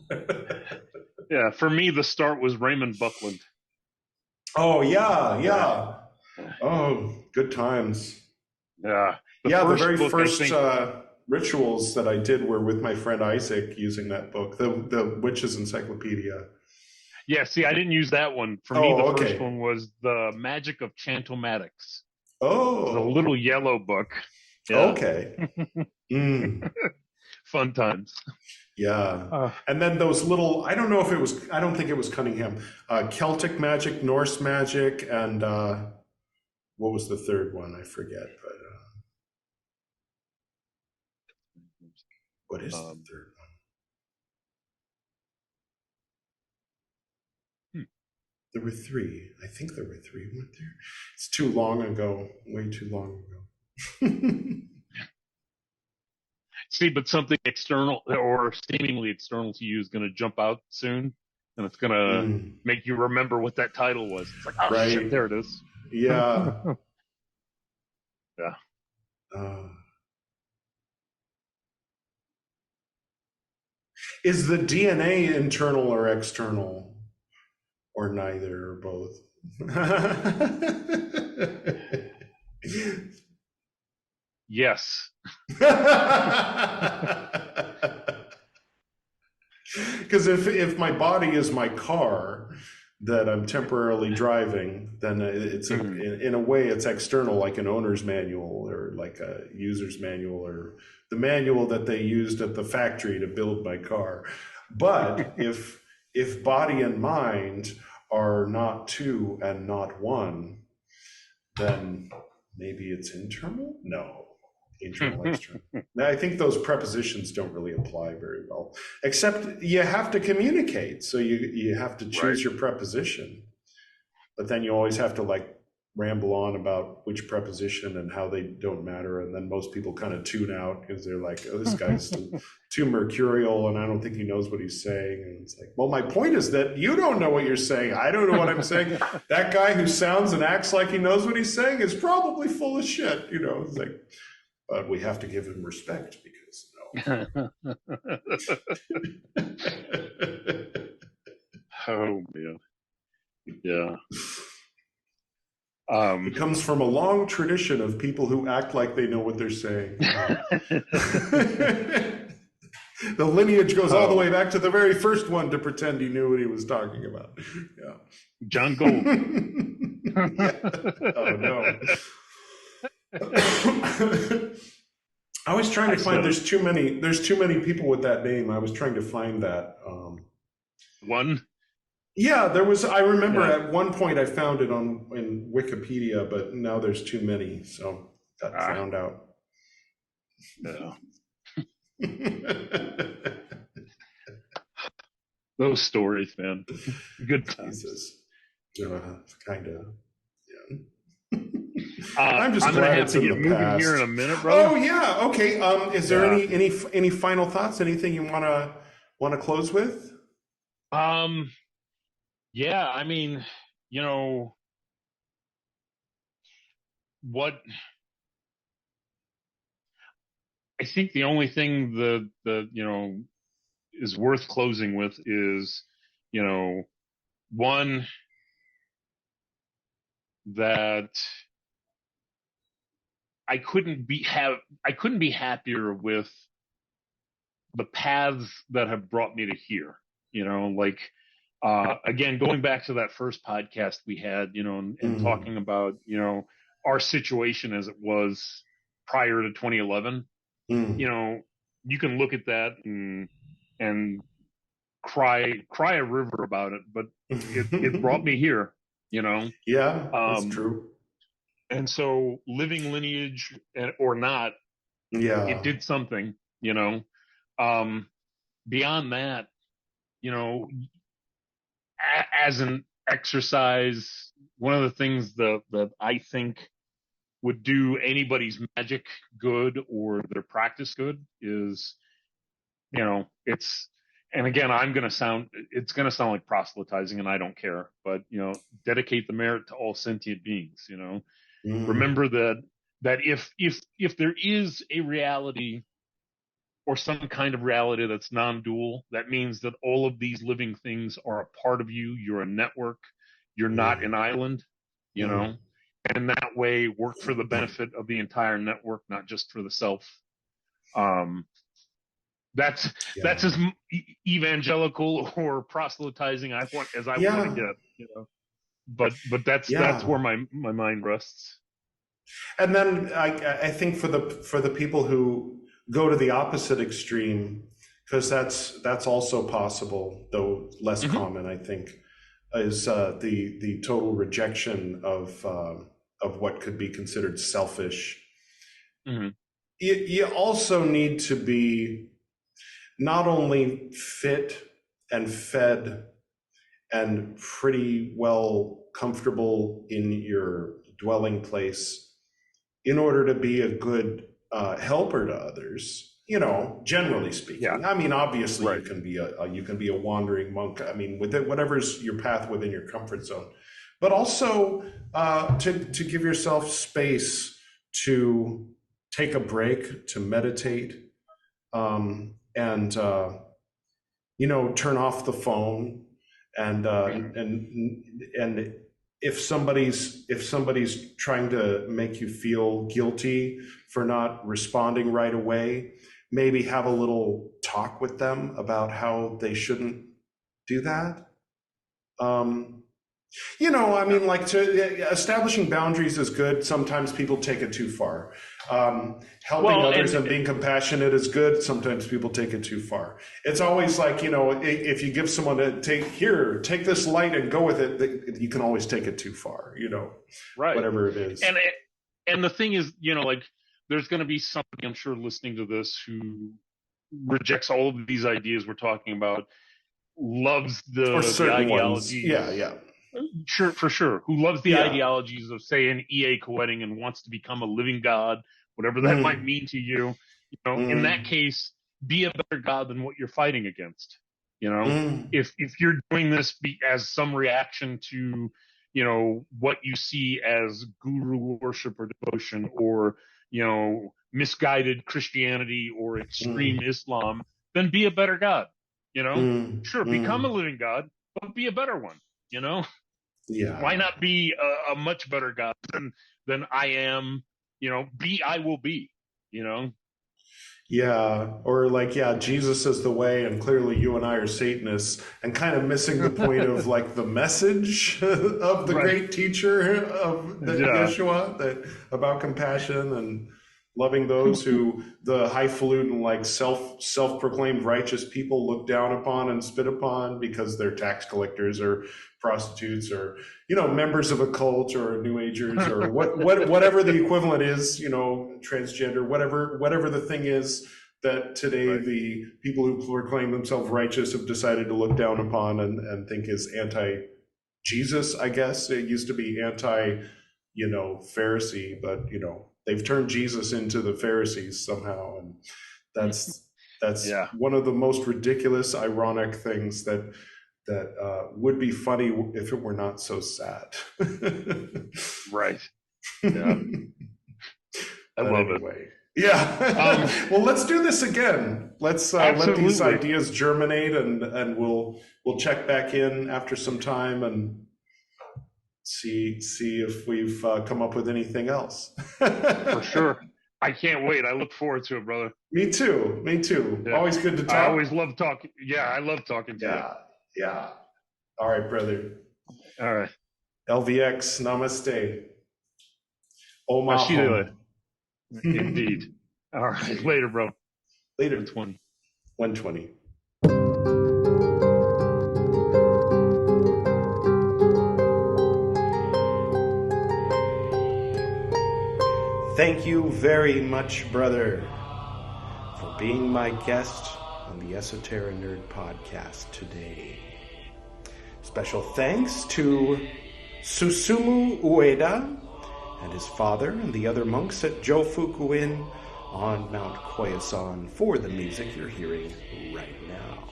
Yeah, for me, the start was Raymond Buckland. Oh, yeah. Oh, good times. Yeah. The very first rituals that I did were with my friend Isaac, using that book, the Witch's Encyclopedia. Yeah, see, I didn't use that one. For me, the first one was The Magic of Chantomatics. Oh. The little yellow book. Yeah. Okay. Fun times. Yeah. And then those little, I don't think it was Cunningham, Celtic magic, Norse magic, and what was the third one? I forget, but what is the third one? There were three. I think there were three, weren't there? It's too long ago, way too long ago. See, but something external or seemingly external to you is going to jump out soon, and it's going to make you remember what that title was. It's like, oh, right. Shit, there it is. Yeah. Yeah. Is the DNA internal or external, or neither, or both? Yes. Because if my body is my car that I'm temporarily driving, then it's in a way it's external, like an owner's manual or like a user's manual or the manual that they used at the factory to build my car. But if body and mind are not two and not one, then maybe it's internal? No. Internal, external. I think those prepositions don't really apply very well, except you have to communicate. So you have to choose your preposition, but then you always have to like ramble on about which preposition and how they don't matter. And then most people kind of tune out because they're like, oh, this guy's too mercurial and I don't think he knows what he's saying. And it's like, well, my point is that you don't know what you're saying. I don't know what I'm saying. That guy who sounds and acts like he knows what he's saying is probably full of shit. It's like, but we have to give him respect because Oh man, yeah. It comes from a long tradition of people who act like they know what they're saying. The lineage goes all the way back to the very first one to pretend he knew what he was talking about. Yeah. John Gold. Yeah. Oh no. I was trying to find. There's too many people with that name. I was trying to find that one. Yeah, there was. I remember at one point I found it in Wikipedia, but now there's too many, so got found out. Yeah. Those stories, man. Good times. Kind of. Yeah. I'm gonna have to get moving here in a minute, brother. Oh yeah, okay. Is there any final thoughts? Anything you want to want to close with? Yeah, I mean, what I think the only thing the is worth closing with is, one, that I couldn't be happier with the paths that have brought me to here. Again, going back to that first podcast we had, and talking about, our situation as it was prior to 2011, you can look at that and cry a river about it, but it brought me here, Yeah, that's true. And so living lineage or not, it did something, beyond that, as an exercise, one of the things that I think would do anybody's magic good or their practice good is, and again, it's going to sound like proselytizing, and I don't care, but, dedicate the merit to all sentient beings, remember that if there is a reality or some kind of reality that's non-dual, that means that all of these living things are a part of you. You're a network. You're not an island, and that way work for the benefit of the entire network, not just for the self. That's as evangelical or proselytizing as I want to get, but that's where my mind rests. And then I think for the people who go to the opposite extreme, because that's also possible, though less common, I think, is the total rejection of what could be considered selfish. You also need to be not only fit and fed and pretty well comfortable in your dwelling place in order to be a good helper to others, generally speaking. Yeah. I mean, obviously, right. you can be a wandering monk. I mean, whatever's your path within your comfort zone, but also to give yourself space to take a break, to meditate, and turn off the phone, and if somebody's trying to make you feel guilty for not responding right away, maybe have a little talk with them about how they shouldn't do that. Establishing boundaries is good. Sometimes people take it too far. Helping others and being compassionate is good. Sometimes people take it too far. It's always like, if you give someone take this light and go with it, you can always take it too far, right. Whatever it is. And the thing is, there's going to be somebody, I'm sure, listening to this who rejects all of these ideas we're talking about, loves the ideology. Yeah. Sure, for sure. Who loves the ideologies of, say, an EA co-wedding and wants to become a living god, whatever that might mean to you. In that case, be a better god than what you're fighting against. If you're doing this as some reaction to, what you see as guru worship or devotion, or misguided Christianity or extreme Islam, then be a better god. Sure, become a living god, but be a better one. Yeah. Why not be a much better God than I am? I will be. Yeah, or Jesus is the way, and clearly you and I are Satanists, and kind of missing the point of the message of the great teacher of Yeshua, about compassion and loving those who the highfalutin, self-proclaimed righteous people look down upon and spit upon because they're tax collectors or prostitutes or members of a cult or New Agers or whatever the equivalent is, transgender, whatever the thing is that today the people who proclaim themselves righteous have decided to look down upon and think is anti-Jesus. I guess it used to be anti Pharisee, but they've turned Jesus into the Pharisees somehow, and that's That's one of the most ridiculous, ironic things that would be funny if it were not so sad. Right. Yeah. I love anyway. Yeah. Well, let's do this again. Let's let these ideas germinate, and we'll check back in after some time and see if we've come up with anything else. For sure. I can't wait. I look forward to it, brother. Me too. Yeah. Always good to talk. I always love talking. Yeah, I love talking to you. Yeah. All right, brother. All right. LVX, namaste. Omaha. Indeed. All right. Later, bro. Later. 120. Thank you very much, brother, for being my guest on the Esoterinerd podcast today. Special thanks to Susumu Ueda and his father and the other monks at Jofuku-in on Mount Koyasan for the music you're hearing right now,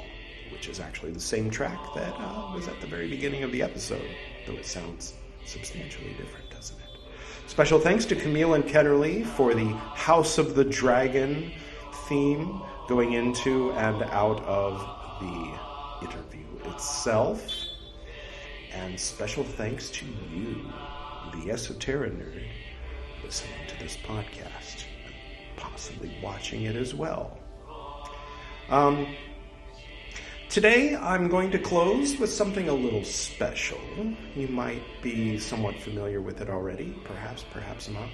which is actually the same track that was at the very beginning of the episode, though it sounds substantially different, doesn't it? Special thanks to Camille and Kennerly for the House of the Dragon theme going into and out of the interview itself. And special thanks to you, the Esoterinerd, listening to this podcast and possibly watching it as well. Today, I'm going to close with something a little special. You might be somewhat familiar with it already, perhaps not.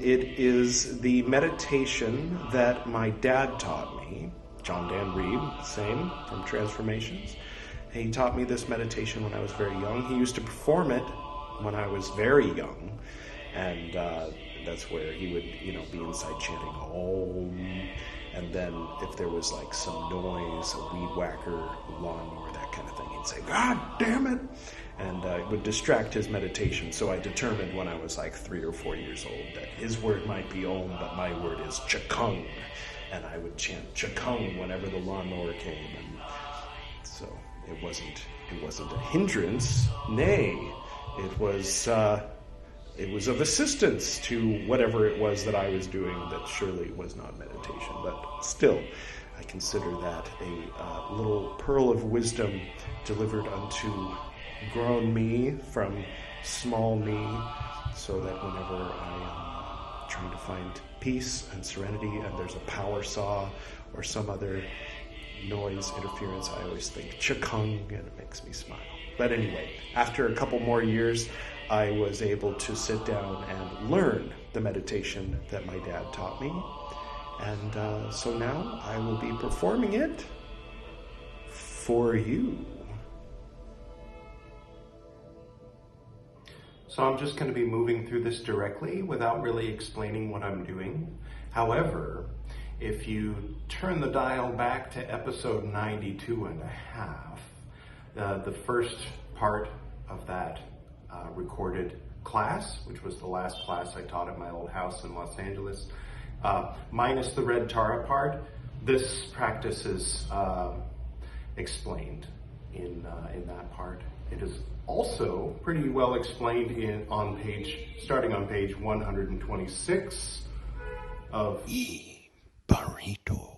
It is the meditation that my dad taught me, John Dan Reed, same, from Transformations. He taught me this meditation when I was very young. He used to perform it when I was very young, and that's where he would, be inside chanting Om. And then if there was like some noise, a weed whacker, lawnmower, that kind of thing, he'd say, "God damn it!" And it would distract his meditation. So I determined when I was like 3 or 4 years old that his word might be Om, but my word is Chakung. And I would chant Chakung whenever the lawnmower came. And so it wasn't a hindrance. Nay, it was of assistance to whatever it was that I was doing that surely was not meditation. But still, I consider that a little pearl of wisdom delivered unto grown me from small me, so that whenever I am trying to find peace and serenity and there's a power saw or some other noise interference, I always think Chakung, and it makes me smile. But anyway, after a couple more years, I was able to sit down and learn the meditation that my dad taught me. And so now I will be performing it for you. So I'm just going to be moving through this directly without really explaining what I'm doing. However, if you turn the dial back to episode 92 and a half, the first part of that recorded class, which was the last class I taught at my old house in Los Angeles, minus the red Tara part, this practice is explained in that part. It is also pretty well explained starting on page 126 of Burrito.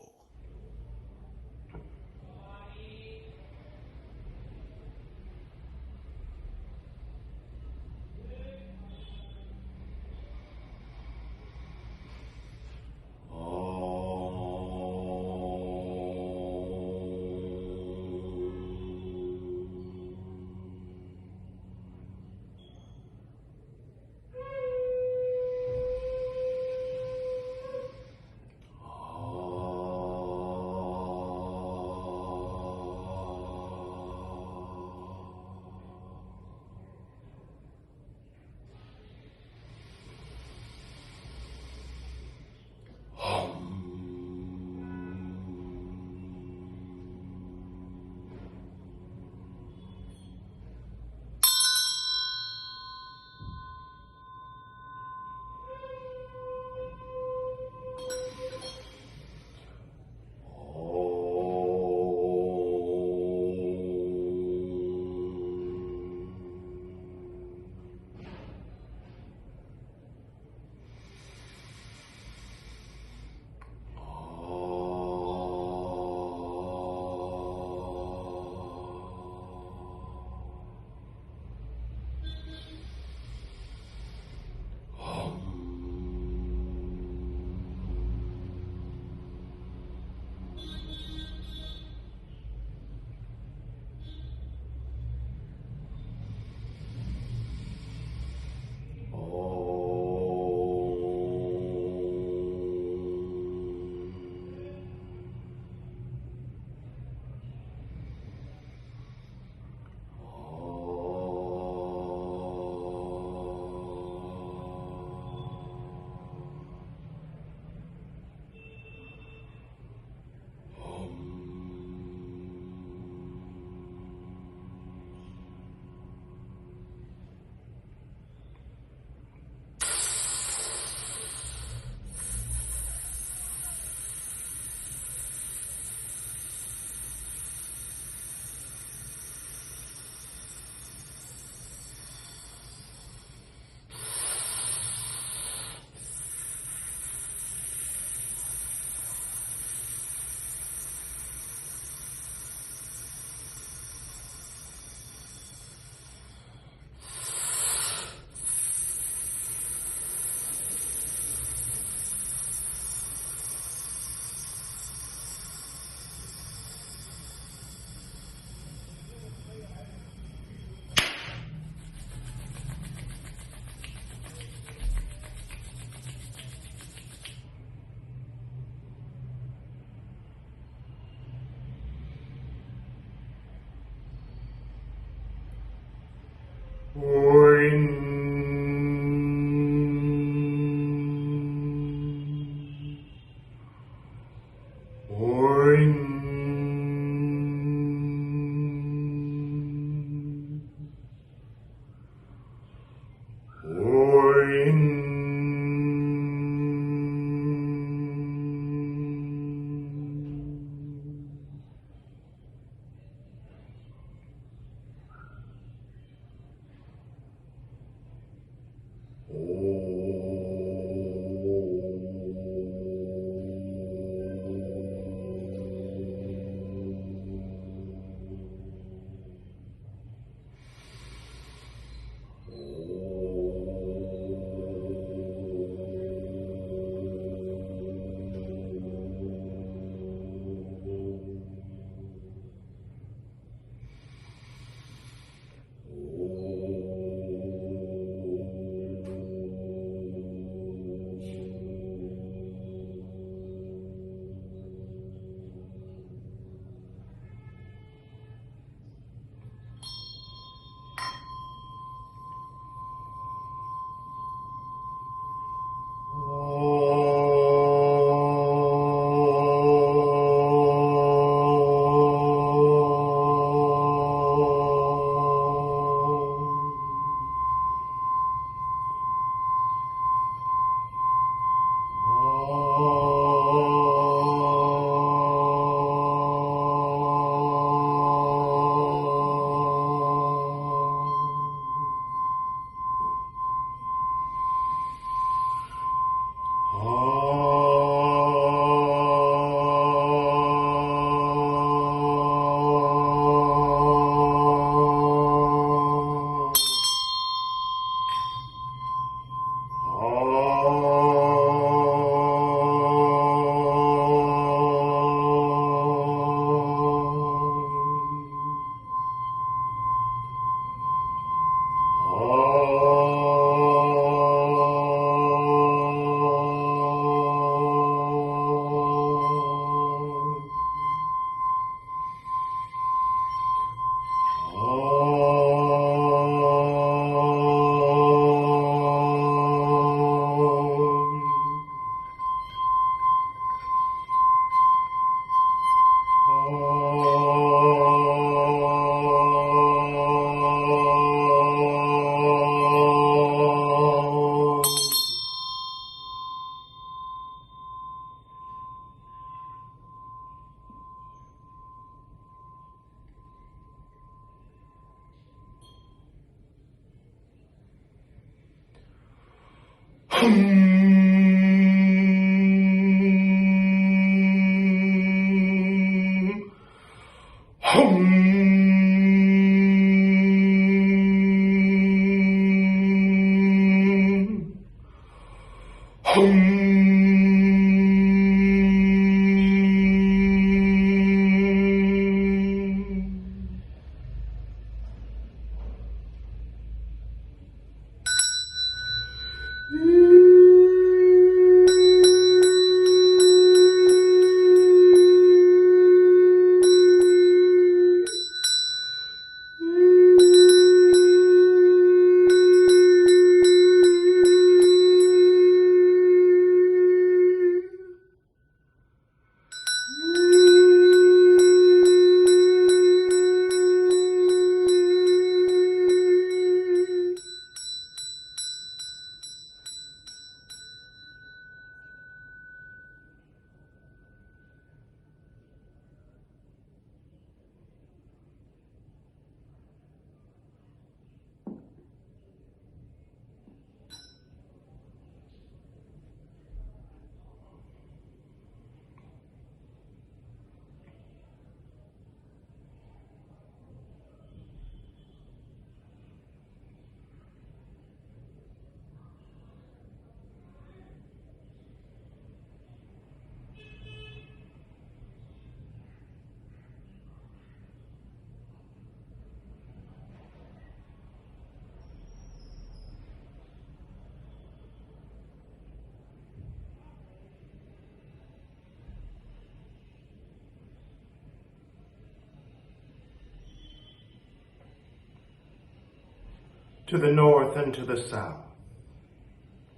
to the north and to the south,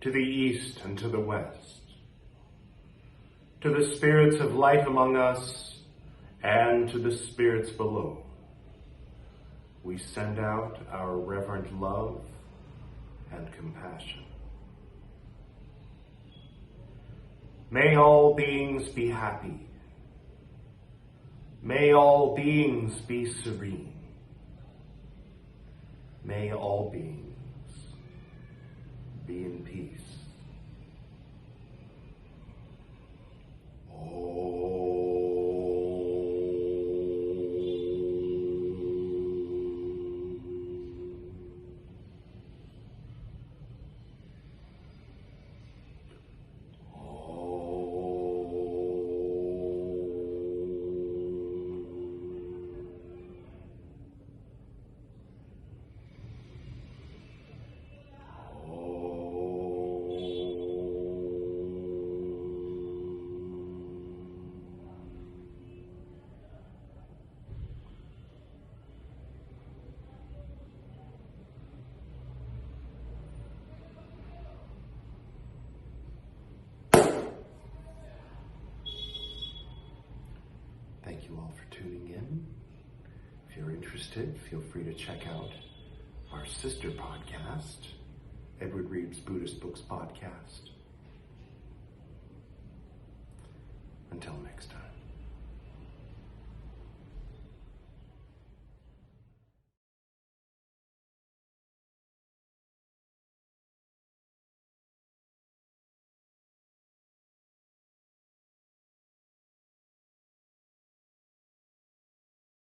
to the east and to the west, to the spirits of light among us and to the spirits below, we send out our reverent love and compassion. May all beings be happy. May all beings be serene. May all beings be in peace. Thank you all for tuning in. If you're interested, feel free to check out our sister podcast, Edward Reed's Buddhist Books Podcast. Until next time.